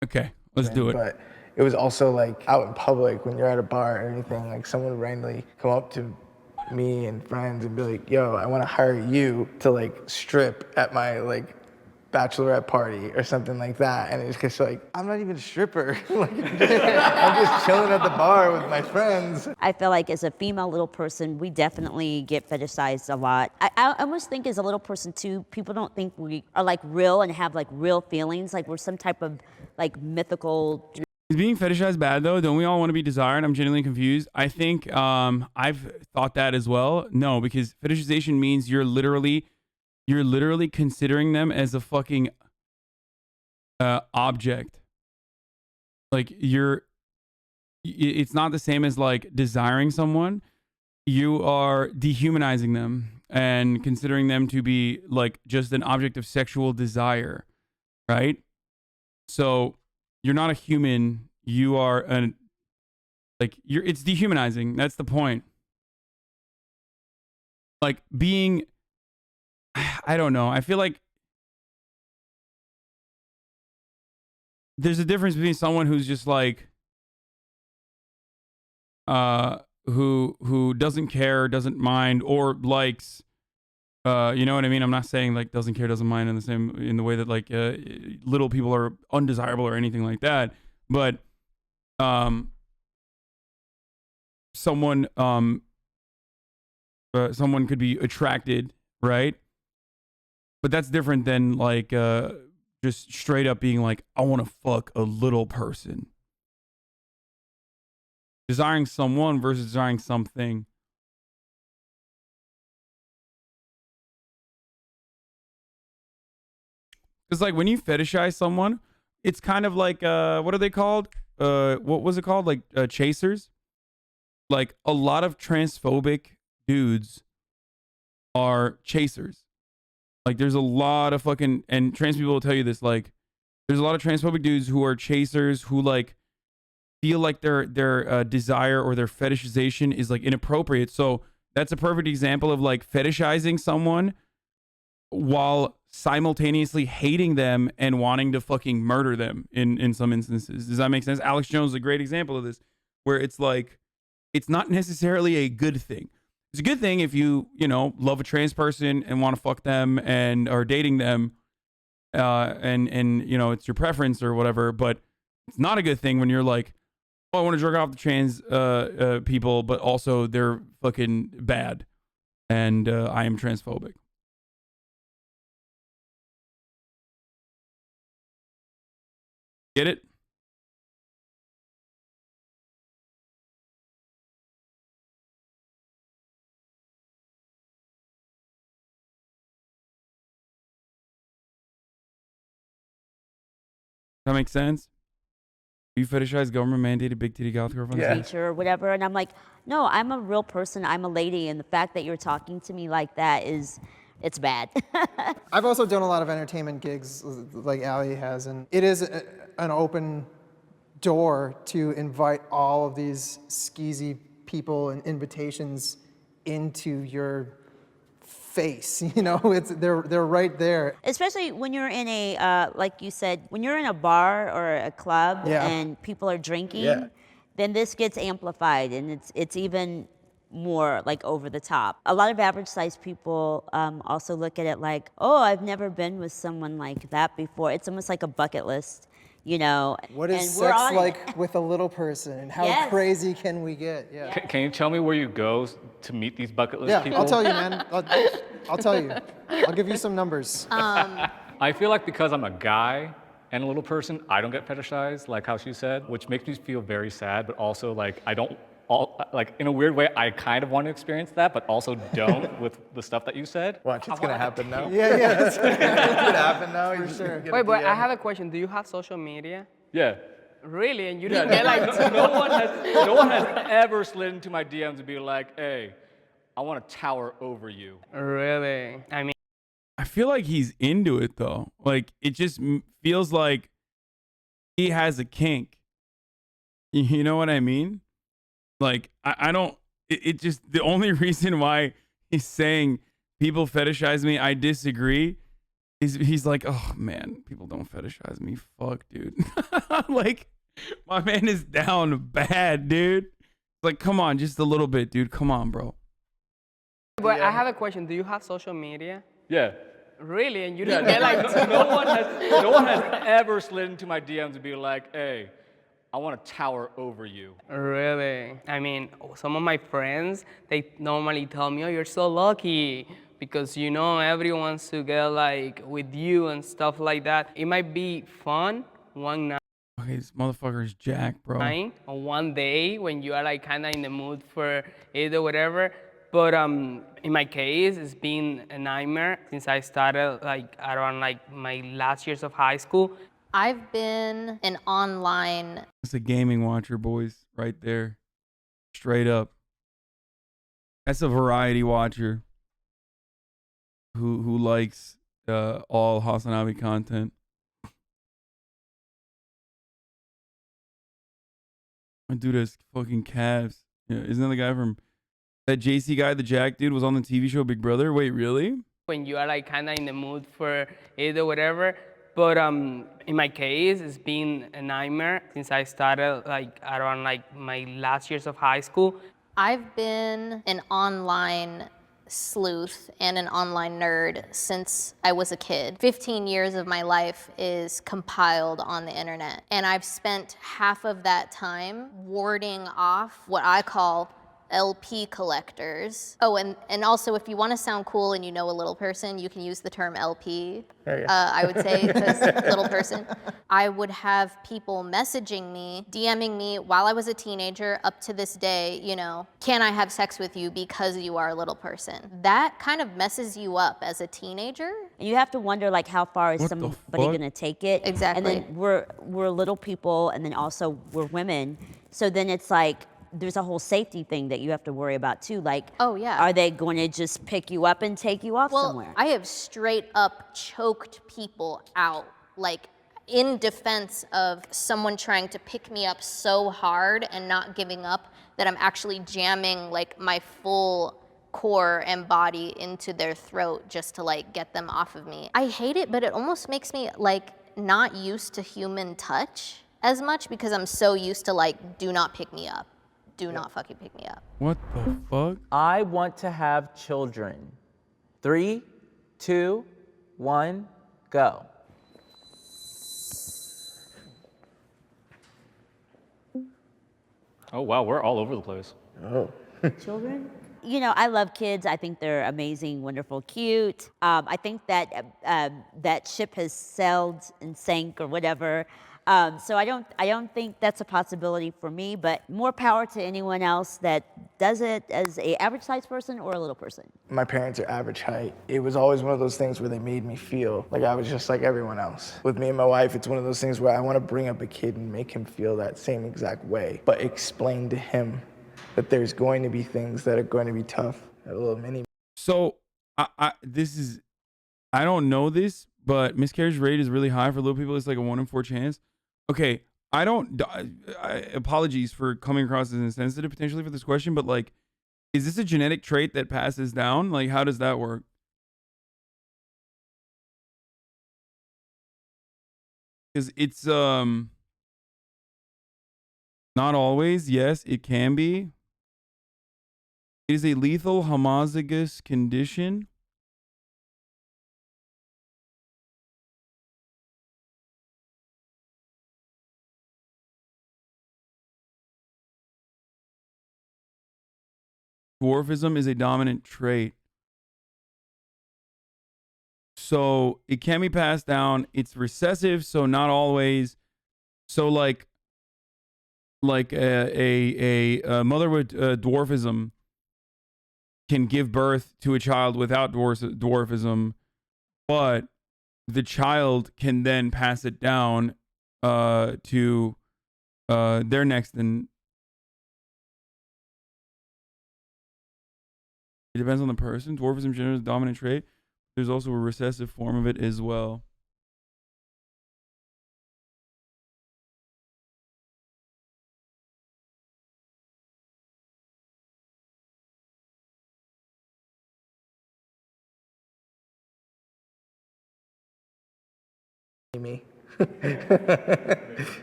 Okay, let's do it. But it was also like out in public when you're at a bar or anything, like someone would randomly come up to me and friends and be like, yo, I want to hire you to like strip at my like bachelorette party or something like that. And it's just like, I'm not even a stripper. Like, I'm just chilling at the bar with my friends. I feel like as a female little person, we definitely get fetishized a lot. I almost think as a little person too, people don't think we are like real and have like real feelings, like we're some type of like mythical. Is being fetishized bad though? Don't we all want to be desired? I'm genuinely confused. I think I've thought that as well. No, because fetishization means you're literally considering them as a fucking object. Like it's not the same as like desiring someone. You are dehumanizing them and considering them to be like just an object of sexual desire, right? So you're not a human. You are it's dehumanizing. That's the point. Like being, I don't know. I feel like there's a difference between someone who's just like, who doesn't care, doesn't mind, or likes, you know what I mean? I'm not saying like doesn't care, doesn't mind in the way that like little people are undesirable or anything like that. But someone could be attracted, right? But that's different than like just straight up being like, I want to fuck a little person. desiring someone versus desiring something. It's like when you fetishize someone, it's kind of like what are they called? What was it called? Like chasers. Like a lot of transphobic dudes are chasers. Like there's a lot of fucking, and trans people will tell you this, like there's a lot of transphobic dudes who are chasers who like feel like their desire or their fetishization is like inappropriate. So that's a perfect example of like fetishizing someone while simultaneously hating them and wanting to fucking murder them in some instances. Does that make sense? Alex Jones is a great example of this, where it's like, it's not necessarily a good thing. It's a good thing if you love a trans person and want to fuck them and are dating them, and it's your preference or whatever. But it's not a good thing when you're like, oh, I want to jerk off the trans people, but also they're fucking bad, and I am transphobic. Get it? That makes sense? You fetishize government mandated big titty goth girlfriends? Yeah. Teacher or whatever, and I'm like, no, I'm a real person. I'm a lady, and the fact that you're talking to me like that it's bad. I've also done a lot of entertainment gigs like Ali has, and it is an open door to invite all of these skeezy people and invitations into your face. They're right there. Especially when you're in a, like you said, when you're in a bar or a club and people are drinking, then this gets amplified, and it's even more like over the top. A lot of average sized people also look at it like, oh, I've never been with someone like that before. It's almost like a bucket list, What is sex like with a little person, and how crazy can we get? Yeah. Can you tell me where you go to meet these bucket list people? Yeah, I'll tell you, man. I'll tell you. I'll give you some numbers. I feel like because I'm a guy and a little person, I don't get fetishized, like how she said, which makes me feel very sad, but also like I don't, in a weird way, I kind of want to experience that, but also don't with the stuff that you said. Watch, it's going to happen now. Yeah. It's going to happen now. For sure. Wait, but I have a question. Do you have social media? Yeah. Really? And you didn't get like... no one has ever slid into my DMs and be like, hey, I want to tower over you. Really? I mean... I feel like he's into it though. Like it just feels like he has a kink. You know what I mean? Like I don't. It just, the only reason why he's saying people fetishize me, I disagree. He's like, oh man, people don't fetishize me. Fuck, dude. Like my man is down bad, dude. Like come on, just a little bit, dude. Come on, bro. But I have a question. Do you have social media? Yeah. Really? And you didn't get like... no one has ever slid into my DMs and be like, hey, I want to tower over you. Really? I mean, some of my friends, they normally tell me, oh, you're so lucky because, everyone wants to get like with you and stuff like that. It might be fun one night. Okay, this motherfucker's Jack, bro. Or one day when you are like kind of in the mood for it or whatever. But in my case, it's been a nightmare since I started like around like my last years of high school. I've been an online... It's a gaming watcher, boys, right there. Straight up. That's a variety watcher who likes all HasanAbi content. My dude has fucking calves. Yeah, isn't that the guy from... That JC guy, the Jack dude, was on the TV show Big Brother? Wait, really? When you are like kind of in the mood for it or whatever. But in my case, it's been a nightmare since I started like around like my last years of high school. I've been an online sleuth and an online nerd since I was a kid. 15 years of my life is compiled on the internet. And I've spent half of that time warding off what I call LP collectors. Oh, and also if you want to sound cool and you know a little person, you can use the term LP. I would say, because little person. I would have people messaging me, DMing me while I was a teenager up to this day, you know, can I have sex with you because you are a little person? That kind of messes you up as a teenager. And you have to wonder, like, how far is somebody going to take it? Exactly. And then we're little people, and then also we're women. So then it's like, there's a whole safety thing that you have to worry about too. Like, oh yeah, are they going to just pick you up and take you off somewhere? I have straight up choked people out, like in defense of someone trying to pick me up so hard and not giving up that I'm actually jamming like my full core and body into their throat just to like get them off of me. I hate it, but it almost makes me like not used to human touch as much because I'm so used to like, do not pick me up. Do not fucking pick me up. What the fuck? I want to have children. 3, 2, 1, go. Oh, wow, we're all over the place. Oh. Children? You know, I love kids. I think they're amazing, wonderful, cute. I think that that ship has sailed and sank or whatever. So I don't think that's a possibility for me, but more power to anyone else that does it as a average size person or a little person. My parents are average height. It was always one of those things where they made me feel like I was just like everyone else. With me and my wife, it's one of those things where I want to bring up a kid and make him feel that same exact way, but explain to him that there's going to be things that are going to be tough. A little mini. So I don't know this, but miscarriage rate is really high for little people. It's like a 1 in 4 chance. Okay, apologies for coming across as insensitive potentially for this question, but like, is this a genetic trait that passes down? Like, how does that work? Because it's not always. Yes, it can be. It is a lethal homozygous condition. Dwarfism is a dominant trait. So it can be passed down. It's recessive, so not always. So like a mother with dwarfism can give birth to a child without dwarfism, but the child can then pass it down to their next and it depends on the person. Dwarfism generally is a dominant trait. There's also a recessive form of it as well. Me.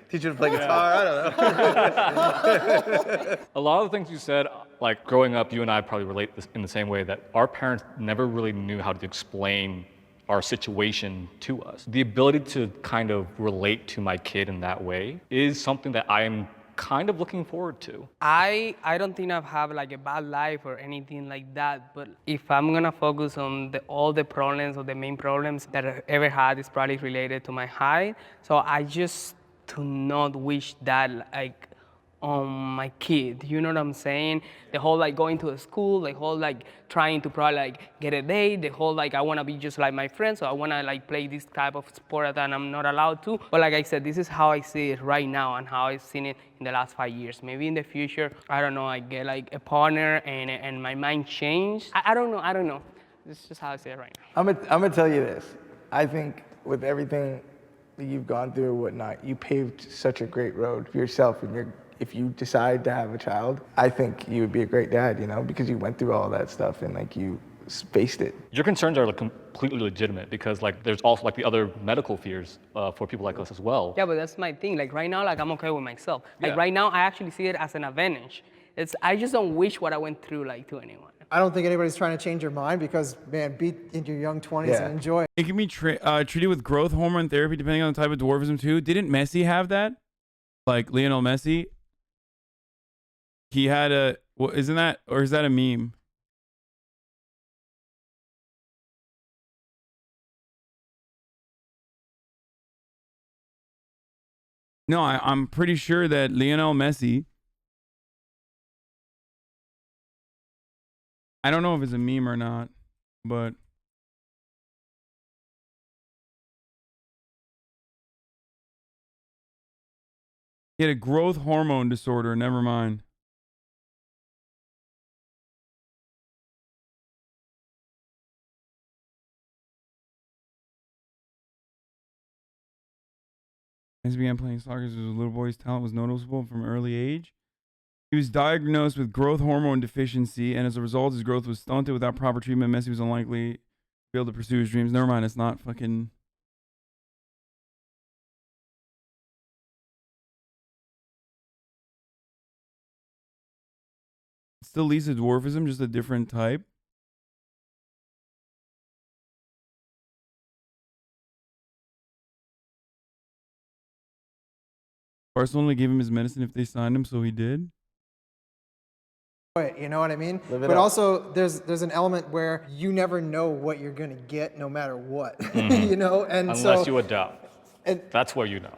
Teach you to play guitar, I don't know. A lot of the things you said, like growing up, you and I probably relate this in the same way that our parents never really knew how to explain our situation to us. The ability to kind of relate to my kid in that way is something that I am kind of looking forward to. I don't think I've had like a bad life or anything like that, but if I'm gonna focus on all the problems or the main problems that I've ever had is probably related to my height. So I just do not wish that like on my kid, you know what I'm saying? The whole like going to a school, the whole like trying to probably like get a date, the whole like I wanna be just like my friends, so I wanna like play this type of sport that I'm not allowed to. But like I said, this is how I see it right now and how I've seen it in the last 5 years. Maybe in the future, I don't know, I get like a partner and my mind changed. I don't know. This is just how I see it right now. I'm gonna tell you this. I think with everything that you've gone through and whatnot, you paved such a great road for yourself and if you decide to have a child, I think you would be a great dad, you know, because you went through all that stuff and like you faced it. Your concerns are like completely legitimate because like there's also like the other medical fears for people like us as well. Yeah, but that's my thing. Like right now, like I'm okay with myself. Like right now, I actually see it as an advantage. I just don't wish what I went through like to anyone. I don't think anybody's trying to change your mind because, man, be in your young 20s and enjoy. It can be treated with growth hormone therapy depending on the type of dwarfism too. Didn't Messi have that? Like Lionel Messi? He had Well, isn't that, or is that a meme? No, I'm pretty sure that Lionel Messi, I don't know if it's a meme or not, but he had a growth hormone disorder. Never mind. As he began playing soccer as a little boy, his talent was noticeable from an early age. He was diagnosed with growth hormone deficiency, and as a result, his growth was stunted. Without proper treatment, Messi was unlikely to be able to pursue his dreams. Never mind, it's not fucking... It still leads to dwarfism, just a different type. Barcelona gave him his medicine if they signed him, so he did. You know what I mean? Live it But up. also, there's an element where you never know what you're gonna get, no matter what. You know, and Unless you adopt. And That's where you know.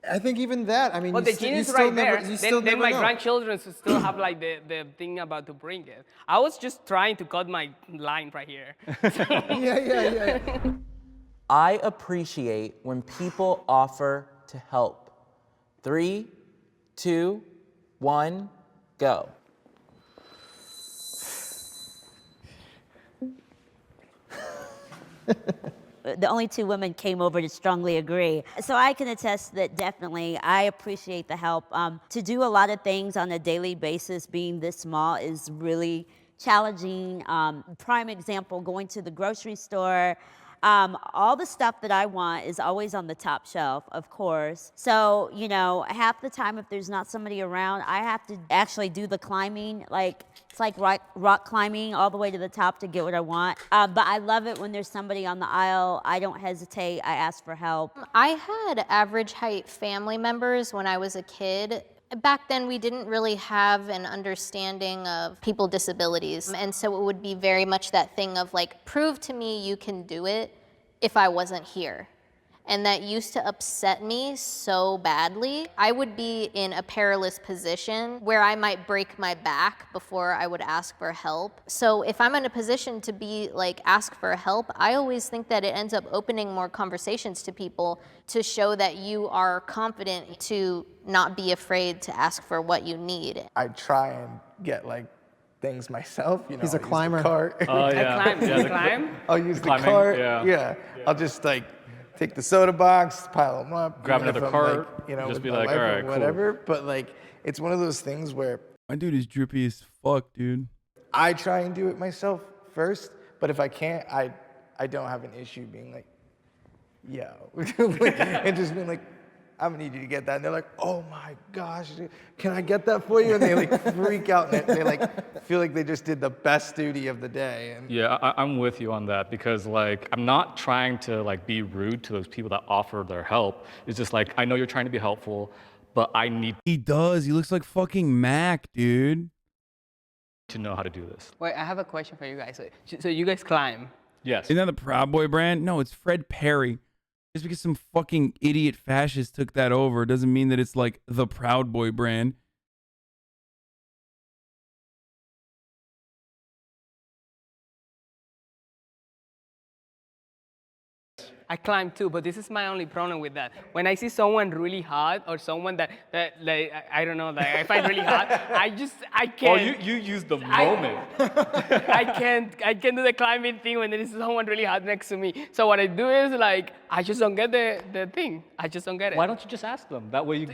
I think even that. I mean, Well, you the st- gene you is still right never, there. you still Then never my know. grandchildren still have like the thing about to bring it. I was just trying to cut my line right here. Yeah. I appreciate when people offer to help. 3, 2, 1, go. The only two women came over to strongly agree. So I can attest that definitely I appreciate the help. To do a lot of things on a daily basis, being this small, is really challenging. Prime example, going to the grocery store. All the stuff that I want is always on the top shelf, of course. So, you know, half the time if there's not somebody around, I have to actually do the climbing. Like, it's like rock climbing all the way to the top to get what I want. But I love it when there's somebody on the aisle. I don't hesitate. I ask for help. I had average height family members when I was a kid. Back then, we didn't really have an understanding of people with disabilities. And so it would be very much that thing of like, prove to me you can do it if I wasn't here. And that used to upset me so badly. I would be in a perilous position where I might break my back before I would ask for help. So if I'm in a position to be like, ask for help, I always think that it ends up opening more conversations to people to show that you are confident to not be afraid to ask for what you need. I try and get like things myself. You know, He's a I'll use the climber. cart. Oh, yeah. Climb? I'll use the Climbing, cart. yeah. I'll just like take the soda box, pile them up, Grab even if another I'm, cart, like, you know, just with be my like, wife all or right, cool. whatever. But like, it's one of those things where My dude is drippy as fuck, dude. I try and do it myself first. But if I can't, I don't have an issue being like, yo, and just being like, I'm gonna need you to get that. And they're like, oh my gosh, can I get that for you? And they like freak out and they like feel like they just did the best duty of the day. And Yeah, I'm with you on that because like I'm not trying to like be rude to those people that offer their help. It's just like I know you're trying to be helpful, but I need He does. He looks like fucking Mac, dude. to know how to do this. Wait, I have a question for you guys. So you guys climb? Yes. Isn't that the Proud Boy brand? No, it's Fred Perry. Just because some fucking idiot fascist took that over doesn't mean that it's like the Proud Boy brand. I climb too, but this is my only problem with that. When I see someone really hot or someone that like I don't know, like I find really hot, I can't. Oh, you use the moment. I can't do the climbing thing when there is someone really hot next to me. So what I do is like I just don't get the thing. I just don't get it. Why don't you just ask them? That way you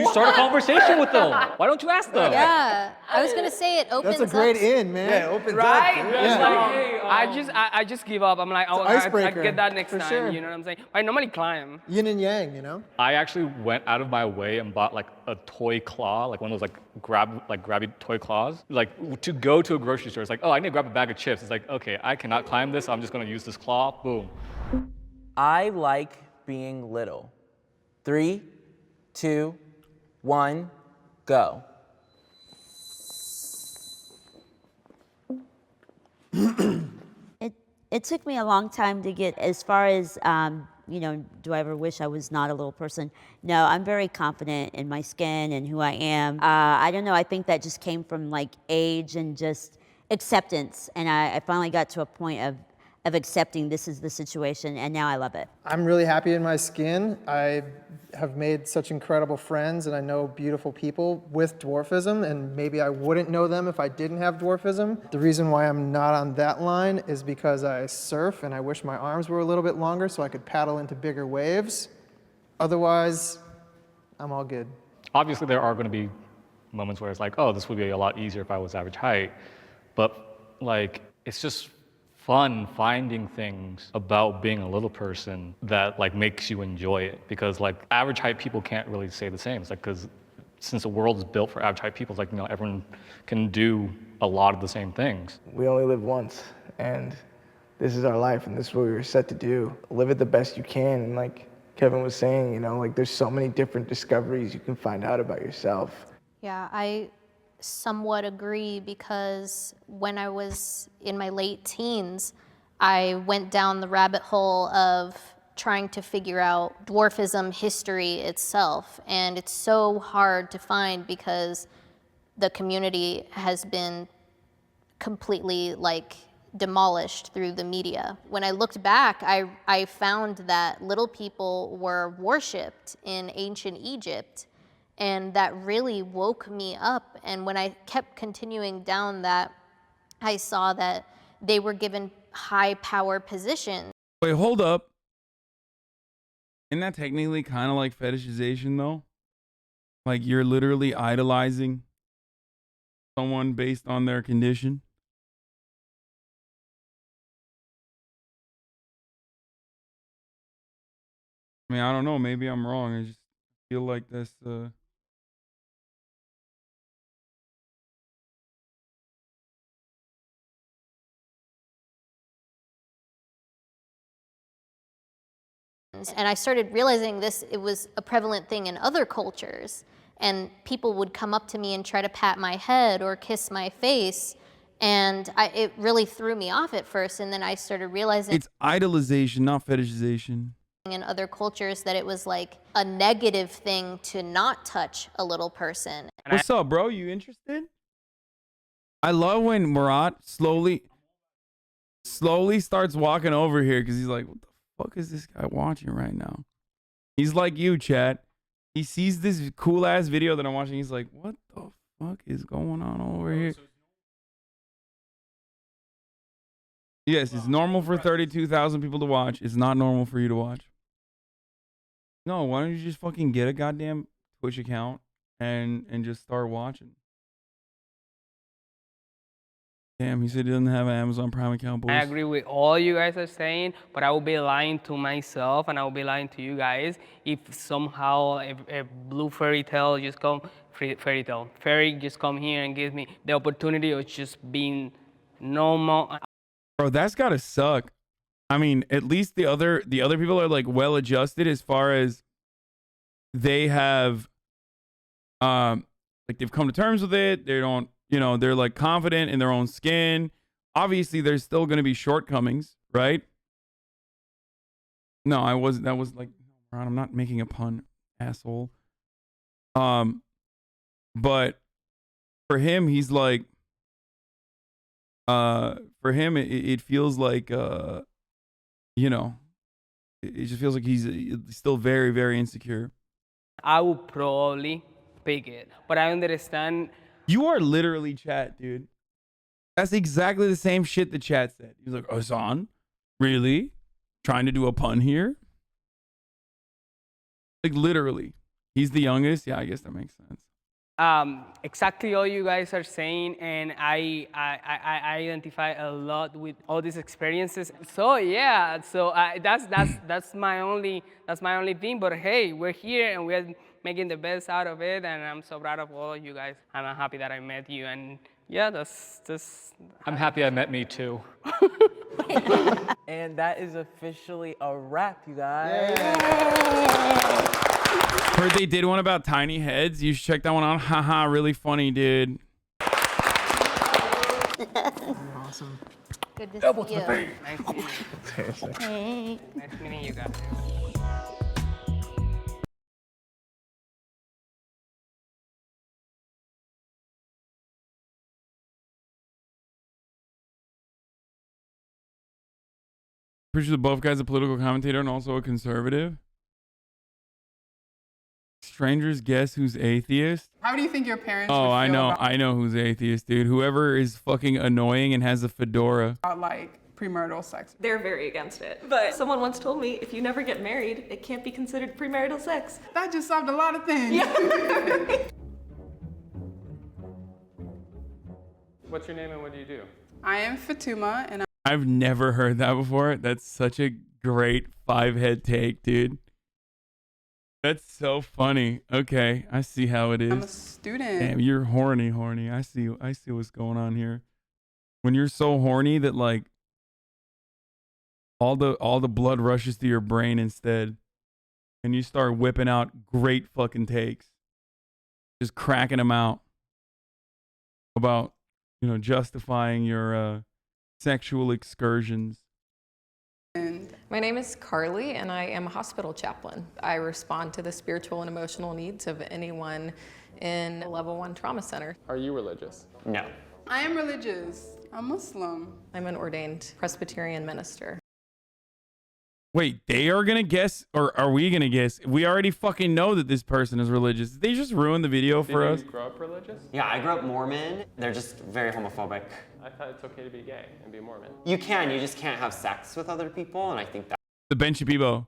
start a conversation with them. Why don't you ask them? Yeah, I was gonna say it opens That's a great up. in, man. yeah, it opens Right? up. dude. It's Yeah. like, hey, I just give up. I'm like, oh, It's an I icebreaker, get that next for time. sure. You know what I'm saying? I normally climb. Yin and yang, you know? I actually went out of my way and bought like a toy claw, like one of those grabby toy claws. Like to go to a grocery store, it's like, oh, I need to grab a bag of chips. It's like, okay, I cannot climb this. I'm just gonna use this claw. Boom. I like being little. 3, 2, 1, go. It took me a long time to get as far as, you know, do I ever wish I was not a little person? No, I'm very confident in my skin and who I am. I don't know, I think that just came from like age and just acceptance. And I finally got to a point of accepting this is the situation, and now I love it. I'm really happy in my skin. I have made such incredible friends, and I know beautiful people with dwarfism, and maybe I wouldn't know them if I didn't have dwarfism. The reason why I'm not on that line is because I surf, and I wish my arms were a little bit longer so I could paddle into bigger waves. Otherwise, I'm all good. Obviously, there are going to be moments where it's like, oh, this would be a lot easier if I was average height. But, like, it's just fun finding things about being a little person that like makes you enjoy it, because like average height people can't really say the same. It's like, because since the world is built for average height people, it's like, you know, everyone can do a lot of the same things. We only live once, and this is our life, and this is what we were set to do. Live it the best you can, and like Kevin was saying, you know, like there's so many different discoveries you can find out about yourself. Yeah, I somewhat agree, because when I was in my late teens, I went down the rabbit hole of trying to figure out dwarfism history itself. And it's so hard to find because the community has been completely like demolished through the media. When I looked back, I found that little people were worshipped in ancient Egypt. And that really woke me up. And when I kept continuing down that, I saw that they were given high power positions. Wait, hold up. Isn't that technically kind of like fetishization though? Like you're literally idolizing someone based on their condition? I mean, I don't know. Maybe I'm wrong. I just feel like that's And I started realizing it was a prevalent thing in other cultures. And people would come up to me and try to pat my head or kiss my face. And it really threw me off at first. And then I started realizing it's idolization, not fetishization. In other cultures that it was like a negative thing to not touch a little person. What's up, bro? You interested? I love when MURAT slowly starts walking over here because he's like, what the fuck is this guy watching right now? He's like you, chat. He sees this cool ass video that I'm watching. He's like, what the fuck is going on over here? Yes, it's normal for 32,000 people to watch. It's not normal for you to watch. No, why don't you just fucking get a goddamn Twitch account and just start watching? Damn, he said he doesn't have an Amazon Prime account, boys. I agree with all you guys are saying, but I will be lying to myself and I will be lying to you guys if somehow a blue fairy tale just come, fairy just come here and give me the opportunity of just being normal. Bro, that's gotta suck. I mean, at least the other people are like well adjusted as far as they have, like they've come to terms with it. They don't. You know, they're like confident in their own skin. Obviously, there's still going to be shortcomings, right? No, I wasn't. That was like, I'm not making a pun, asshole. But for him, he's like, for him, it feels like, you know, it just feels like he's still very, very insecure. I would probably pick it, but I understand. You are literally chat, dude. That's exactly the same shit the chat said. He's like, Hasan, really? Trying to do a pun here? Like literally. He's the youngest? Yeah, I guess that makes sense. Exactly all you guys are saying, and I identify a lot with all these experiences. So yeah, so that's my only thing. But hey, we're here and we're making the best out of it, and I'm so proud of all of you guys. And I'm happy that I met you, and yeah, that's. I'm happy I met me too. And that is officially a wrap, you guys. Heard they did one about tiny heads. You should check that one out. Haha, really funny, dude. Awesome. Good to Elbow see to the you. face. Nice meeting you. Hey. Nice meeting you guys. Pretty sure the both guy's a political commentator and also a conservative. Strangers guess who's atheist? How do you think your parents Oh, would I feel know. I know who's atheist, dude. Whoever is fucking annoying and has a fedora. about like premarital sex? They're very against it. But someone once told me if you never get married, it can't be considered premarital sex. That just solved a lot of things. Yeah. What's your name and what do you do? I am Fatuma, and I've never heard that before. That's such a great 5-head take, dude. That's so funny. Okay, I see how it is. I'm a student. Damn, you're horny. I see what's going on here. When you're so horny that like all the blood rushes to your brain instead, and you start whipping out great fucking takes, just cracking them out about, you know, justifying your sexual excursions. My name is Carly, and I am a hospital chaplain. I respond to the spiritual and emotional needs of anyone in a level 1 trauma center. Are you religious? No. I am religious. I'm Muslim. I'm an ordained Presbyterian minister. Wait, they are gonna guess, or are we gonna guess? We already fucking know that this person is religious. They just ruined the video for us. Did you grow up religious? Yeah, I grew up Mormon. They're just very homophobic. I thought it's okay to be gay and be Mormon. You just can't have sex with other people, and I think that. The Ben Shabibo.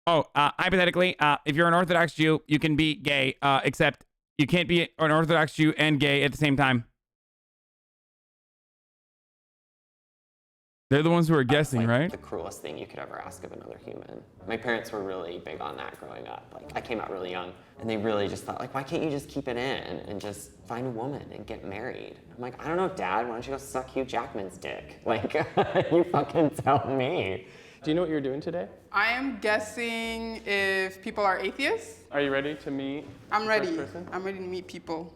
Oh, hypothetically, if you're an Orthodox Jew, you can be gay, except you can't be an Orthodox Jew and gay at the same time. They're the ones who are guessing, like right? The cruelest thing you could ever ask of another human. My parents were really big on that growing up. Like, I came out really young, and they really just thought, like, why can't you just keep it in and just find a woman and get married? I'm like, I don't know, Dad. Why don't you go suck Hugh Jackman's dick? Like, you fucking tell me. Do you know what you're doing today? I am guessing if people are atheists. Are you ready to meet? I'm ready. First person? I'm ready to meet people.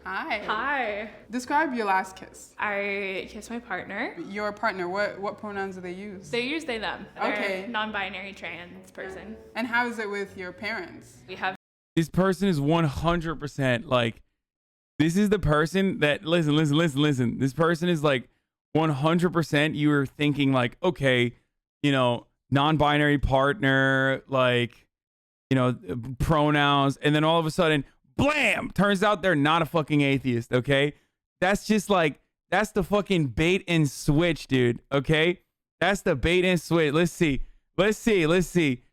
Hi. Hi. Describe your last kiss. I kissed my partner. Your partner, what pronouns do they use? They use they, them. They're Okay. non-binary trans person. And how is it with your parents? We have. This person is 100% like, this is the person that, listen. This person is like 100% you were thinking like, okay, you know, non-binary partner, like, you know, pronouns. And then all of a sudden, blam! Turns out they're not a fucking atheist, okay? That's just like, that's the fucking bait and switch, dude, okay? That's the bait and switch. Let's see.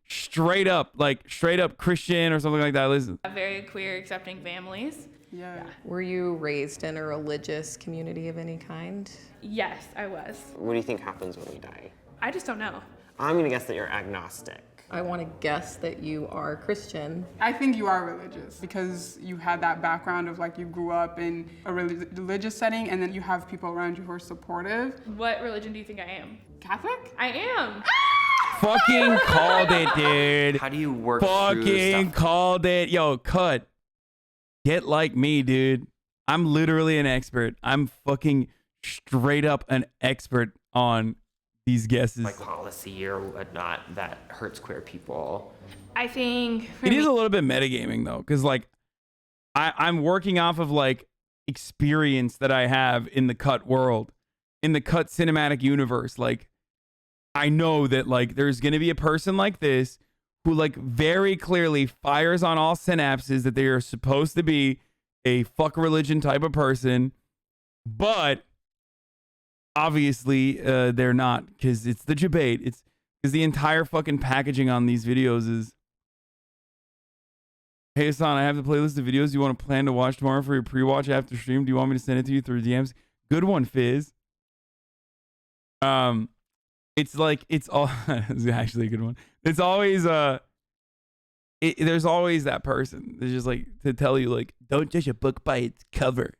Straight up Christian or something like that. Listen. Very queer accepting families. Yeah. Were you raised in a religious community of any kind? Yes, I was. What do you think happens when we die? I just don't know. I'm gonna guess that you're agnostic. I want to guess that you are Christian. I think you are religious because you had that background of like you grew up in a religious setting and then you have people around you who are supportive. What religion do you think I am? Catholic? I am. Fucking called it, dude. How do you work through Fucking stuff? called it. Yo, cut. Get like me, dude. I'm literally an expert. I'm fucking straight up an expert on these guesses. Like policy or whatnot that hurts queer people. I think It is a little bit metagaming though, because like I'm working off of like experience that I have in the cut world, in the cut cinematic universe. Like I know that like there's gonna be a person like this who like very clearly fires on all synapses that they are supposed to be a fuck religion type of person, but obviously they're not, because it's the debate. It's because the entire fucking packaging on these videos is, hey Hasan, I have the playlist of videos you want to plan to watch tomorrow for your pre-watch after stream. Do you want me to send it to you through DMs? Good one, Fizz. It's like, it's all it's actually a good one. It's always there's always that person that's just like to tell you like, don't judge a book by its cover.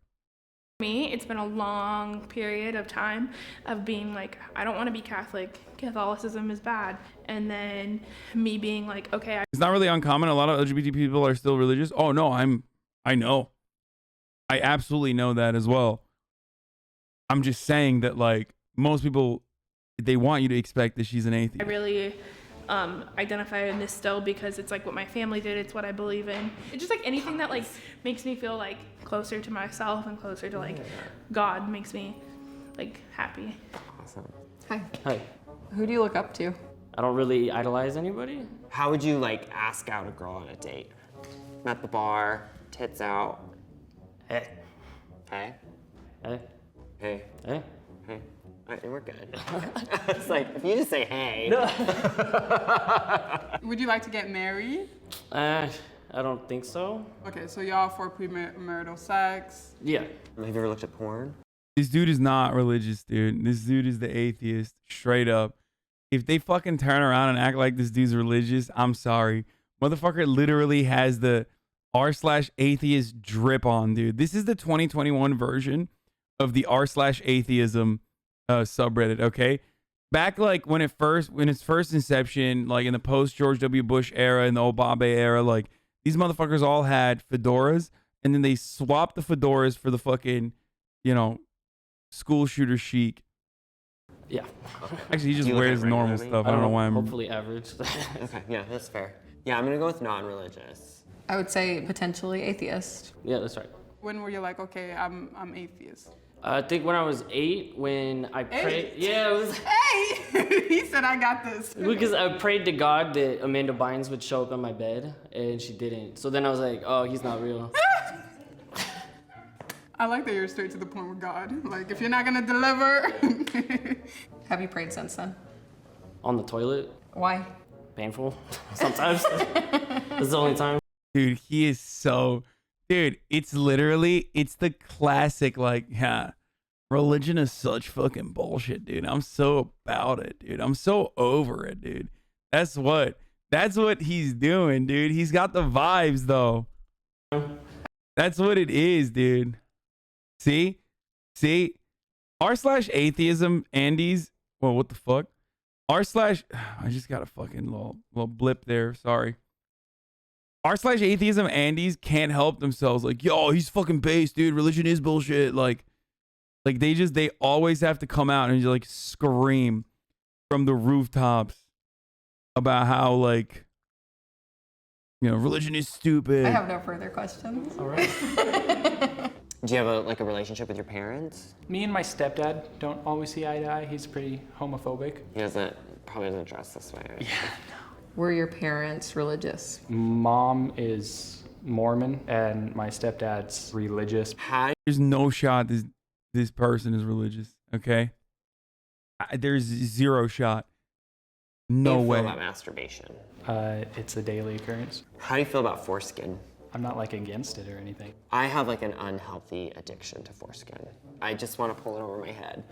Me, it's been a long period of time of being like, I don't want to be Catholic. Catholicism is bad. And then me being like, okay. It's not really uncommon. A lot of LGBT people are still religious. Oh no, I know. I absolutely know that as well. I'm just saying that like most people, they want you to expect that she's an atheist. I really identify in this still because it's like what my family did. It's what I believe in. It's just like anything that like makes me feel like closer to myself and closer to like God makes me like happy. Awesome. Hi. Hi. Who do you look up to? I don't really idolize anybody. How would you like ask out a girl on a date? At the bar, tits out. Hey. Hey. Hey. Hey. Hey. Hey. All right, we're good. It's like, if you just say hey. Would you like to get married? I don't think so. Okay, so y'all for premarital sex? Yeah. Have you ever looked at porn? This dude is not religious, dude. This dude is the atheist, straight up. If they fucking turn around and act like this dude's religious, I'm sorry. Motherfucker literally has the r/atheist drip on, dude. This is the 2021 version of the r/atheism subreddit, okay? Back like when its first inception, like in the post George W. Bush era, in the Obama era, like these motherfuckers all had fedoras, and then they swapped the fedoras for the fucking, you know, school shooter chic. Yeah. Actually, he just wears normal stuff. I don't know why I'm... Hopefully average. Okay, yeah, that's fair. Yeah, I'm gonna go with non-religious. I would say potentially atheist. Yeah, that's right. When were you like, okay, I'm atheist? I think when I was 8, when I prayed. Yeah, it was. Hey! He said, I got this. Because I prayed to God that Amanda Bynes would show up on my bed, and she didn't. So then I was like, oh, he's not real. I like that you're straight to the point with God. Like, if you're not gonna deliver. Have you prayed since then? On the toilet. Why? Painful. Sometimes. That's the only time. Dude, he is so... Dude, it's the classic, like, yeah, religion is such fucking bullshit, dude. I'm so about it, dude. I'm so over it, dude. That's what he's doing, dude. He's got the vibes, though. That's what it is, dude. See? r/atheism, Andy's, well, what the fuck? I just got a fucking little blip there. Sorry. r/atheism Andes can't help themselves. Like, yo, he's fucking based, dude. Religion is bullshit. Like they always have to come out and just like scream from the rooftops about how, like, you know, religion is stupid. I have no further questions. All right. Do you have a relationship with your parents? Me and my stepdad don't always see eye to eye. He's pretty homophobic. He probably doesn't dress this way. Right? Yeah. Were your parents religious? Mom is Mormon and my stepdad's religious. There's no shot this person is religious, okay? There's zero shot. No How do you way. feel about masturbation? It's a daily occurrence. How do you feel about foreskin? I'm not like against it or anything. I have like an unhealthy addiction to foreskin. I just want to pull it over my head.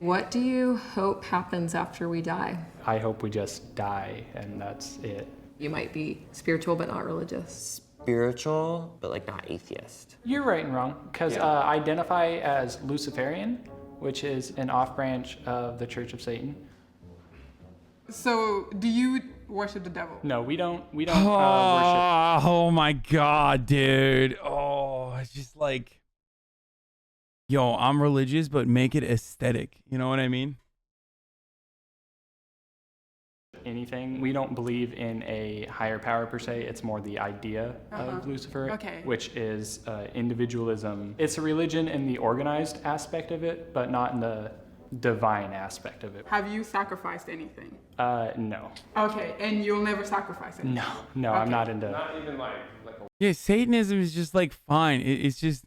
What do you hope happens after we die? I hope we just die and that's it. You might be spiritual but not religious. Spiritual, but like not atheist. You're right and wrong, because I identify as Luciferian, which is an off-branch of the Church of Satan. So, do you worship the devil? No, we don't worship. Oh my god, dude. Oh, it's just like, yo, I'm religious, but make it aesthetic. You know what I mean? Anything. We don't believe in a higher power per se. It's more the idea of Lucifer, which is individualism. It's a religion in the organized aspect of it, but not in the divine aspect of it. Have you sacrificed anything? No. Okay, and you'll never sacrifice anything? No, I'm not into. Not even like Yeah, Satanism is just like fine. It's just,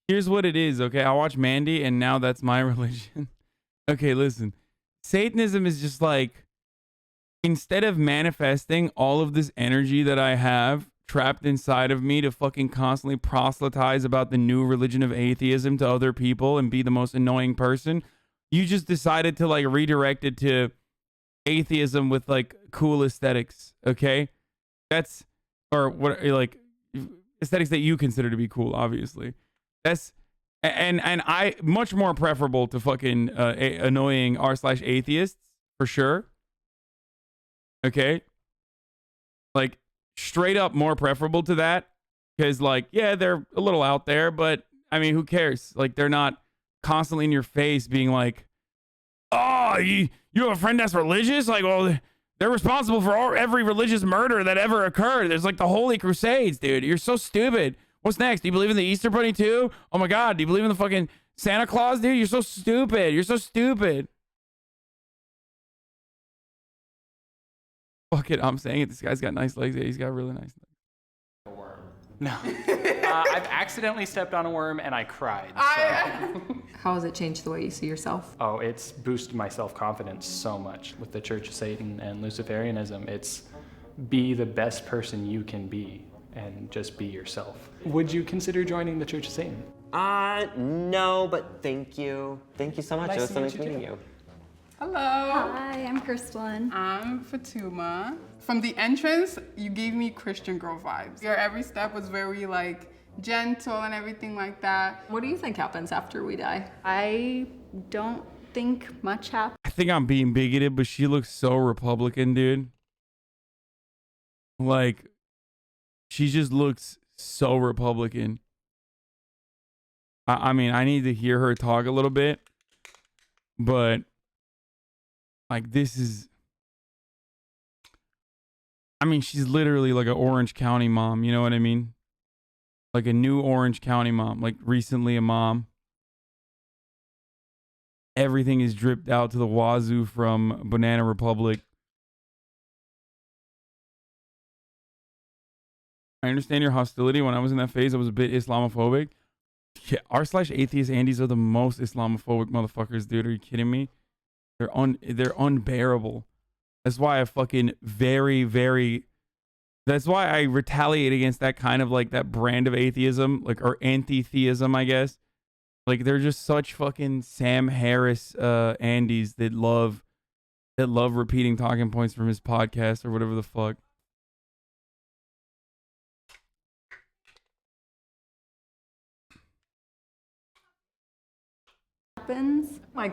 here's what it is, okay? I watch Mandy and now that's my religion. Okay, listen. Satanism is just like, instead of manifesting all of this energy that I have trapped inside of me to fucking constantly proselytize about the new religion of atheism to other people and be the most annoying person, you just decided to like redirect it to atheism with like cool aesthetics, okay? That's, or what, like, aesthetics that you consider to be cool, obviously. That's, and I, much more preferable to fucking annoying r/atheists, for sure. Okay? Like, straight up more preferable to that. Because, like, yeah, they're a little out there, but, I mean, who cares? Like, they're not constantly in your face being like, oh, you have a friend that's religious? Like, well, they're responsible for every religious murder that ever occurred. There's like the Holy Crusades, dude. You're so stupid. What's next? Do you believe in the Easter Bunny too? Oh my God. Do you believe in the fucking Santa Claus, dude? You're so stupid. You're so stupid. Fuck it. I'm saying it. This guy's got nice legs. Yeah, he's got really nice legs. A worm. No. I've accidentally stepped on a worm and I cried. So. How has it changed the way you see yourself? Oh, it's boosted my self-confidence so much with the Church of Satan and Luciferianism. It's be the best person you can be and just be yourself. Would you consider joining the Church of Satan? No, but thank you. Thank you so much. It was so nice meeting you. Hello. Hi, I'm Crystalline. I'm Fatuma. From the entrance, you gave me Christian girl vibes. Your every step was very like gentle and everything like that. What do you think happens after we die? I don't think much happens. I think I'm being bigoted, but she looks so Republican, dude. Like, she just looks so Republican. I mean, I need to hear her talk a little bit, but like, this is, I mean, she's literally like an Orange County mom, you know what I mean? Like a new Orange County mom, like recently a mom. Everything is dripped out to the wazoo from Banana Republic. I understand your hostility. When I was in that phase, I was a bit Islamophobic. Yeah, r/atheist Andes are the most Islamophobic motherfuckers, dude. Are you kidding me? They're unbearable. That's why I fucking that's why I retaliate against that kind of like that brand of atheism, like, or anti-theism, I guess. Like, they're just such fucking Sam Harris Andes that love repeating talking points from his podcast or whatever the fuck.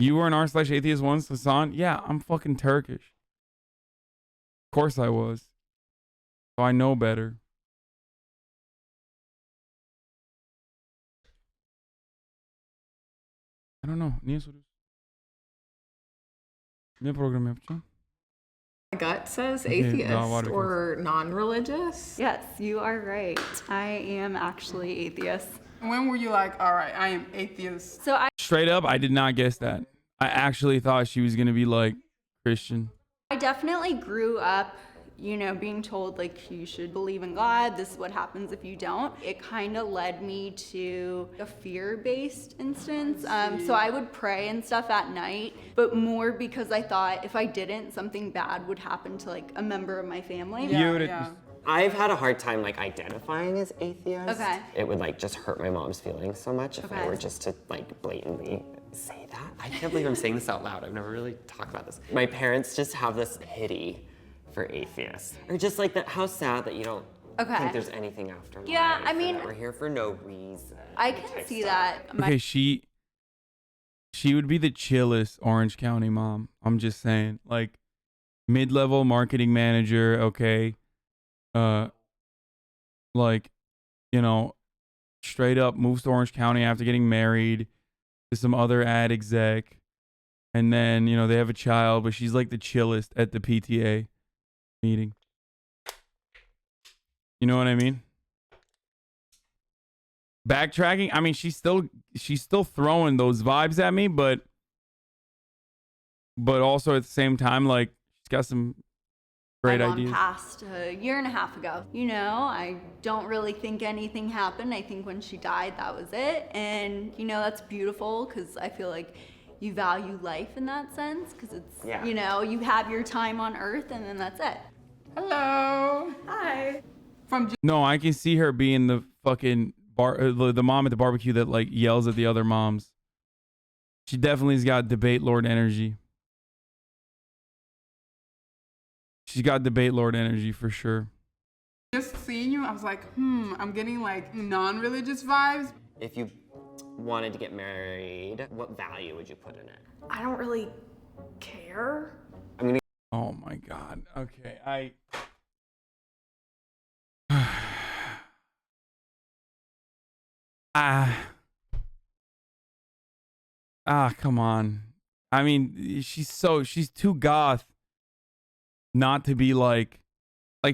You were an r/atheist once, Hasan? Yeah, I'm fucking Turkish. Of course I was. So I know better. I don't know. Niye soruyorsun? Ne program yapacağım? My gut says Okay, atheist or non-religious. Yes, you are right. I am actually atheist. When were you like, all right, I am atheist? So Straight up, I did not guess that. I actually thought she was going to be like Christian. I definitely grew up, you know, being told like you should believe in God. This is what happens if you don't. It kind of led me to a fear-based instance. So I would pray and stuff at night, but more because I thought if I didn't, something bad would happen to like a member of my family. I've had a hard time like identifying as atheist. Okay. It would like just hurt my mom's feelings so much if I were just to like blatantly say that. I can't believe I'm saying this out loud. I've never really talked about this. My parents just have this pity for atheists. Or just like that, how sad that you don't think there's anything after life. Yeah, I mean, we're here for no reason. I can see that. Okay, she would be the chillest Orange County mom. I'm just saying. Like, mid-level marketing manager, okay. Like, you know, straight up moves to Orange County after getting married to some other ad exec. And then, you know, they have a child, but she's like the chillest at the PTA meeting. You know what I mean? Backtracking, I mean, she's still throwing those vibes at me, but also at the same time, like, she's got some great my mom ideas. passed a year and a half ago. You know, I don't really think anything happened. I think when she died, that was it. And, you know, that's beautiful because I feel like you value life in that sense because it's, you know, you have your time on earth and then that's it. Hello. Hi. No, I can see her being the fucking the mom at the barbecue that like yells at the other moms. She definitely's got debate lord energy. She's got debate lord energy for sure. Just seeing you, I was like, I'm getting like non-religious vibes. If you wanted to get married, what value would you put in it? I don't really care. I'm gonna. Oh my God. Okay, Come on. I mean, she's too goth not to be like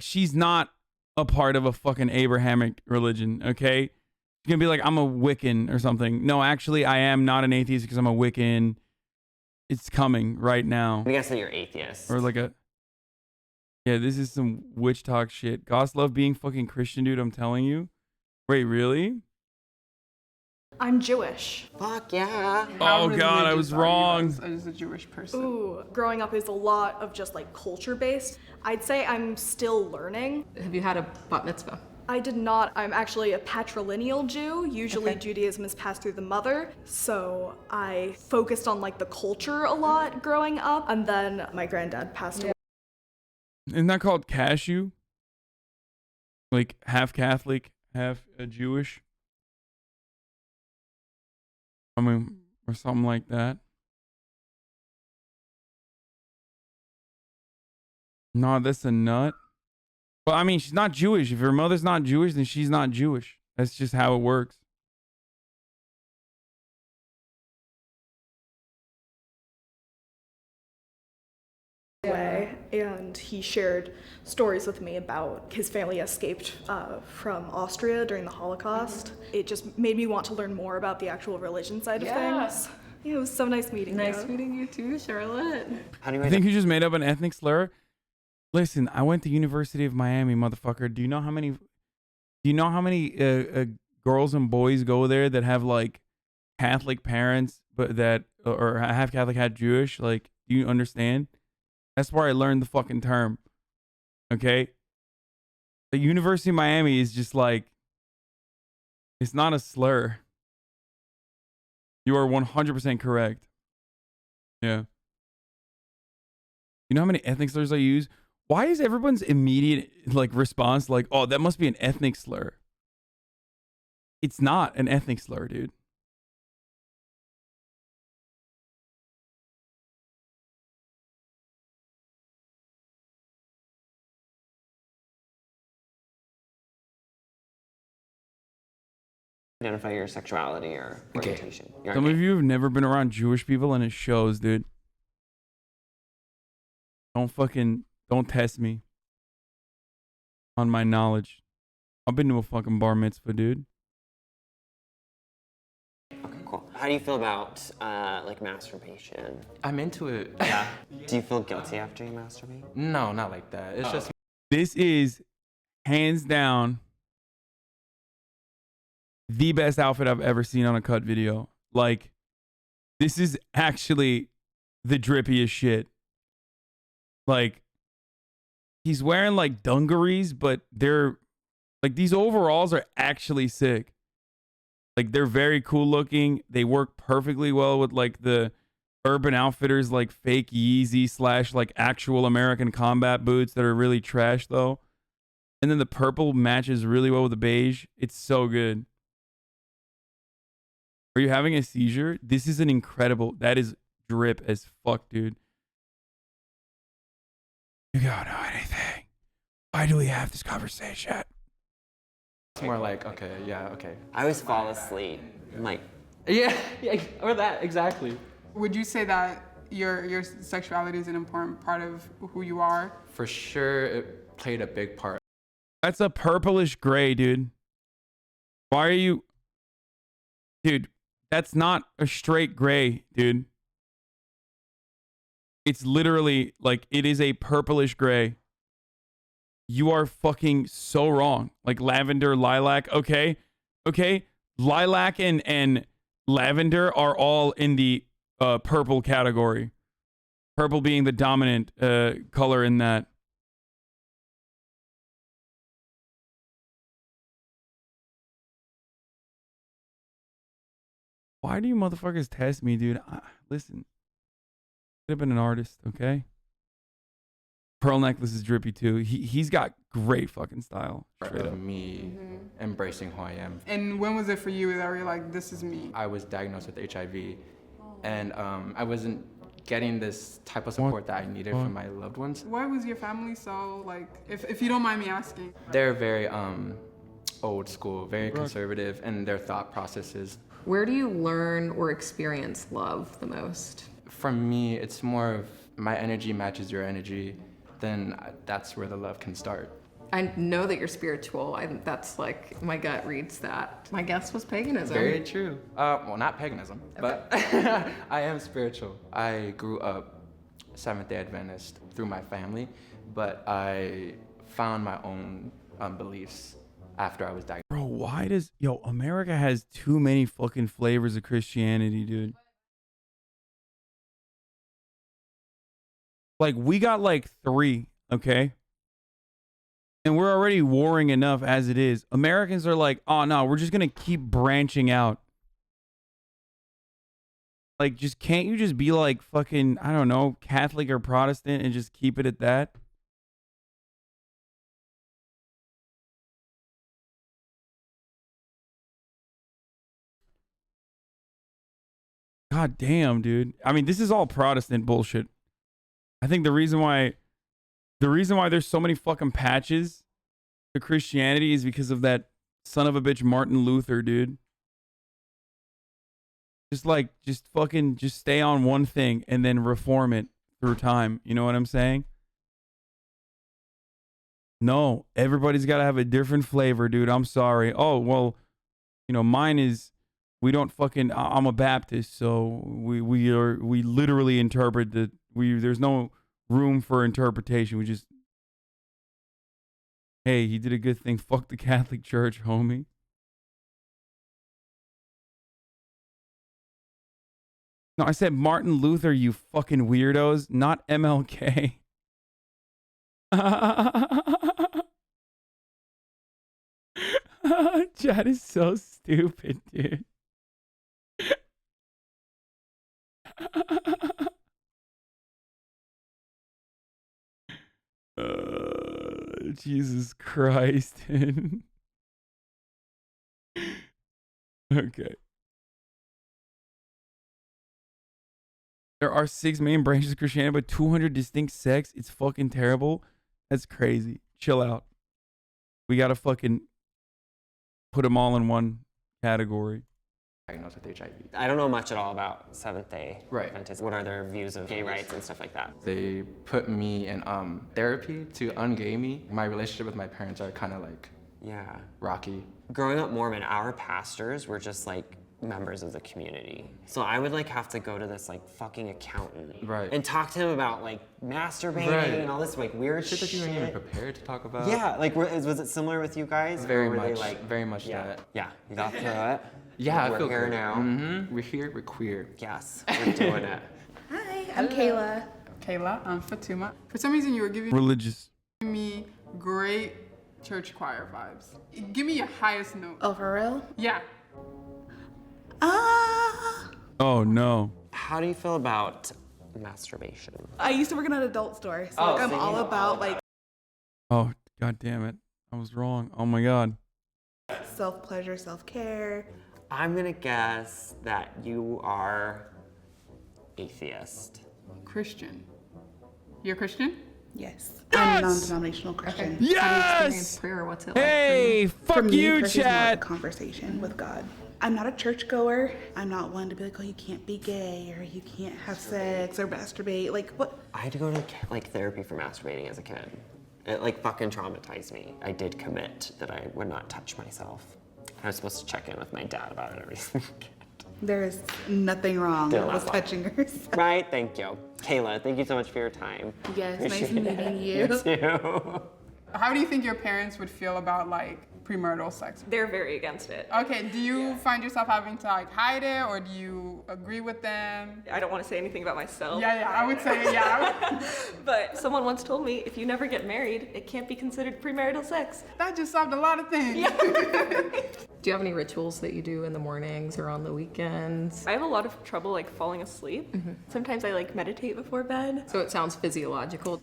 she's not a part of a fucking Abrahamic religion, okay? She's gonna be like, I'm a Wiccan or something. No, actually, I am not an atheist because I'm a Wiccan. It's coming right now. I guess that you're atheist. Or like yeah, this is some witch talk shit. Goths love being fucking Christian, dude, I'm telling you. Wait, really? I'm Jewish. Fuck yeah. Oh God, I was wrong. As a Jewish person. Ooh, growing up is a lot of just like culture based. I'd say I'm still learning. Have you had a bat mitzvah? I did not. I'm actually a patrilineal Jew. Usually Judaism is passed through the mother. So I focused on like the culture a lot growing up. And then my granddad passed away. Isn't that called cashew? Like half Catholic, half Jewish? I mean, or something like that. No, that's a nut. Well, I mean, she's not Jewish. If her mother's not Jewish, then she's not Jewish. That's just how it works. And he shared stories with me about his family escaped from Austria during the Holocaust. It just made me want to learn more about the actual religion side of things. Yeah, it was so nice meeting you. Nice meeting you too, Charlotte. I think you just made up an ethnic slur. Listen, I went to University of Miami, motherfucker. Do you know how many girls and boys go there that have like Catholic parents, but that or half Catholic, half Jewish? Like, do you understand? That's where I learned the fucking term. Okay? The University of Miami is just like, it's not a slur. You are 100% correct. Yeah. You know how many ethnic slurs I use? Why is everyone's immediate like response like, oh, that must be an ethnic slur? It's not an ethnic slur, dude. Identify your sexuality or orientation. You're Some of you have never been around Jewish people and it shows, dude. Don't test me on my knowledge. I've been to a fucking bar mitzvah, dude. Okay, cool. How do you feel about like masturbation? I'm into it. Yeah. Do you feel guilty after you masturbate? No, not like that. It's just. This is hands down the best outfit I've ever seen on a cut video. Like, this is actually the drippiest shit. Like, he's wearing like dungarees, but they're like, these overalls are actually sick. Like, they're very cool looking. They work perfectly well with like the Urban Outfitters, like fake Yeezy / like actual American combat boots that are really trash though. And then the purple matches really well with the beige. It's so good. Are you having a seizure? This is an incredible, that is drip as fuck, dude. You don't know anything. Why do we have this conversation? It's more like, okay, yeah, okay. I always fall asleep. I'm like, yeah, or that, exactly. Would you say that your sexuality is an important part of who you are? For sure, it played a big part. That's a purplish gray, dude. Why are you... Dude, that's not a straight gray, dude. It's literally like, it is a purplish gray. You are fucking so wrong. Like lavender, lilac, okay? Okay? Lilac and lavender are all in the purple category. Purple being the dominant color in that. Why do you motherfuckers test me, dude? Listen. Could have been an artist, okay? Pearl necklace is drippy too. He's got great fucking style. Straight up. Me embracing who I am. And when was it for you that you're like, this is me? I was diagnosed with HIV, and I wasn't getting this type of support that I needed from my loved ones. Why was your family so like, if you don't mind me asking? They're very old school, very conservative in their thought processes. Where do you learn or experience love the most? For me, it's more of my energy matches your energy, then that's where the love can start. I know that you're spiritual. That's like, my gut reads that. My guess was paganism. Very true. Well, not paganism, but I am spiritual. I grew up Seventh-day Adventist through my family, but I found my own beliefs after I was diagnosed. Bro, why does... Yo, America has too many fucking flavors of Christianity, dude. Like, we got like 3, okay? And we're already warring enough as it is. Americans are like, oh no, we're just gonna keep branching out. Like, just can't you just be like fucking, I don't know, Catholic or Protestant and just keep it at that? God damn, dude. I mean, this is all Protestant bullshit. I think the reason why there's so many fucking patches to Christianity is because of that son of a bitch Martin Luther, dude. Just stay on one thing and then reform it through time. You know what I'm saying? No, everybody's got to have a different flavor, dude. I'm sorry. Oh, well, you know, mine is, we don't fucking, I'm a Baptist, so we literally interpret there's no room for interpretation. We just, hey, he did a good thing. Fuck the Catholic Church, homie. No, I said Martin Luther, you fucking weirdos, not MLK. Chad is so stupid, dude. Jesus Christ. Okay. There are 6 main branches of Christianity, but 200 distinct sects. It's fucking terrible. That's crazy. Chill out. We gotta fucking put them all in one category. Diagnosed with HIV. I don't know much at all about Seventh-day Right. Adventists. What are their views of gay rights and stuff like that? They put me in therapy to ungay me. My relationship with my parents are kind of like rocky. Growing up Mormon, our pastors were just like members of the community. So I would like have to go to this like fucking accountant and talk to him about like masturbating and all this like weird shit that you weren't even prepared to talk about. Yeah, like was it similar with you guys? Very Or were much, they, like, very much that. Yeah, you got through it. Yeah, we're I feel here good. now. Mm-hmm. We're here, we're queer. Yes, we're doing it. Hi, I'm Kayla. Kayla, I'm Fatuma. For some reason, you were giving me great church choir vibes. Give me your highest note. Oh, for real? Yeah. Oh no. How do you feel about masturbation? I used to work in an adult store, so Oh, like, I'm so you all know about like Oh, god damn it. I was wrong. Oh my god. self-pleasure, self-care. I'm gonna guess that you are atheist. Christian. You're Christian? Yes. I'm a non-denominational Christian. How do you experience prayer? What's it like? Hey, For fuck me, you, prayer is more chat. like a conversation with God. I'm not a churchgoer. I'm not one to be like, oh, you can't be gay or you can't have sex or masturbate. Like, what? I had to go to like therapy for masturbating as a kid. It like fucking traumatized me. I did commit that I would not touch myself. I was supposed to check in with my dad about it every single weekend. There is nothing wrong Still with not touching yourself. Right, thank you. Kayla, thank you so much for your time. Yes, nice Appreciate meeting it. you. too. How do you think your parents would feel about like premarital sex? They're very against it. Okay, do you find yourself having to like hide it or do you agree with them? I don't want to say anything about myself. Yeah, I would say yeah. But someone once told me if you never get married, it can't be considered premarital sex. That just solved a lot of things. Do you have any rituals that you do in the mornings or on the weekends? I have a lot of trouble like falling asleep. Sometimes I like meditate before bed. So it sounds physiological.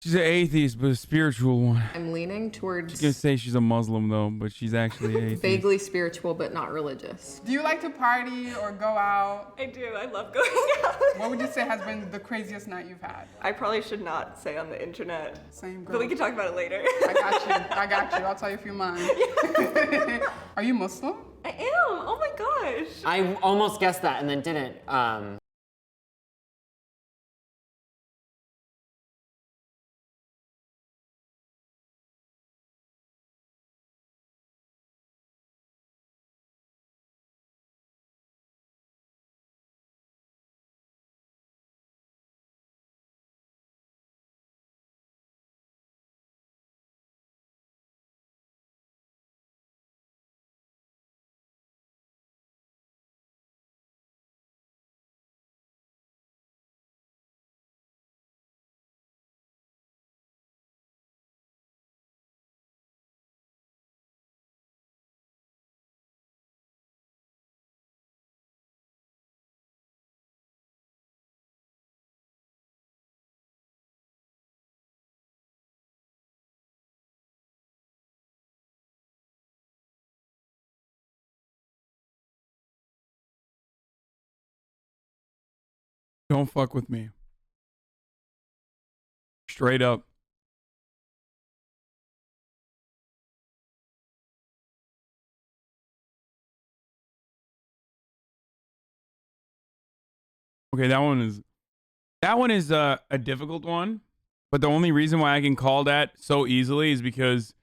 She's an atheist, but a spiritual one. I'm leaning towards She's gonna say she's a Muslim though, but she's actually atheist. vaguely spiritual but not religious. Do you like to party or go out? I do. I love going out. What would you say has been the craziest night you've had? I probably should not say on the internet. Same girl. But we can talk about it later. I got you. I'll tell you if you're mine. Are you Muslim? I am. Oh my gosh. I almost guessed that and then didn't. Don't fuck with me. Straight up. Okay, that one is a difficult one, but the only reason why I can call that so easily is because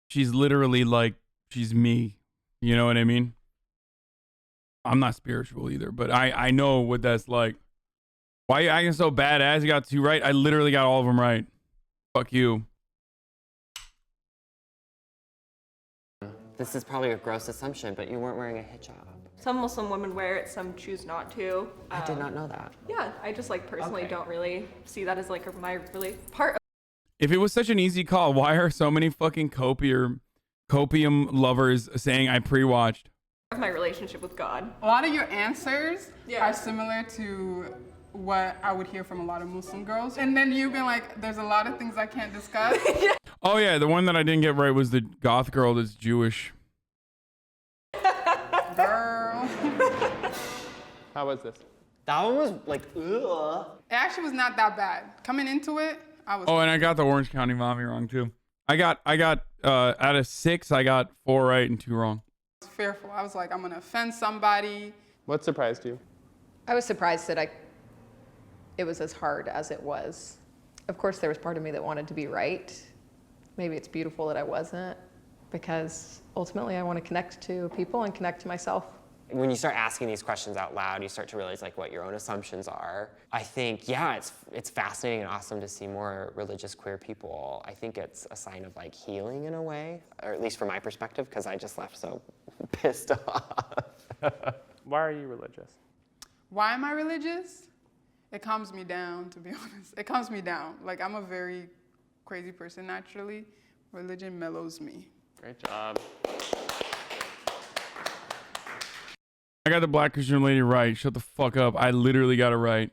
she's literally like, she's me. You know what I mean? I'm not spiritual either, but I know what that's like. Why are you acting so badass? You got 2 right? I literally got all of them right. Fuck you. This is probably a gross assumption, but you weren't wearing a hijab. Some Muslim women wear it, some choose not to. I did not know that. Yeah, I just like personally Okay. don't really see that as like my really part If it was such an easy call, why are so many fucking copium lovers saying I pre-watched? of my relationship with God. A lot of your answers are similar to what I would hear from a lot of Muslim girls. And then you've been like, there's a lot of things I can't discuss. Oh yeah, the one that I didn't get right was the goth girl that's Jewish. Girl. How was this? That one was like, ugh. It actually was not that bad. Coming into it, I was. Oh, and I got the Orange County mommy wrong too. I got out of 6, I got 4 right and 2 wrong. fearful. I was like, I'm gonna offend somebody. What surprised you? I was surprised that it was as hard as it was. Of course, there was part of me that wanted to be right. Maybe it's beautiful that I wasn't, because ultimately I want to connect to people and connect to myself. When you start asking these questions out loud, you start to realize like what your own assumptions are. I think, yeah, it's fascinating and awesome to see more religious queer people. I think it's a sign of like healing in a way, or at least from my perspective, because I just left so pissed off. Why are you religious? Why am I religious? It calms me down, to be honest. It calms me down. Like, I'm a very crazy person naturally. Religion mellows me. Great job. I got the Black Christian lady right. Shut the fuck up. I literally got it right.